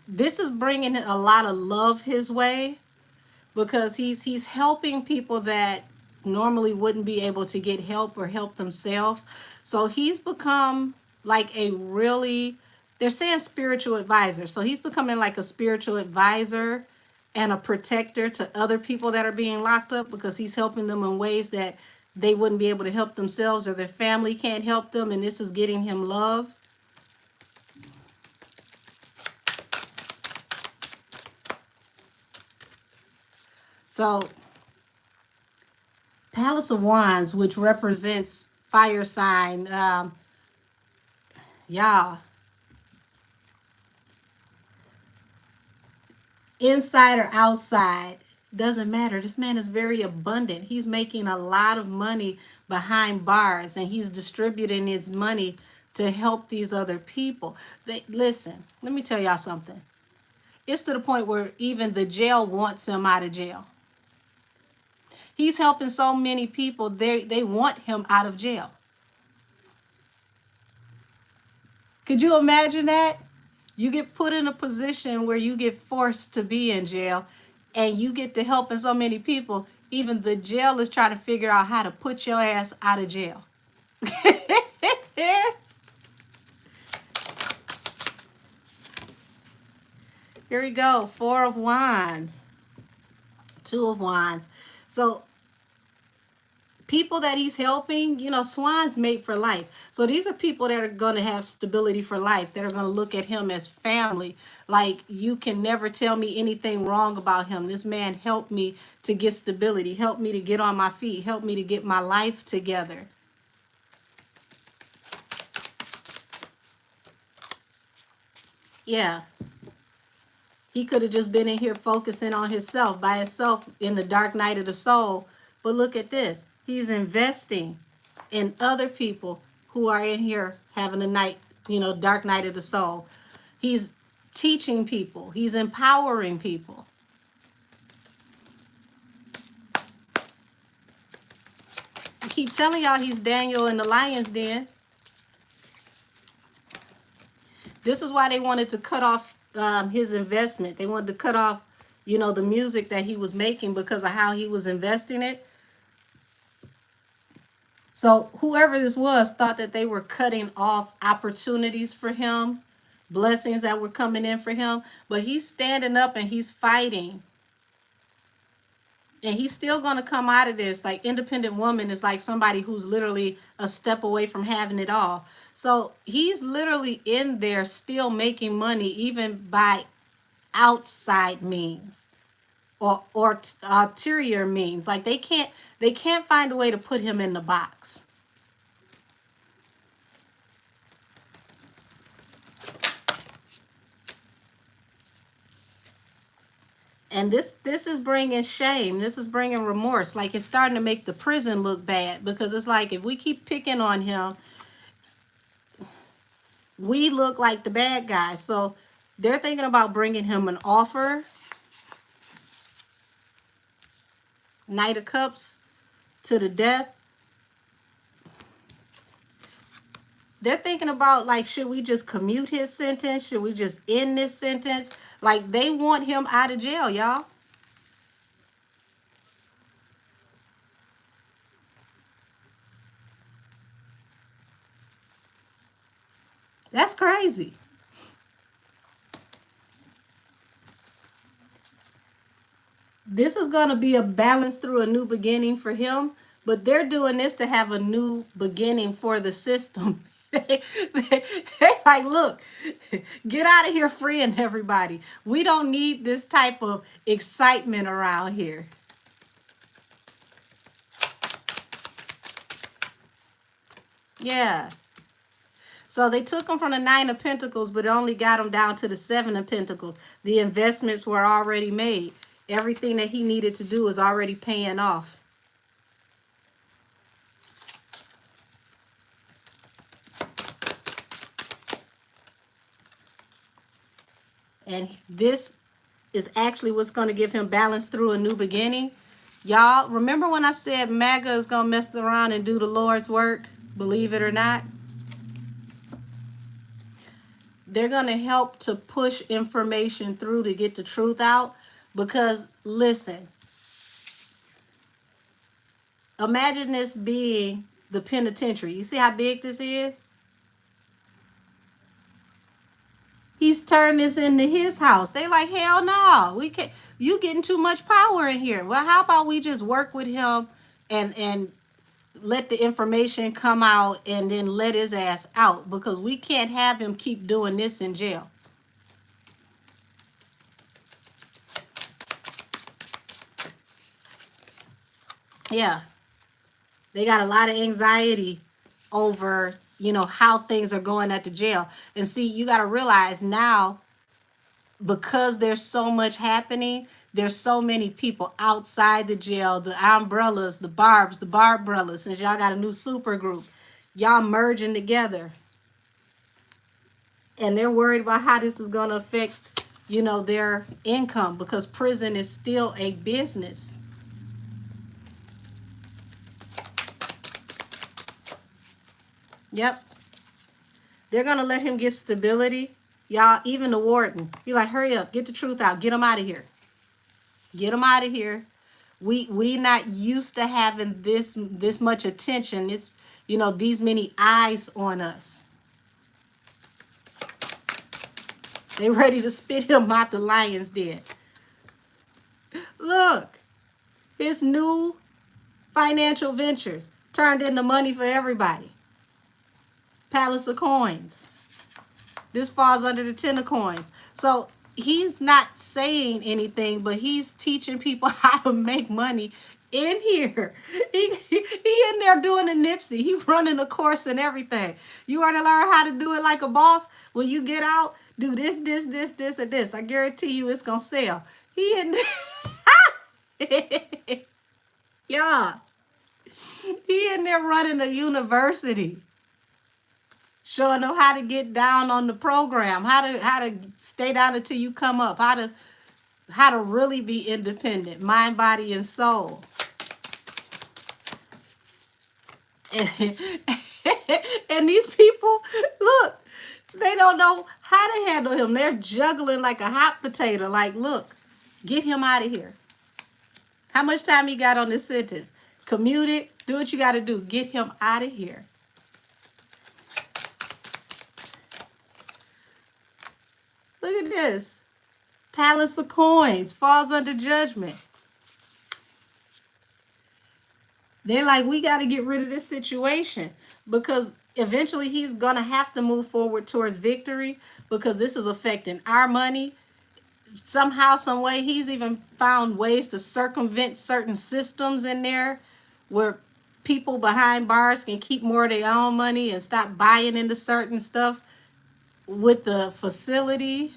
This is bringing a lot of love his way, because he's helping people that normally wouldn't be able to get help or help themselves. So he's become like a really, they're saying spiritual advisor. So he's becoming like a spiritual advisor and a protector to other people that are being locked up, because he's helping them in ways that they wouldn't be able to help themselves, or their family can't help them, and this is getting him love. So Palace of Wands, which represents fire sign, y'all, inside or outside, doesn't matter. This man is very abundant. He's making a lot of money behind bars, and he's distributing his money to help these other people. Listen, let me tell y'all something. It's to the point where even the jail wants him out of jail. He's helping so many people, they want him out of jail. Could you imagine that? You get put in a position where you get forced to be in jail, and you get to helping so many people. Even the jail is trying to figure out how to put your ass out of jail. Here we go. 4 of Wands. 2 of Wands. So people that he's helping, you know, swans mate for life. So these are people that are going to have stability for life, that are going to look at him as family. Like, you can never tell me anything wrong about him. This man helped me to get stability, helped me to get on my feet, helped me to get my life together. Yeah. He could have just been in here focusing on himself, by himself, in the dark night of the soul. But look at this. He's investing in other people who are in here having a night, you know, dark night of the soul. He's teaching people. He's empowering people. I keep telling y'all he's Daniel in the lion's den. This is why they wanted to cut off his investment. They wanted to cut off, you know, the music that he was making, because of how he was investing it. So whoever this was thought that they were cutting off opportunities for him, blessings that were coming in for him. But he's standing up and he's fighting. And he's still going to come out of this. Like, independent woman is like somebody who's literally a step away from having it all. So he's literally in there still making money, even by outside means. Or ulterior means. Like, they can't find a way to put him in the box. And this is bringing shame. This is bringing remorse. Like, it's starting to make the prison look bad, because it's like, if we keep picking on him, we look like the bad guys. So they're thinking about bringing him an offer. Knight of Cups to the death. They're thinking about, like, should we just commute his sentence? Should we just end this sentence? Like, they want him out of jail, y'all. That's crazy. This is going to be a balance through a new beginning for him, but they're doing this to have a new beginning for the system. They like, look, get out of here freeing everybody. We don't need this type of excitement around here. Yeah. So they took him from the 9 of Pentacles, but only got him down to the 7 of Pentacles. The investments were already made. Everything that he needed to do is already paying off. And this is actually what's going to give him balance through a new beginning. Y'all, remember when I said MAGA is going to mess around and do the Lord's work? Believe it or not. They're going to help to push information through to get the truth out. Because, listen, imagine this being the penitentiary. You see how big this is? He's turned this into his house. They like, hell no, we can't. You getting too much power in here. Well, how about we just work with him and let the information come out and then let his ass out, because we can't have him keep doing this in jail. Yeah. They got a lot of anxiety over, you know, how things are going at the jail. And see, you got to realize now, because there's so much happening, there's so many people outside the jail, the umbrellas, the barbrellas, since y'all got a new super group, y'all merging together. And they're worried about how this is going to affect, you know, their income, because prison is still a business. Yep. They're going to let him get stability. Y'all, even the warden, be like, hurry up, get the truth out, get him out of here. Get him out of here. We not used to having this much attention, this, you know, these many eyes on us. They ready to spit him out the lion's den. Look, his new financial ventures turned into money for everybody. Palace of Coins. This falls under the 10 of Coins. So he's not saying anything, but he's teaching people how to make money in here. He in there doing a Nipsey. He running a course and everything. You want to learn how to do it like a boss? When you get out, do this, this, this, this, and this. I guarantee you it's going to sell. He in there. Yeah. He in there running a university. Showing them how to get down on the program, how to stay down until you come up, how to really be independent, mind, body, and soul. And these people, look, they don't know how to handle him. They're juggling like a hot potato. Like, look, get him out of here. How much time he got on this sentence? Commute it. Do what you got to do. Get him out of here. Look at this. Palace of Coins falls under judgment. They're like, we got to get rid of this situation, because eventually he's going to have to move forward towards victory, because this is affecting our money. Somehow, some way, he's even found ways to circumvent certain systems in there where people behind bars can keep more of their own money and stop buying into certain stuff with the facility.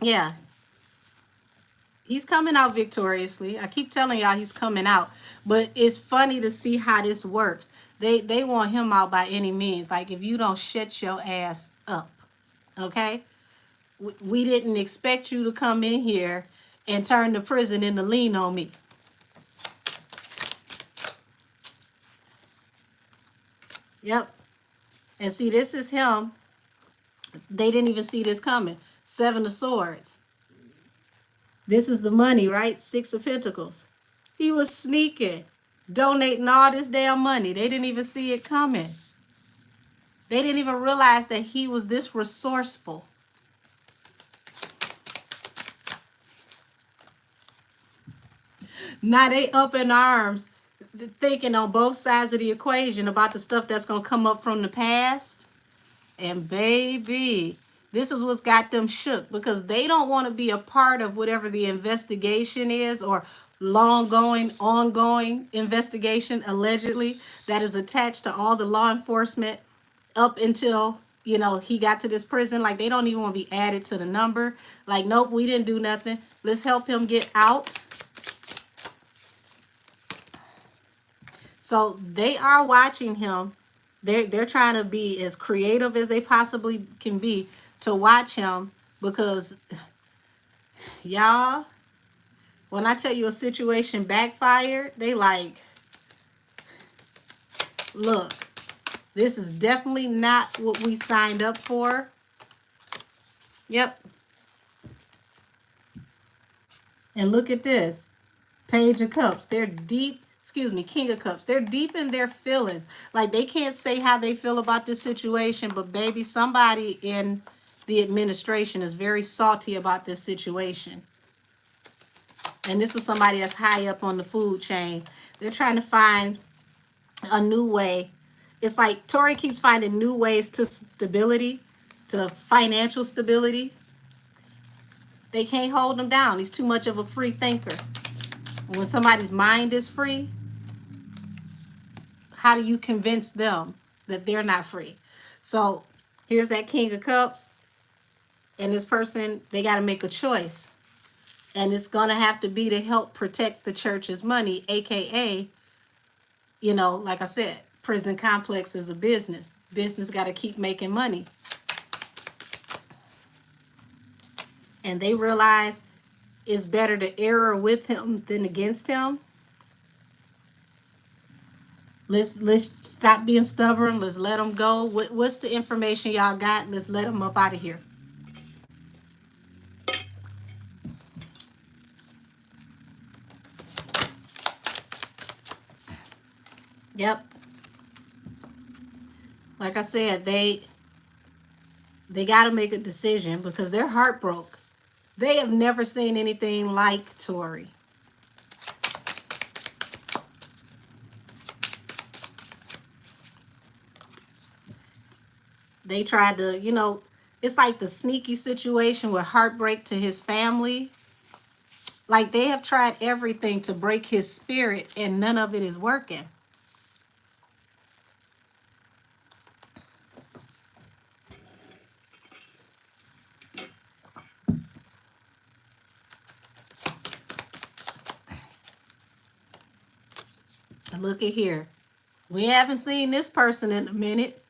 Yeah. He's coming out victoriously. I keep telling y'all he's coming out. But it's funny to see how this works. They want him out by any means. Like, if you don't shut your ass up, okay? We didn't expect you to come in here and turn the prison into lean on me. Yep. And see, this is him. They didn't even see this coming. 7 of Swords. This is the money, right? 6 of Pentacles. He was sneaking, donating all this damn money. They didn't even see it coming. They didn't even realize that he was this resourceful. Now they up in arms, thinking on both sides of the equation about the stuff that's going to come up from the past. And baby, this is what's got them shook, because they don't want to be a part of whatever the investigation is, or ongoing investigation, allegedly, that is attached to all the law enforcement up until, you know, he got to this prison. Like, they don't even want to be added to the number. Like, nope, we didn't do nothing. Let's help him get out. So they are watching him. They're trying to be as creative as they possibly can be to watch him, because y'all, when I tell you a situation backfired, they like, look, this is definitely not what we signed up for. Yep. And look at this. Page of Cups. They're deep, King of Cups. They're deep in their feelings. Like, they can't say how they feel about this situation, but baby, somebody in the administration is very salty about this situation. And this is somebody that's high up on the food chain. They're trying to find a new way. It's like Tory keeps finding new ways to stability, to financial stability. They can't hold him down. He's too much of a free thinker. When somebody's mind is free, how do you convince them that they're not free? So here's that King of Cups. And this person, they got to make a choice. And it's going to have to be to help protect the church's money, a.k.a., you know, like I said, prison complex is a business. Business got to keep making money. And they realize it's better to err with him than against him. Let's stop being stubborn. Let's let him go. What's the information y'all got? Let's let him up out of here. Yep. Like I said, they got to make a decision, because they're heartbroken. They have never seen anything like Tory. They tried to, you know, it's like the sneaky situation with heartbreak to his family. Like, they have tried everything to break his spirit, and none of it is working. Look at here. We haven't seen this person in a minute.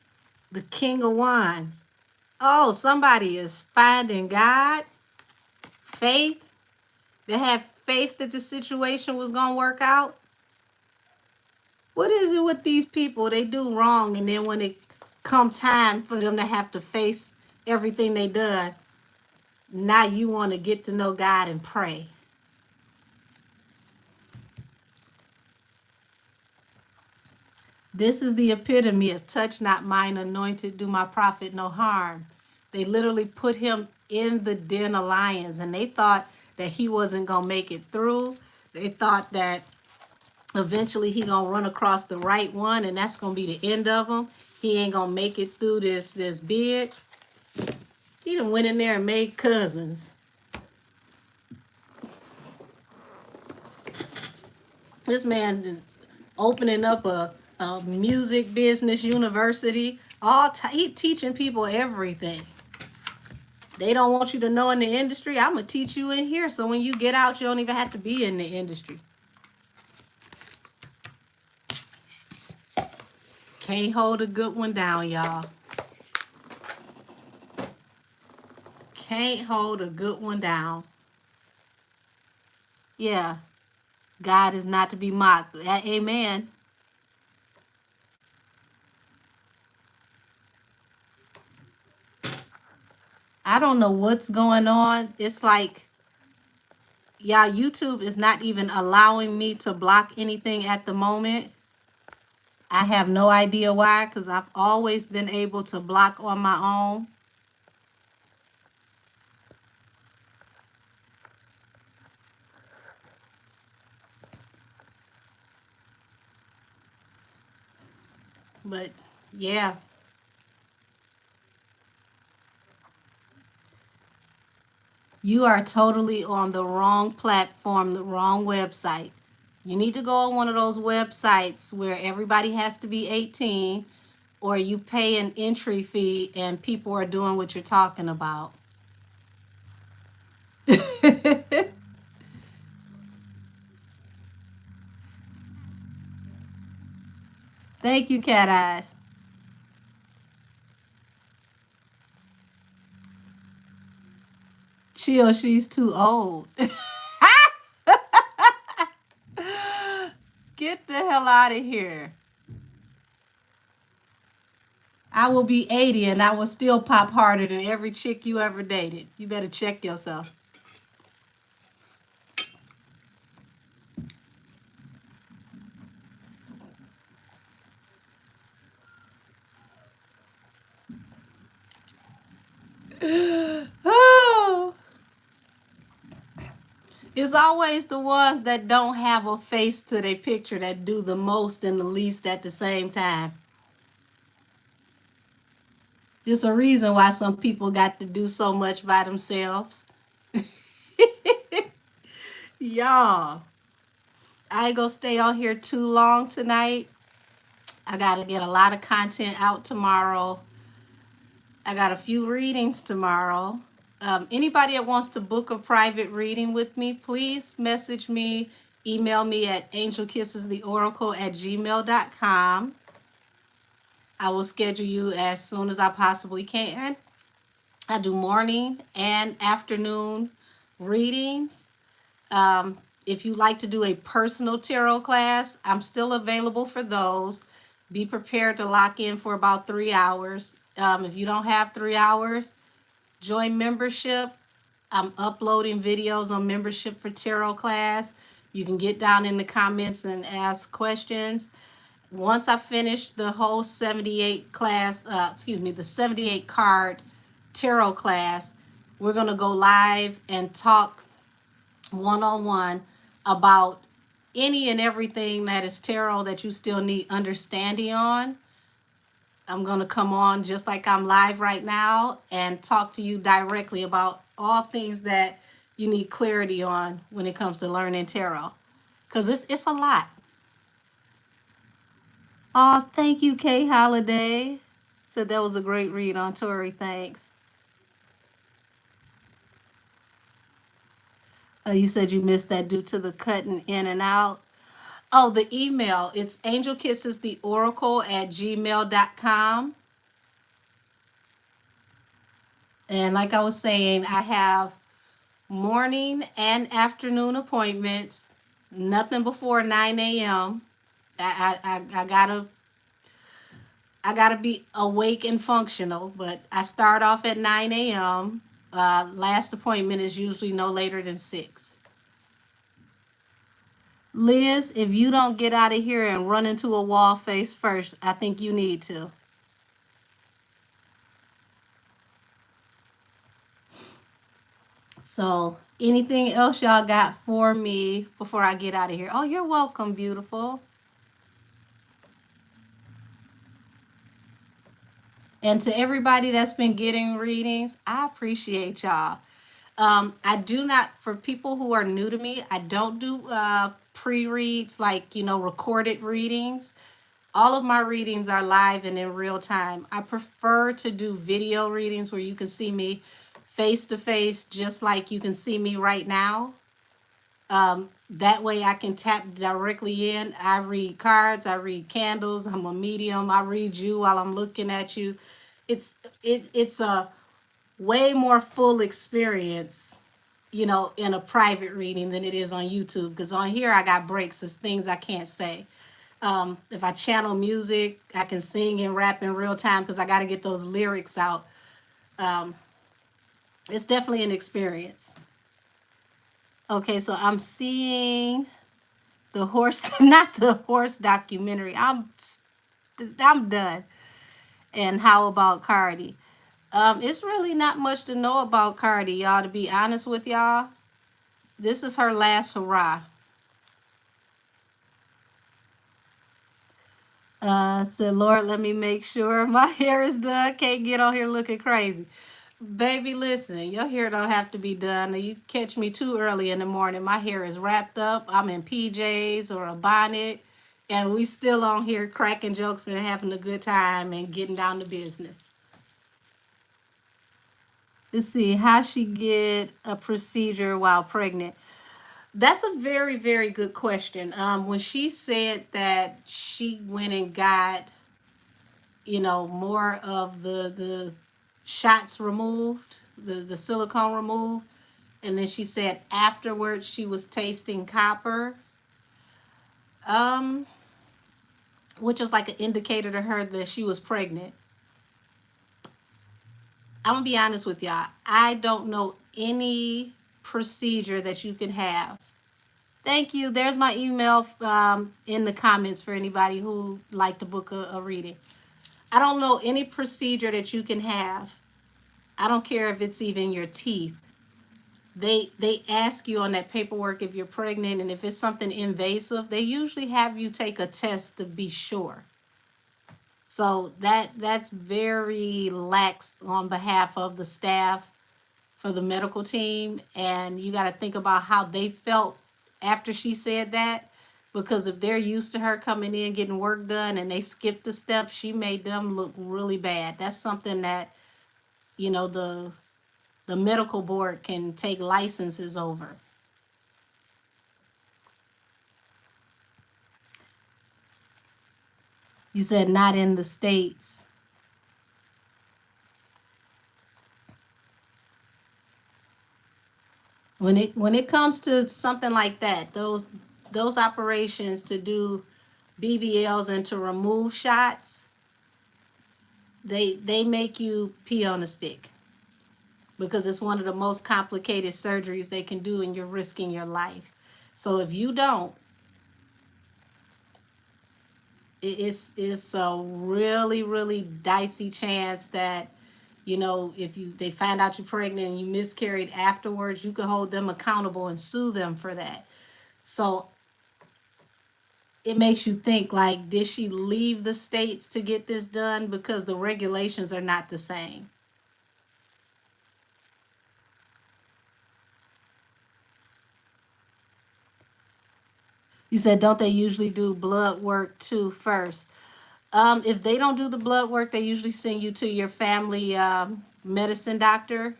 The King of Wands. Oh, somebody is finding God. Faith. They have faith that the situation was going to work out. What is it with these people? They do wrong, and then when it come time for them to have to face everything they done, now you want to get to know God and pray. This is the epitome of touch not mine anointed, do my prophet no harm. They literally put him in the den of lions, and they thought that he wasn't going to make it through. They thought that eventually he going to run across the right one, and that's going to be the end of him. He ain't going to make it through this bid. He done went in there and made cousins. This man opening up a music business university. He teaching people everything. They don't want you to know in the industry. I'm going to teach you in here, so when you get out, you don't even have to be in the industry. Can't hold a good one down, y'all. Can't hold a good one down. Yeah. God is not to be mocked. Amen. I don't know what's going on. It's like Yeah, YouTube is not even allowing me to block anything at the moment. I have no idea why, because I've always been able to block on my own. But yeah, you are totally on the wrong platform, the wrong website. You need to go on one of those websites where everybody has to be 18, or you pay an entry fee and people are doing what you're talking about. Thank you, Cat Eyes. Chill, she's too old. Get the hell out of here. I will be 80 and I will still pop harder than every chick you ever dated. You better check yourself. Oh, it's always the ones that don't have a face to their picture that do the most and the least at the same time. There's a reason why some people got to do so much by themselves. Y'all, I ain't gonna stay on here too long tonight. I gotta get a lot of content out tomorrow. I got a few readings tomorrow. Anybody that wants to book a private reading with me, please message me, email me at angelkissestheoracle@gmail.com. I will schedule you as soon as I possibly can. I do morning and afternoon readings. If you like to do a personal tarot class, I'm still available for those. Be prepared to lock in for about 3 hours. If you don't have 3 hours, join membership. I'm uploading videos on membership for tarot class. You can get down in the comments and ask questions. Once I finish the whole 78 class, the 78 card tarot class, we're going to go live and talk one-on-one about any and everything that is tarot that you still need understanding on. I'm going to come on just like I'm live right now and talk to you directly about all things that you need clarity on when it comes to learning tarot. Because it's a lot. Oh, thank you, Kay Holiday. Said that was a great read on Tory. Thanks. You said you missed that due to the cutting in and out. Oh, the email. It's angelkissestheoracle@gmail.com. And like I was saying, I have morning and afternoon appointments. Nothing before 9 a.m. I gotta be awake and functional, but I start off at 9 a.m. Last appointment is usually no later than 6. Liz, if you don't get out of here and run into a wall face first, I think you need to. So, anything else y'all got for me before I get out of here? Oh, you're welcome, beautiful. And to everybody that's been getting readings, I appreciate y'all. I do not, for people who are new to me, I don't do pre-reads like, recorded readings. All of my readings are live and in real time. I prefer to do video readings where you can see me face to face, just like you can see me right now. That way I can tap directly in. I read cards, I read candles, I'm a medium, I read you while I'm looking at you. It's a way more full experience, in a private reading than it is on YouTube. Because on here I got breaks. There's things I can't say. If I channel music, I can sing and rap in real time because I got to get those lyrics out. It's definitely an experience. Okay, so I'm seeing the horse, not the horse documentary. I'm done. And how about Cardi? It's really not much to know about Cardi, y'all. To be honest with y'all, this is her last hurrah. Said, Lord, let me make sure my hair is done. Can't get on here looking crazy. Baby, listen, your hair don't have to be done. You catch me too early in the morning. My hair is wrapped up. I'm in PJs or a bonnet. And we still on here cracking jokes and having a good time and getting down to business. Let's see, how she get a procedure while pregnant? That's a very, very good question. When she said that she went and got, more of the shots removed, the silicone removed, and then she said afterwards she was tasting copper, um, which was like an indicator to her that she was pregnant. I'm gonna be honest with y'all. I don't know any procedure that you can have. Thank you. There's my email in the comments for anybody who like to book a reading. I don't know any procedure that you can have. I don't care if it's even your teeth. They ask you on that paperwork if you're pregnant, and if it's something invasive, they usually have you take a test to be sure. So that's very lax on behalf of the staff for the medical team, and you got to think about how they felt after she said that, because if they're used to her coming in getting work done and they skipped the steps, she made them look really bad. That's something that the medical board can take licenses over. You said not in the States. When it comes to something like that, those operations to do BBLs and to remove shots, they make you pee on a stick, because it's one of the most complicated surgeries they can do, and you're risking your life. So if you don't, it's a really, really dicey chance that, if they find out you're pregnant and you miscarried afterwards, you could hold them accountable and sue them for that. So it makes you think, like, did she leave the States to get this done? Because the regulations are not the same. You said, don't they usually do blood work too first? If they don't do the blood work, they usually send you to your family medicine doctor,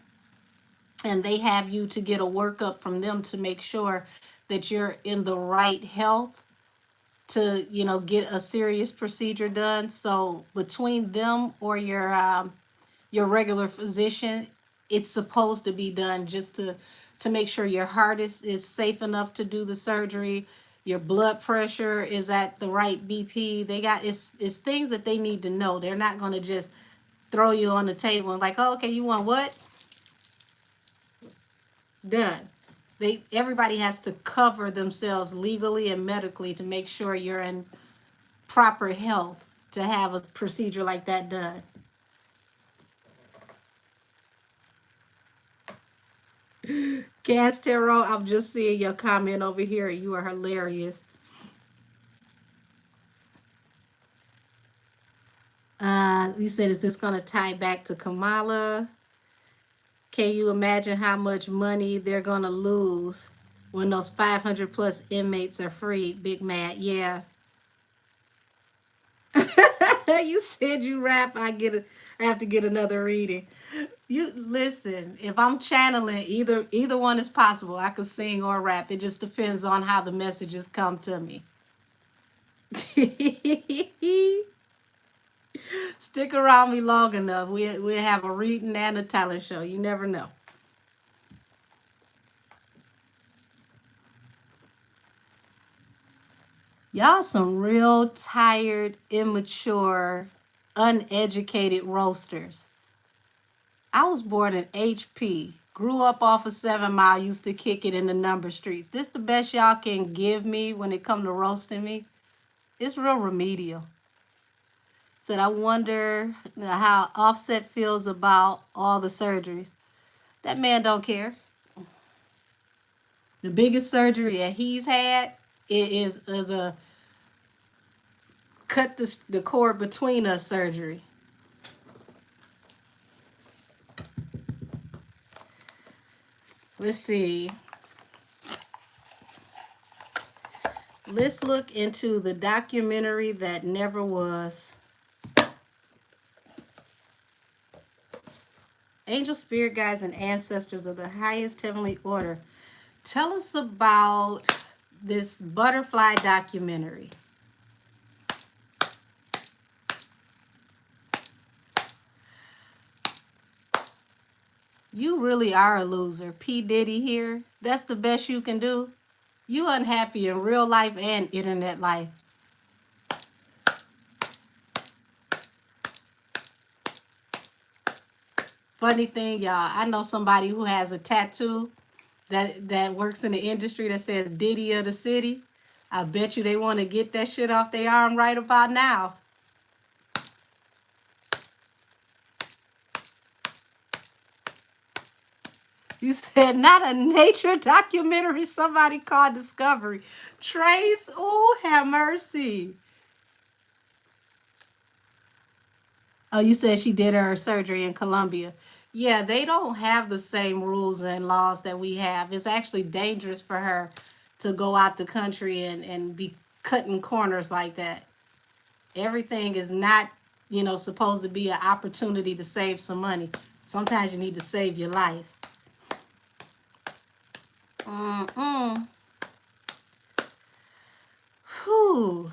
and they have you to get a workup from them to make sure that you're in the right health to, get a serious procedure done. So between them or your regular physician, it's supposed to be done just to make sure your heart is safe enough to do the surgery, your blood pressure is at the right BP. They got it's things that they need to know. They're not going to just throw you on the table and like, oh, okay, you want what? Done. Everybody has to cover themselves legally and medically to make sure you're in proper health to have a procedure like that done. Gas Tarot, I'm just seeing your comment over here. You are hilarious. You said, is this going to tie back to Kamala? Can you imagine how much money they're going to lose when those 500 plus inmates are freed? Big Mad, yeah. You said you rap. I have to get another reading. You listen. If I'm channeling, either one is possible. I could sing or rap. It just depends on how the messages come to me. Stick around me long enough. We'll have a reading and a talent show. You never know. Y'all some real tired, immature, uneducated roasters. I was born in HP, Grew up off of 7 Mile, used to kick it in the number streets. This the best y'all can give me when it come to roasting me. It's real remedial. Said, I wonder how Offset feels about all the surgeries. That man don't care. The biggest surgery that he's had is a cut the cord between us surgery. Let's see. Let's look into the documentary that never was. Angel, spirit guides, and ancestors of the highest heavenly order. Tell us about this butterfly documentary. You really are a loser. P. Diddy here. That's the best you can do. You unhappy in real life and internet life. Funny thing, y'all, I know somebody who has a tattoo that works in the industry that says Diddy of the city. I bet you they want to get that shit off their arm right about now. You said not a nature documentary, somebody called Discovery. Trace, ooh, have mercy. Oh, you said she did her surgery in Colombia. Yeah, they don't have the same rules and laws that we have. It's actually dangerous for her to go out the country and be cutting corners like that. Everything is not, supposed to be an opportunity to save some money. Sometimes you need to save your life. Whew.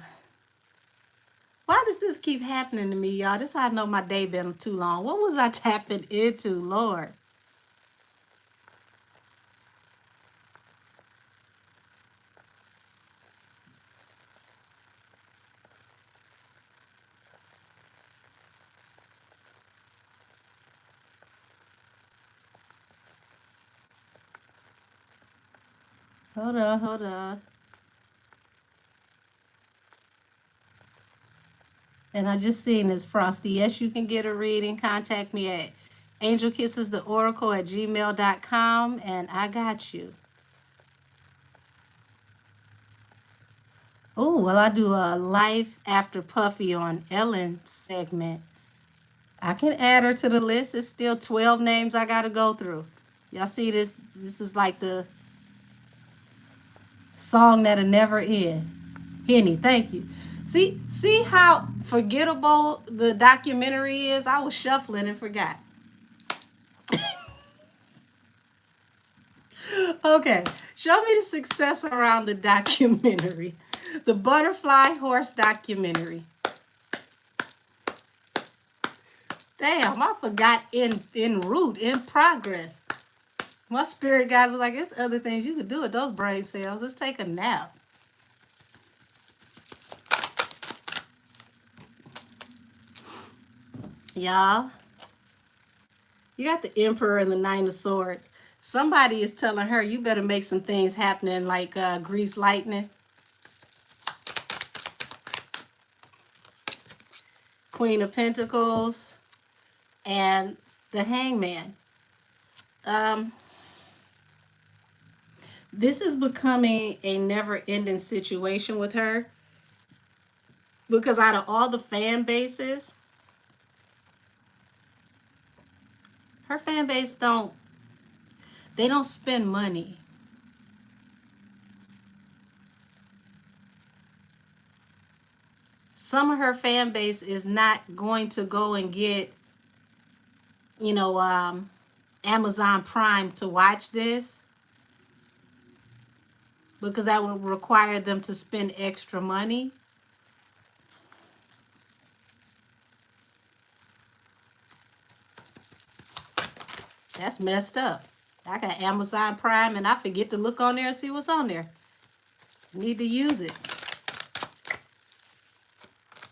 Why does this keep happening to me, y'all? This how I know my day been too long. What was I tapping into, Lord? Hold on. And I just seen this, Frosty. Yes, you can get a reading. Contact me at angelkissestheoracle@gmail.com, and I got you. Oh, well, I do a Life After Puffy on Ellen segment. I can add her to the list. It's still 12 names I got to go through. Y'all see this? This is like the song that'll never end. Henny, thank you. See how forgettable the documentary is? I was shuffling and forgot. Okay, show me the success around the documentary. The Butterfly Horse documentary. Damn, I forgot in route, in progress. My spirit guys was like, there's other things you could do with those brain cells. Let's take a nap. Y'all, you got the Emperor and the Nine of Swords. Somebody is telling her, you better make some things happening like grease lightning. Queen of Pentacles and the Hangman. This is becoming a never-ending situation with her, because out of all the fan bases, her fan base don't spend money. Some of her fan base is not going to go and get, Amazon Prime to watch this, because that would require them to spend extra money. That's messed up. I got Amazon Prime and I forget to look on there and see what's on there. Need to use it.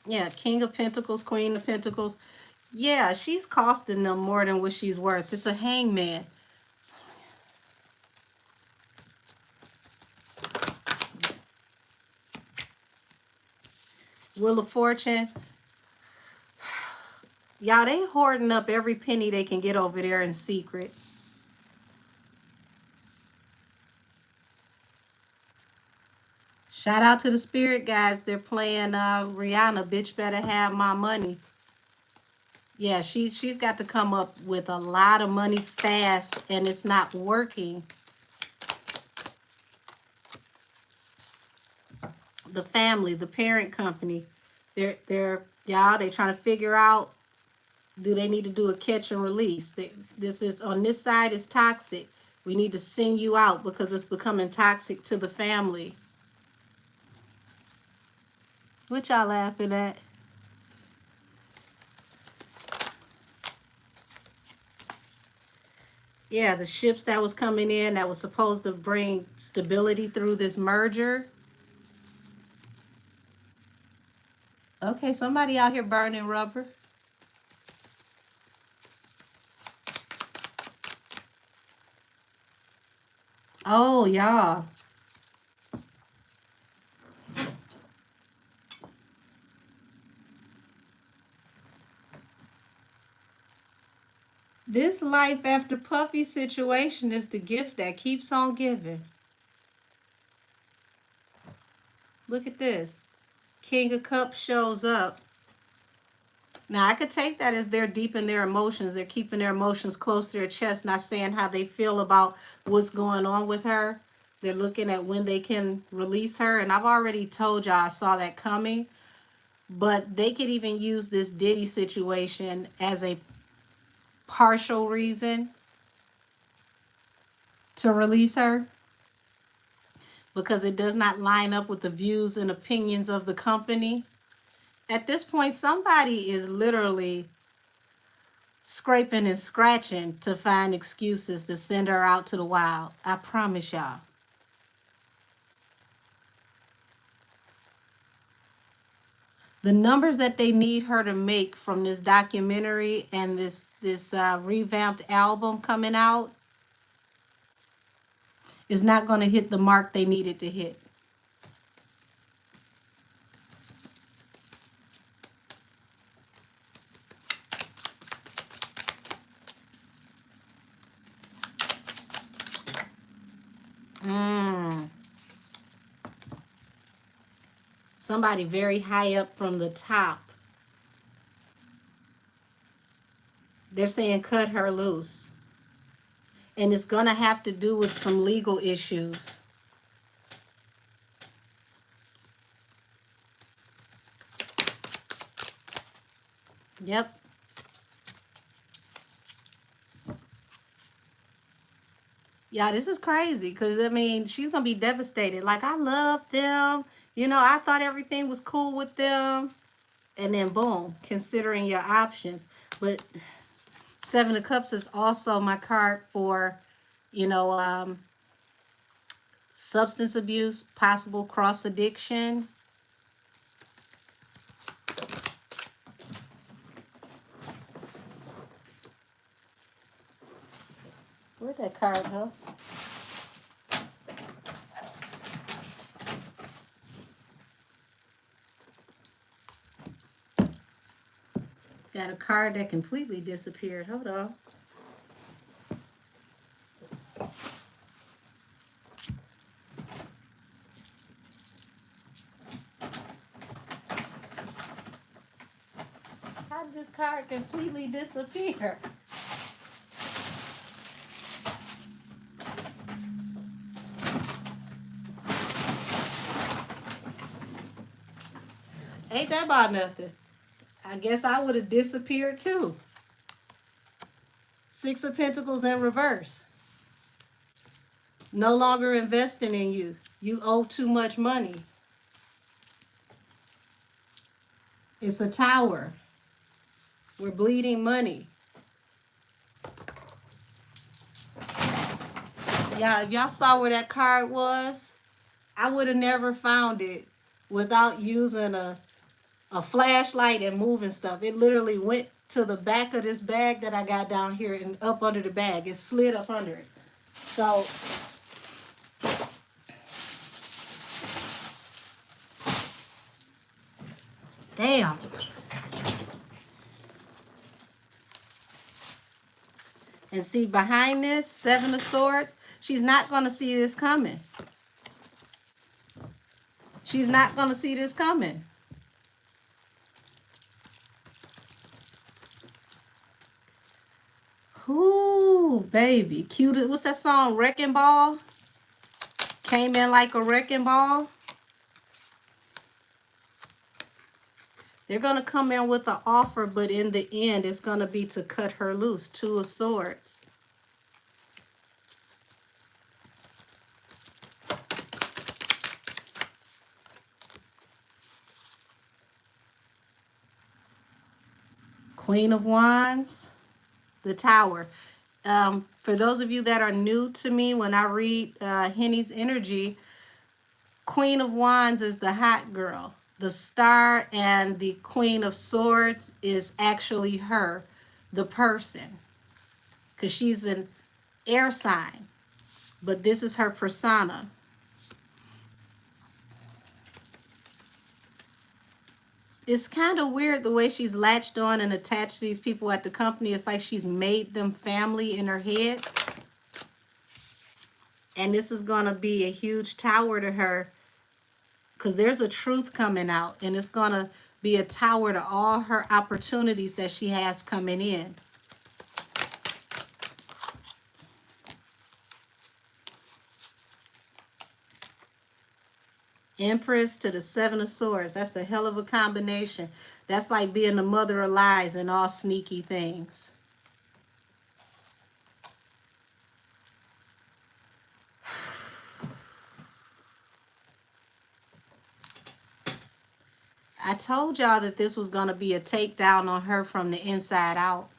Yeah, King of Pentacles, Queen of Pentacles. Yeah, she's costing them more than what she's worth. It's a Hangman. Wheel of Fortune. Y'all, they hoarding up every penny they can get over there in secret. Shout out to the spirit guys. They're playing Rihanna, Bitch Better Have My Money. Yeah, she's got to come up with a lot of money fast, and it's not working. The family, the parent company, they're y'all, they trying to figure out, do they need to do a catch and release? This is on this side is toxic. We need to send you out because it's becoming toxic to the family. What y'all laughing at? Yeah, the ships that was coming in that was supposed to bring stability through this merger. Okay, somebody out here burning rubber. Oh, y'all. This life after Puffy situation is the gift that keeps on giving. Look at this. King of Cups shows up. Now, I could take that as they're deep in their emotions. They're keeping their emotions close to their chest, not saying how they feel about what's going on with her. They're looking at when they can release her. And I've already told y'all I saw that coming. But they could even use this Diddy situation as a partial reason to release her, because it does not line up with the views and opinions of the company. At this point, somebody is literally scraping and scratching to find excuses to send her out to the wild. I promise y'all. The numbers that they need her to make from this documentary and this revamped album coming out is not going to hit the mark they needed to hit. Somebody very high up from the top. They're saying cut her loose. And it's going to have to do with some legal issues. Yep. Yeah, this is crazy because, I mean, she's going to be devastated. Like, I love them. You know, I thought everything was cool with them. And then, boom, considering your options. But Seven of Cups is also my card for, you know, substance abuse, possible cross addiction. Where'd that card go? Got a card that completely disappeared. Hold on. How did this card completely disappear? Ain't that about nothing? I guess I would have disappeared too. Six of Pentacles in reverse. No longer investing in you. You owe too much money. It's a tower. We're bleeding money. Yeah, if y'all saw where that card was, I would have never found it without using a flashlight and moving stuff. It literally went to the back of this bag that I got down here and up under the bag. It slid up under it. So Damn. And see, behind this, Seven of Swords, she's not going to see this coming. She's not going to see this coming. Ooh, baby. Cute. What's that song? Wrecking Ball? Came in like a wrecking ball. They're going to come in with an offer, but in the end, it's going to be to cut her loose. Two of Swords. Queen of Wands. The Tower. For those of you that are new to me, when I read Henny's energy, Queen of Wands is the hot girl. The Star and the Queen of Swords is actually her, the person. Because she's an air sign. But this is her persona. It's kind of weird the way she's latched on and attached to these people at the company. It's like she's made them family in her head. And this is going to be a huge tower to her. Because there's a truth coming out. And it's going to be a tower to all her opportunities that she has coming in. Empress to the Seven of Swords. That's a hell of a combination. That's like being the mother of lies and all sneaky things. I told y'all that this was going to be a takedown on her from the inside out.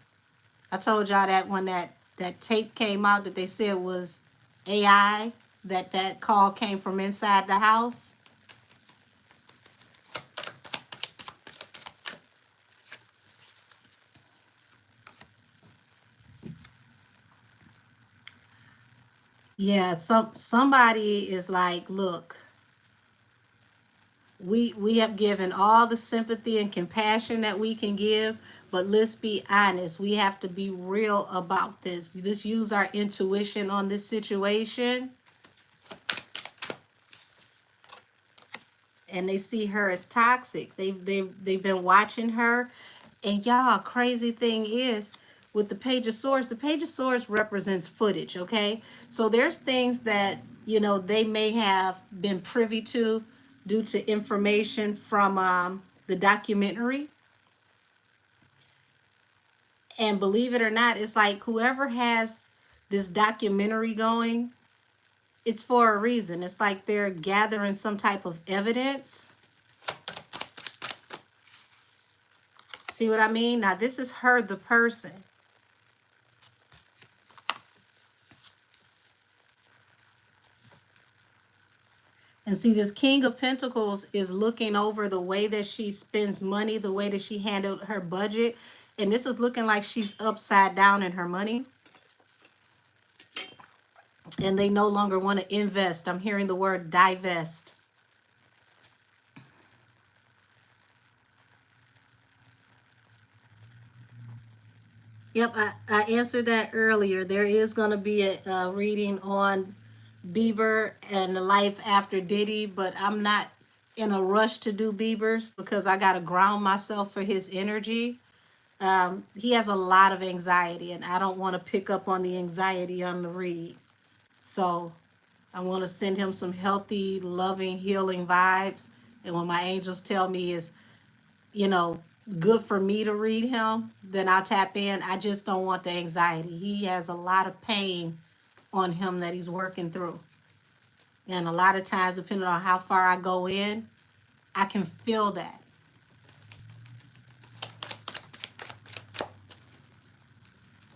I told y'all that when that tape came out that they said was AI, that call came from inside the house. Yeah, somebody is like, look, we have given all the sympathy and compassion that we can give, but let's be honest, we have to be real about this. Let's use our intuition on this situation. And they see her as toxic. They've been watching her. And y'all, crazy thing is, with the Page of Swords represents footage, okay? So there's things that, you know, they may have been privy to due to information from the documentary. And believe it or not, it's like whoever has this documentary going, it's for a reason. It's like they're gathering some type of evidence. See what I mean? Now, this is her, the person. And see, this King of Pentacles is looking over the way that she spends money, the way that she handled her budget. And this is looking like she's upside down in her money. And they no longer want to invest. I'm hearing the word divest. Yep, I answered that earlier. There is going to be a reading on Bieber and the life after Diddy, but I'm not in a rush to do Bieber's because I got to ground myself for his energy. He has a lot of anxiety, and I don't want to pick up on the anxiety on the read. So I want to send him some healthy, loving, healing vibes. And when my angels tell me it's, you know, good for me to read him, then I'll tap in. I just don't want the anxiety. He has a lot of pain on him that he's working through. And a lot of times, depending on how far I go in, I can feel that.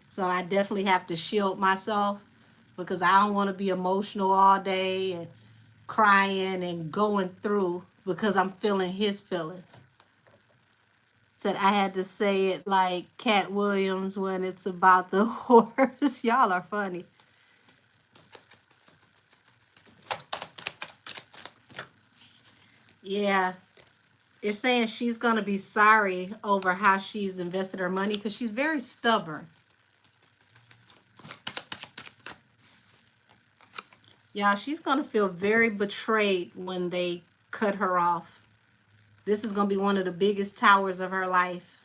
So I definitely have to shield myself because I don't want to be emotional all day and crying and going through because I'm feeling his feelings. Said I had to say it like Cat Williams when it's about the horse. Y'all are funny. Yeah. It's saying she's going to be sorry over how she's invested her money because she's very stubborn. Y'all, she's going to feel very betrayed when they cut her off. This is going to be one of the biggest towers of her life.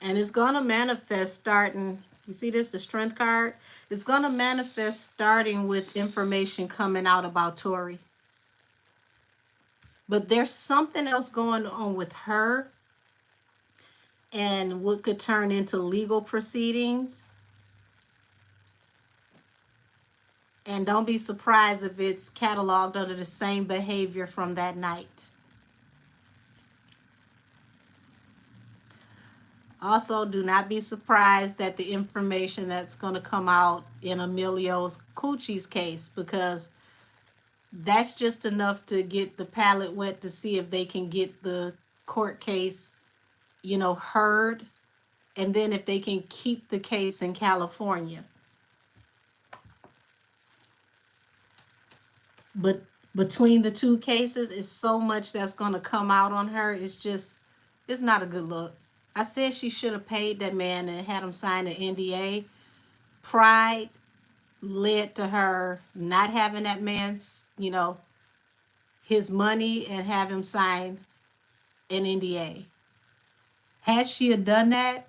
And it's going to manifest starting, you see this, the Strength card? It's going to manifest starting with information coming out about Tory. But there's something else going on with her and what could turn into legal proceedings. And don't be surprised if it's cataloged under the same behavior from that night. Also, do not be surprised that the information that's going to come out in Emilio's Coochie's case, because that's just enough to get the palate wet to see if they can get the court case, you know, heard, and then if they can keep the case in California. But between the two cases, is so much that's going to come out on her. It's just, it's not a good look. I said she should have paid that man and had him sign an NDA. Pride led to her not having that man's, you know, his money and have him sign an NDA. Had she had done that,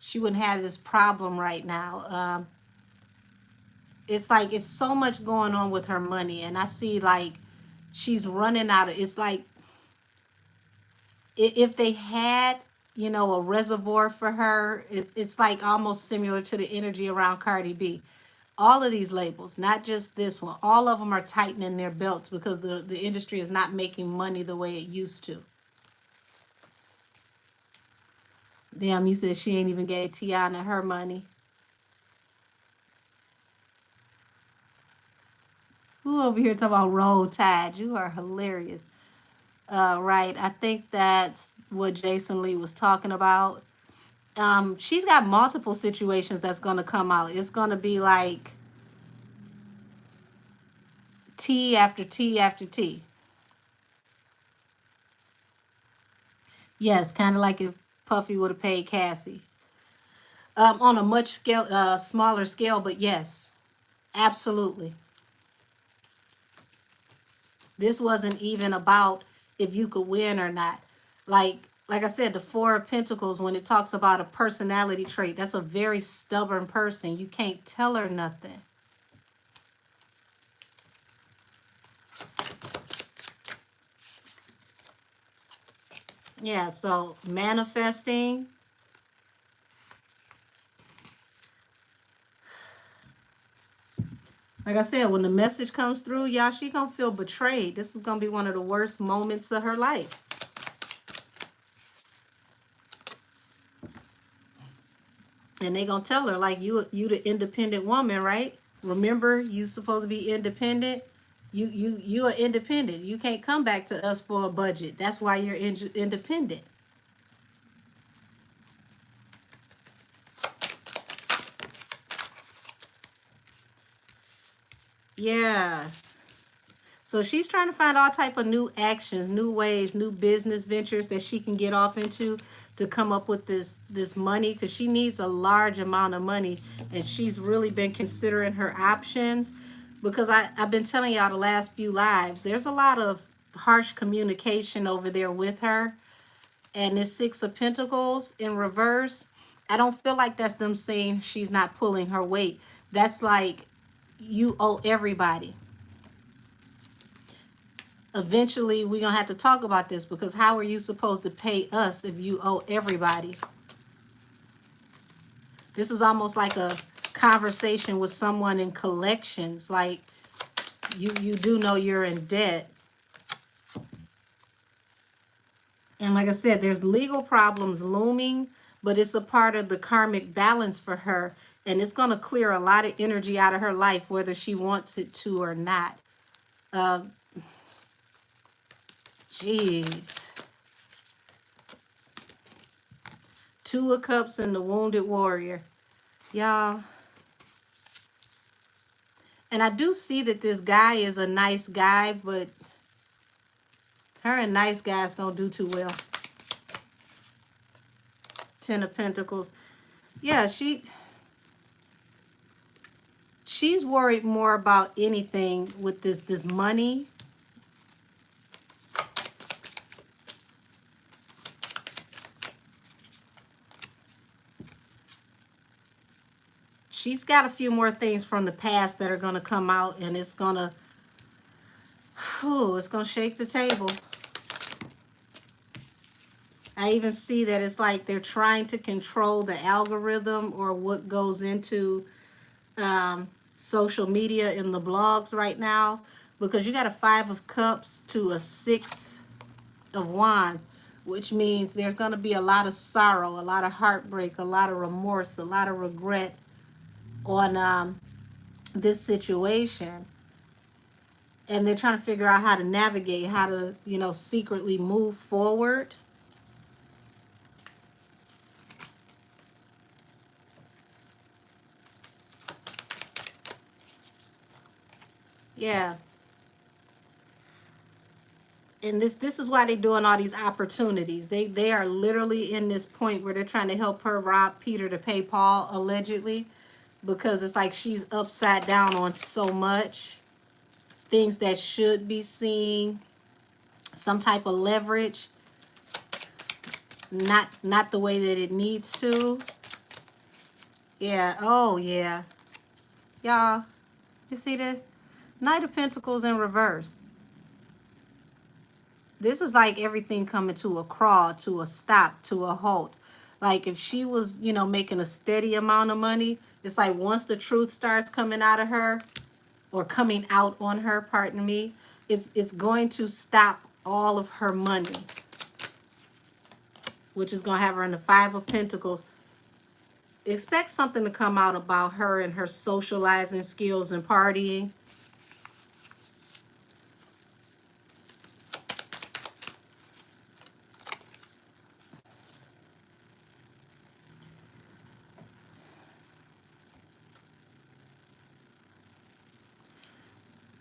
she wouldn't have this problem right now. It's like, it's so much going on with her money. And I see like she's running out of, it's like, if they had, you know, a reservoir for her, it's like almost similar to the energy around Cardi B. All of these labels, not just this one, all of them are tightening their belts because the industry is not making money the way it used to. Damn, you said she ain't even gave Tiana her money. Who over here talking about Roll Tide? You are hilarious. Right, I think that's what Jason Lee was talking about. She's got multiple situations that's going to come out. It's going to be like T after T after T. Yes, kind of like if Puffy would have paid Cassie. On a much smaller scale, but yes, absolutely. This wasn't even about if you could win or not. Like I said, the Four of Pentacles, when it talks about a personality trait, that's a very stubborn person. You can't tell her nothing. Yeah, so manifesting. Like I said, when the message comes through, y'all, she gonna feel betrayed. This is gonna be one of the worst moments of her life. And they gonna tell her, like, you the independent woman, right? Remember, you supposed to be independent. You are independent. You can't come back to us for a budget. That's why you're independent. Yeah. So she's trying to find all type of new actions, new ways, new business ventures that she can get off into to come up with this money, because she needs a large amount of money, and she's really been considering her options. Because I've been telling y'all the last few lives, there's a lot of harsh communication over there with her. And this Six of Pentacles in reverse, I don't feel like that's them saying she's not pulling her weight. That's like, you owe everybody. Eventually, we're going to have to talk about this, because how are you supposed to pay us if you owe everybody? This is almost like a conversation with someone in collections. Like, you do know you're in debt. And like I said, there's legal problems looming, but it's a part of the karmic balance for her. And it's going to clear a lot of energy out of her life, whether she wants it to or not. Jeez. Two of Cups and the Wounded Warrior. Y'all, And I do see that this guy is a nice guy, but her and nice guys don't do too well. Ten of Pentacles. Yeah, she's worried more about anything with this money. She's got a few more things from the past that are going to come out, and it's going to shake the table. I even see that it's like they're trying to control the algorithm or what goes into social media in the blogs right now, because you got a 5 of Cups to a 6 of Wands, which means there's going to be a lot of sorrow, a lot of heartbreak, a lot of remorse, a lot of regret on this situation. And they're trying to figure out how to navigate, how to, secretly move forward. Yeah. And this is why they're doing all these opportunities. They are literally in this point where they're trying to help her rob Peter to pay Paul, allegedly, because it's like she's upside down on so much. Things that should be seen, some type of leverage, not the way that it needs to. Yeah. Oh yeah. Y'all, you see this? Knight of Pentacles in reverse. This is like everything coming to a crawl, to a stop, to a halt. Like if she was, making a steady amount of money, it's like once the truth starts coming out of her, or coming out on her, pardon me, it's going to stop all of her money, which is going to have her in the 5 of Pentacles. Expect something to come out about her and her socializing skills and partying.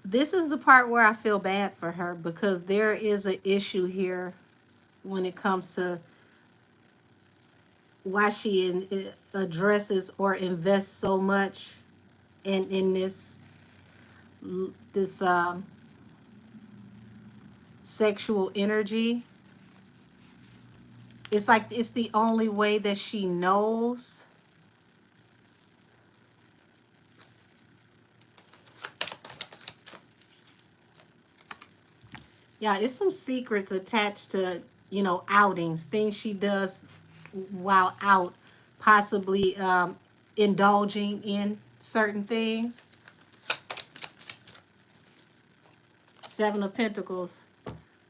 This is the part where I feel bad for her, because there is an issue here when it comes to why she addresses or invests so much in this sexual energy. It's like it's the only way that she knows. Yeah, it's some secrets attached to, outings, things she does while out, possibly indulging in certain things. 7 of Pentacles.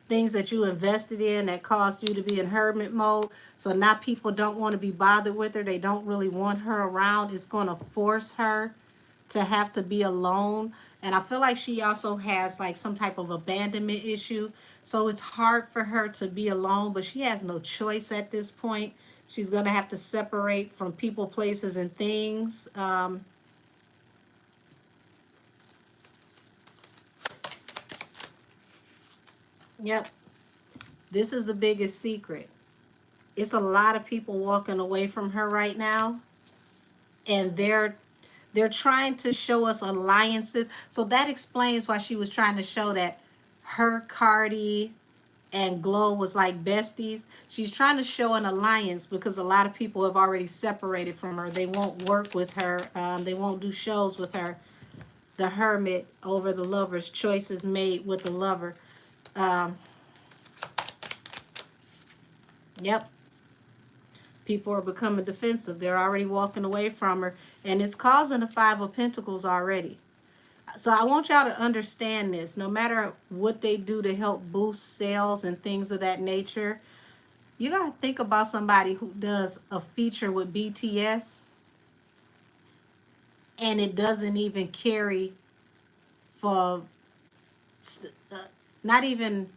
Things that you invested in that caused you to be in hermit mode. So now people don't want to be bothered with her. They don't really want her around. It's going to force her to have to be alone. And I feel like she also has like some type of abandonment issue. So it's hard for her to be alone, but she has no choice at this point. She's going to have to separate from people, places, and things. Yep. This is the biggest secret. It's a lot of people walking away from her right now. And they're trying to show us alliances. So that explains why she was trying to show that her, Cardi, and Glow was like besties. She's trying to show an alliance because a lot of people have already separated from her. They won't work with her. They won't do shows with her. The Hermit over the Lovers. Choices made with the lover. Yep. People are becoming defensive. They're already walking away from her. And it's causing the 5 of Pentacles already. So I want y'all to understand this. No matter what they do to help boost sales and things of that nature, you got to think about somebody who does a feature with BTS and it doesn't even carry for not even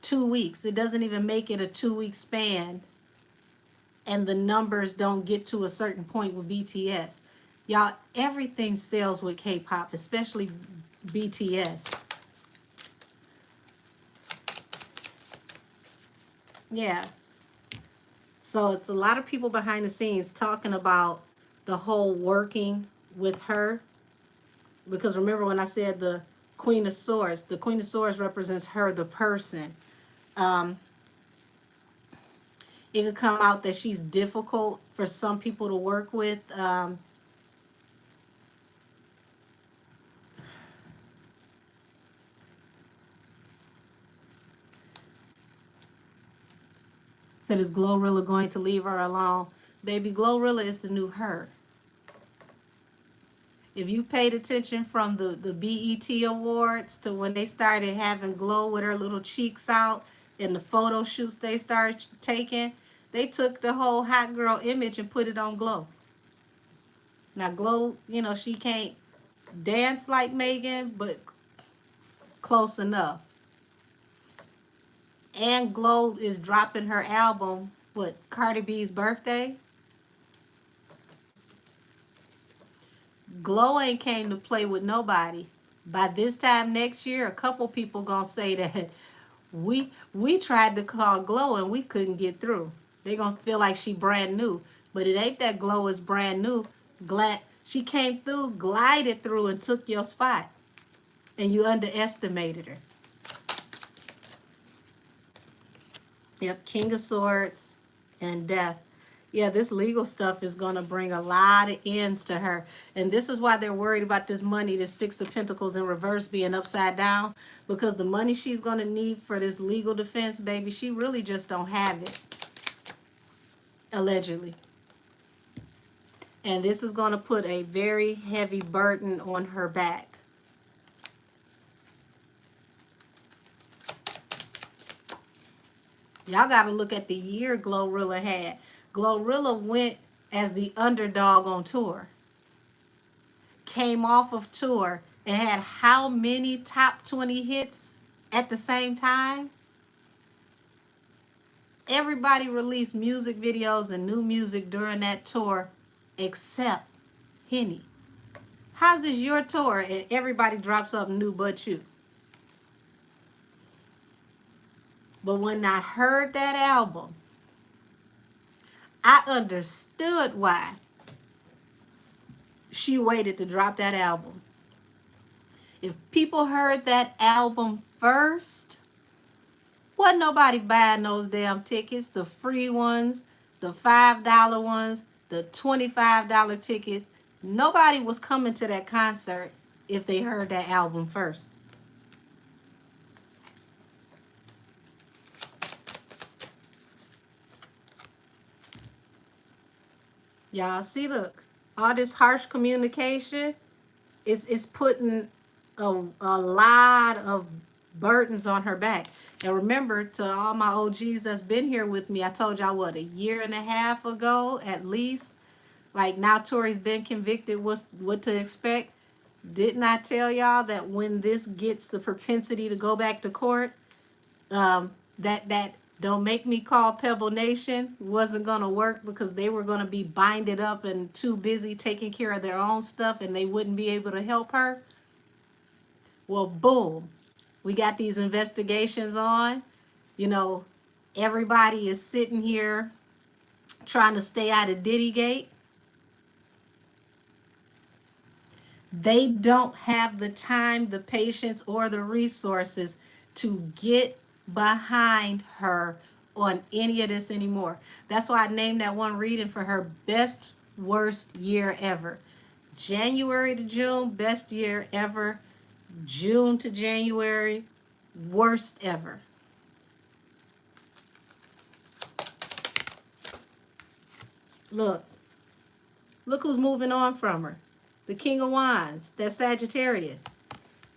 2 weeks. It doesn't even make it a 2-week span. And the numbers don't get to a certain point with BTS. Y'all, everything sells with K-pop, especially BTS. Yeah. So it's a lot of people behind the scenes talking about the whole working with her. Because remember when I said the Queen of Swords represents her, the person. Um, it could come out that she's difficult for some people to work with. Said, is Glorilla going to leave her alone? Baby, Glorilla is the new her. If you paid attention from the BET Awards to when they started having Glow with her little cheeks out and the photo shoots they started taking, they took the whole hot girl image and put it on Glow. Now, Glow, you know, she can't dance like Megan, but close enough. And Glow is dropping her album, what, Cardi B's birthday? Glow ain't came to play with nobody. By this time next year, a couple people gonna say that we tried to call Glow and we couldn't get through. They gonna feel like she brand new, but it ain't that Glow is brand new. Glad she came through, glided through, and took your spot, and you underestimated her. Yep, King of Swords and Death. Yeah, this legal stuff is going to bring a lot of ends to her. And this is why they're worried about this money, this Six of Pentacles in reverse being upside down. Because the money she's going to need for this legal defense, baby, she really just don't have it. Allegedly. And this is going to put a very heavy burden on her back. Y'all got to look at the year Glorilla had. Glorilla went as the underdog on tour. Came off of tour and had how many top 20 hits at the same time? Everybody released music videos and new music during that tour except Henny. How's this your tour and everybody drops up new but you? But when I heard that album, I understood why she waited to drop that album. If people heard that album first, wasn't nobody buying those damn tickets, the free ones, the $5 ones, the $25 tickets. Nobody was coming to that concert if they heard that album first. Y'all see, look, all this harsh communication is putting a lot of burdens on her back. And remember, to all my OGs that's been here with me, I told y'all, what, a year and a half ago at least? Like, now Tory's been convicted, what to expect? Didn't I tell y'all that when this gets the propensity to go back to court, that Don't Make Me Call Pebble Nation wasn't going to work because they were going to be binded up and too busy taking care of their own stuff and they wouldn't be able to help her? Well, boom. We got these investigations on. You know, everybody is sitting here trying to stay out of Diddygate. They don't have the time, the patience, or the resources to get behind her on any of this anymore. That's why I named that one reading for her best, worst year ever. January to June, best year ever. June to January, worst ever. Look who's moving on from her. The King of Wands, that Sagittarius,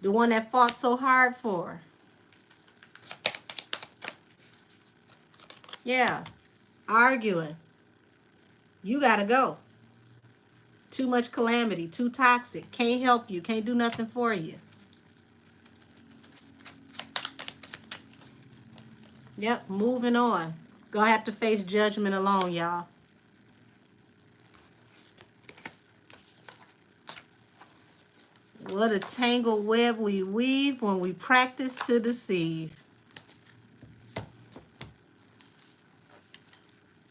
the one that fought so hard for her. Yeah, arguing. You gotta go. Too much calamity, too toxic, can't help you, can't do nothing for you. Yep, moving on. Gonna have to face judgment alone, y'all. What a tangled web we weave when we practice to deceive.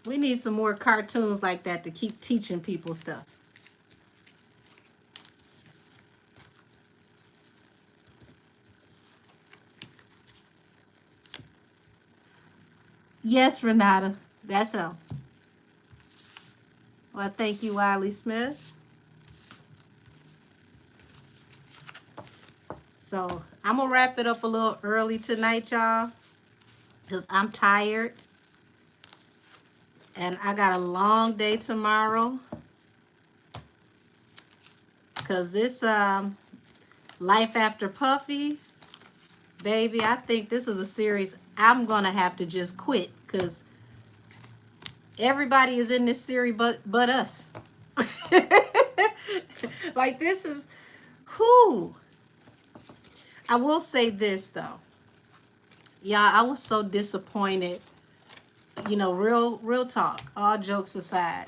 We need some more cartoons like that to keep teaching people stuff. Yes, Renata. That's him. Well, thank you, Wiley Smith. So I'm going to wrap it up a little early tonight, y'all, because I'm tired. And I got a long day tomorrow. Because this Life After Puffy, baby, I think this is a series I'm going to have to just quit. Because everybody is in this series but us. Like, this is, who? I will say this, though. Yeah, I was so disappointed. You know, real talk, all jokes aside.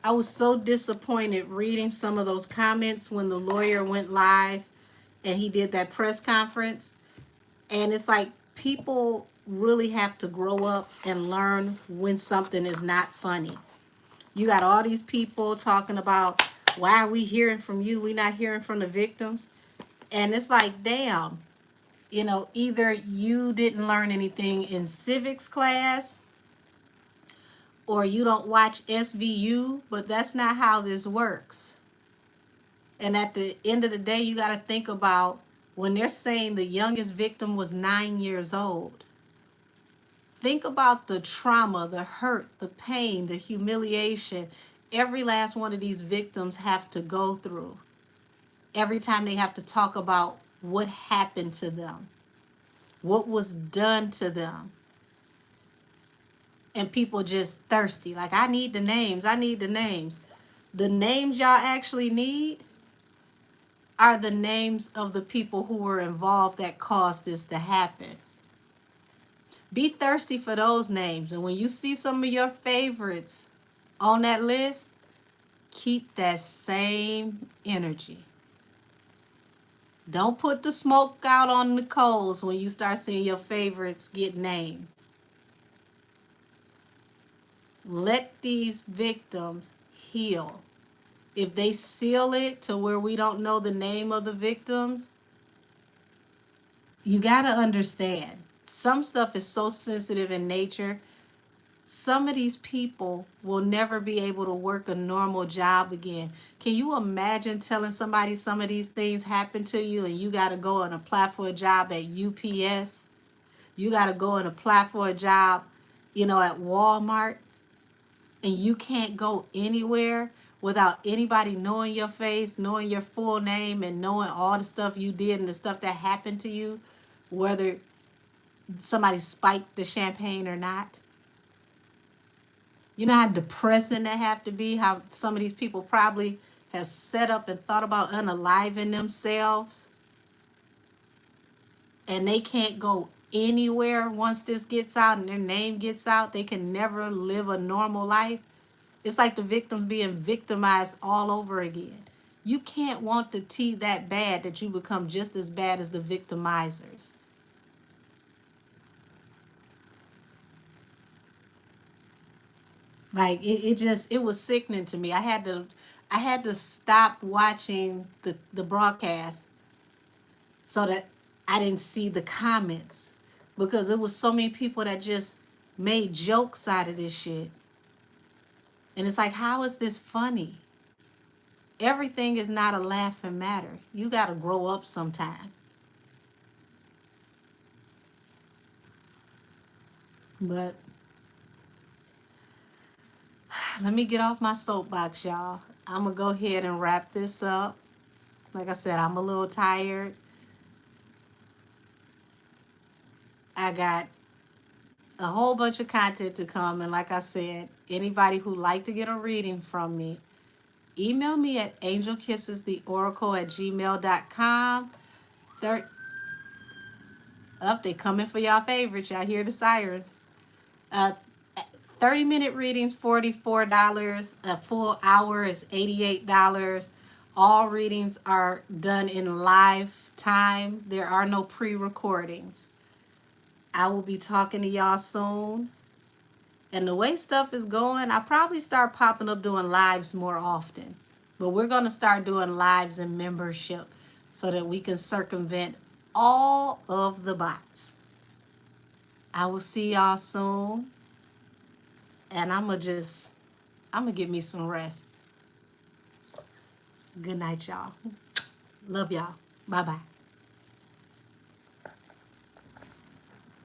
I was so disappointed reading some of those comments when the lawyer went live and he did that press conference. And it's like, people really have to grow up and learn when something is not funny. You got all these people talking about, why are we hearing from you? We're not hearing from the victims. And it's like, damn, you know, either you didn't learn anything in civics class, or you don't watch SVU, but that's not how this works. And at the end of the day, you got to think about when they're saying the youngest victim was 9 years old. Think about the trauma, the hurt, the pain, the humiliation every last one of these victims have to go through. Every time they have to talk about what happened to them, what was done to them. And people just thirsty. Like, I need the names. I need the names. The names y'all actually need are the names of the people who were involved that caused this to happen. Be thirsty for those names. And when you see some of your favorites on that list, keep that same energy. Don't put the smoke out on the coals when you start seeing your favorites get named. Let these victims heal. If they seal it to where we don't know the name of the victims, you got to understand, some stuff is so sensitive in nature. Some of these people will never be able to work a normal job again. Can you imagine telling somebody some of these things happen to you and you got to go and apply for a job at UPS? You got to go and apply for a job, you know, at Walmart, and you can't go anywhere without anybody knowing your face, knowing your full name, and knowing all the stuff you did and the stuff that happened to you, whether somebody spiked the champagne or not. You know how depressing that have to be, how some of these people probably have set up and thought about unaliving themselves, and they can't go anywhere once this gets out and their name gets out. They can never live a normal life. It's like the victim being victimized all over again. You can't want the tea that bad that you become just as bad as the victimizers. Like, it was sickening to me. I had to stop watching the broadcast so that I didn't see the comments, because it was so many people that just made jokes out of this shit. And it's like, how is this funny? Everything is not a laughing matter. You got to grow up sometime. But let me get off my soapbox, y'all. I'm going to go ahead and wrap this up. Like I said, I'm a little tired. I got a whole bunch of content to come. And like I said, anybody who'd like to get a reading from me, email me at angelkissestheoracle@gmail.com. They coming for y'all favorites. Y'all hear the sirens. 30-minute readings, $44. A full hour is $88. All readings are done in live time. There are no pre-recordings. I will be talking to y'all soon. And the way stuff is going, I probably start popping up doing lives more often. But we're going to start doing lives in membership so that we can circumvent all of the bots. I will see y'all soon. And I'm going to get me some rest. Good night, y'all. Love y'all. Bye-bye.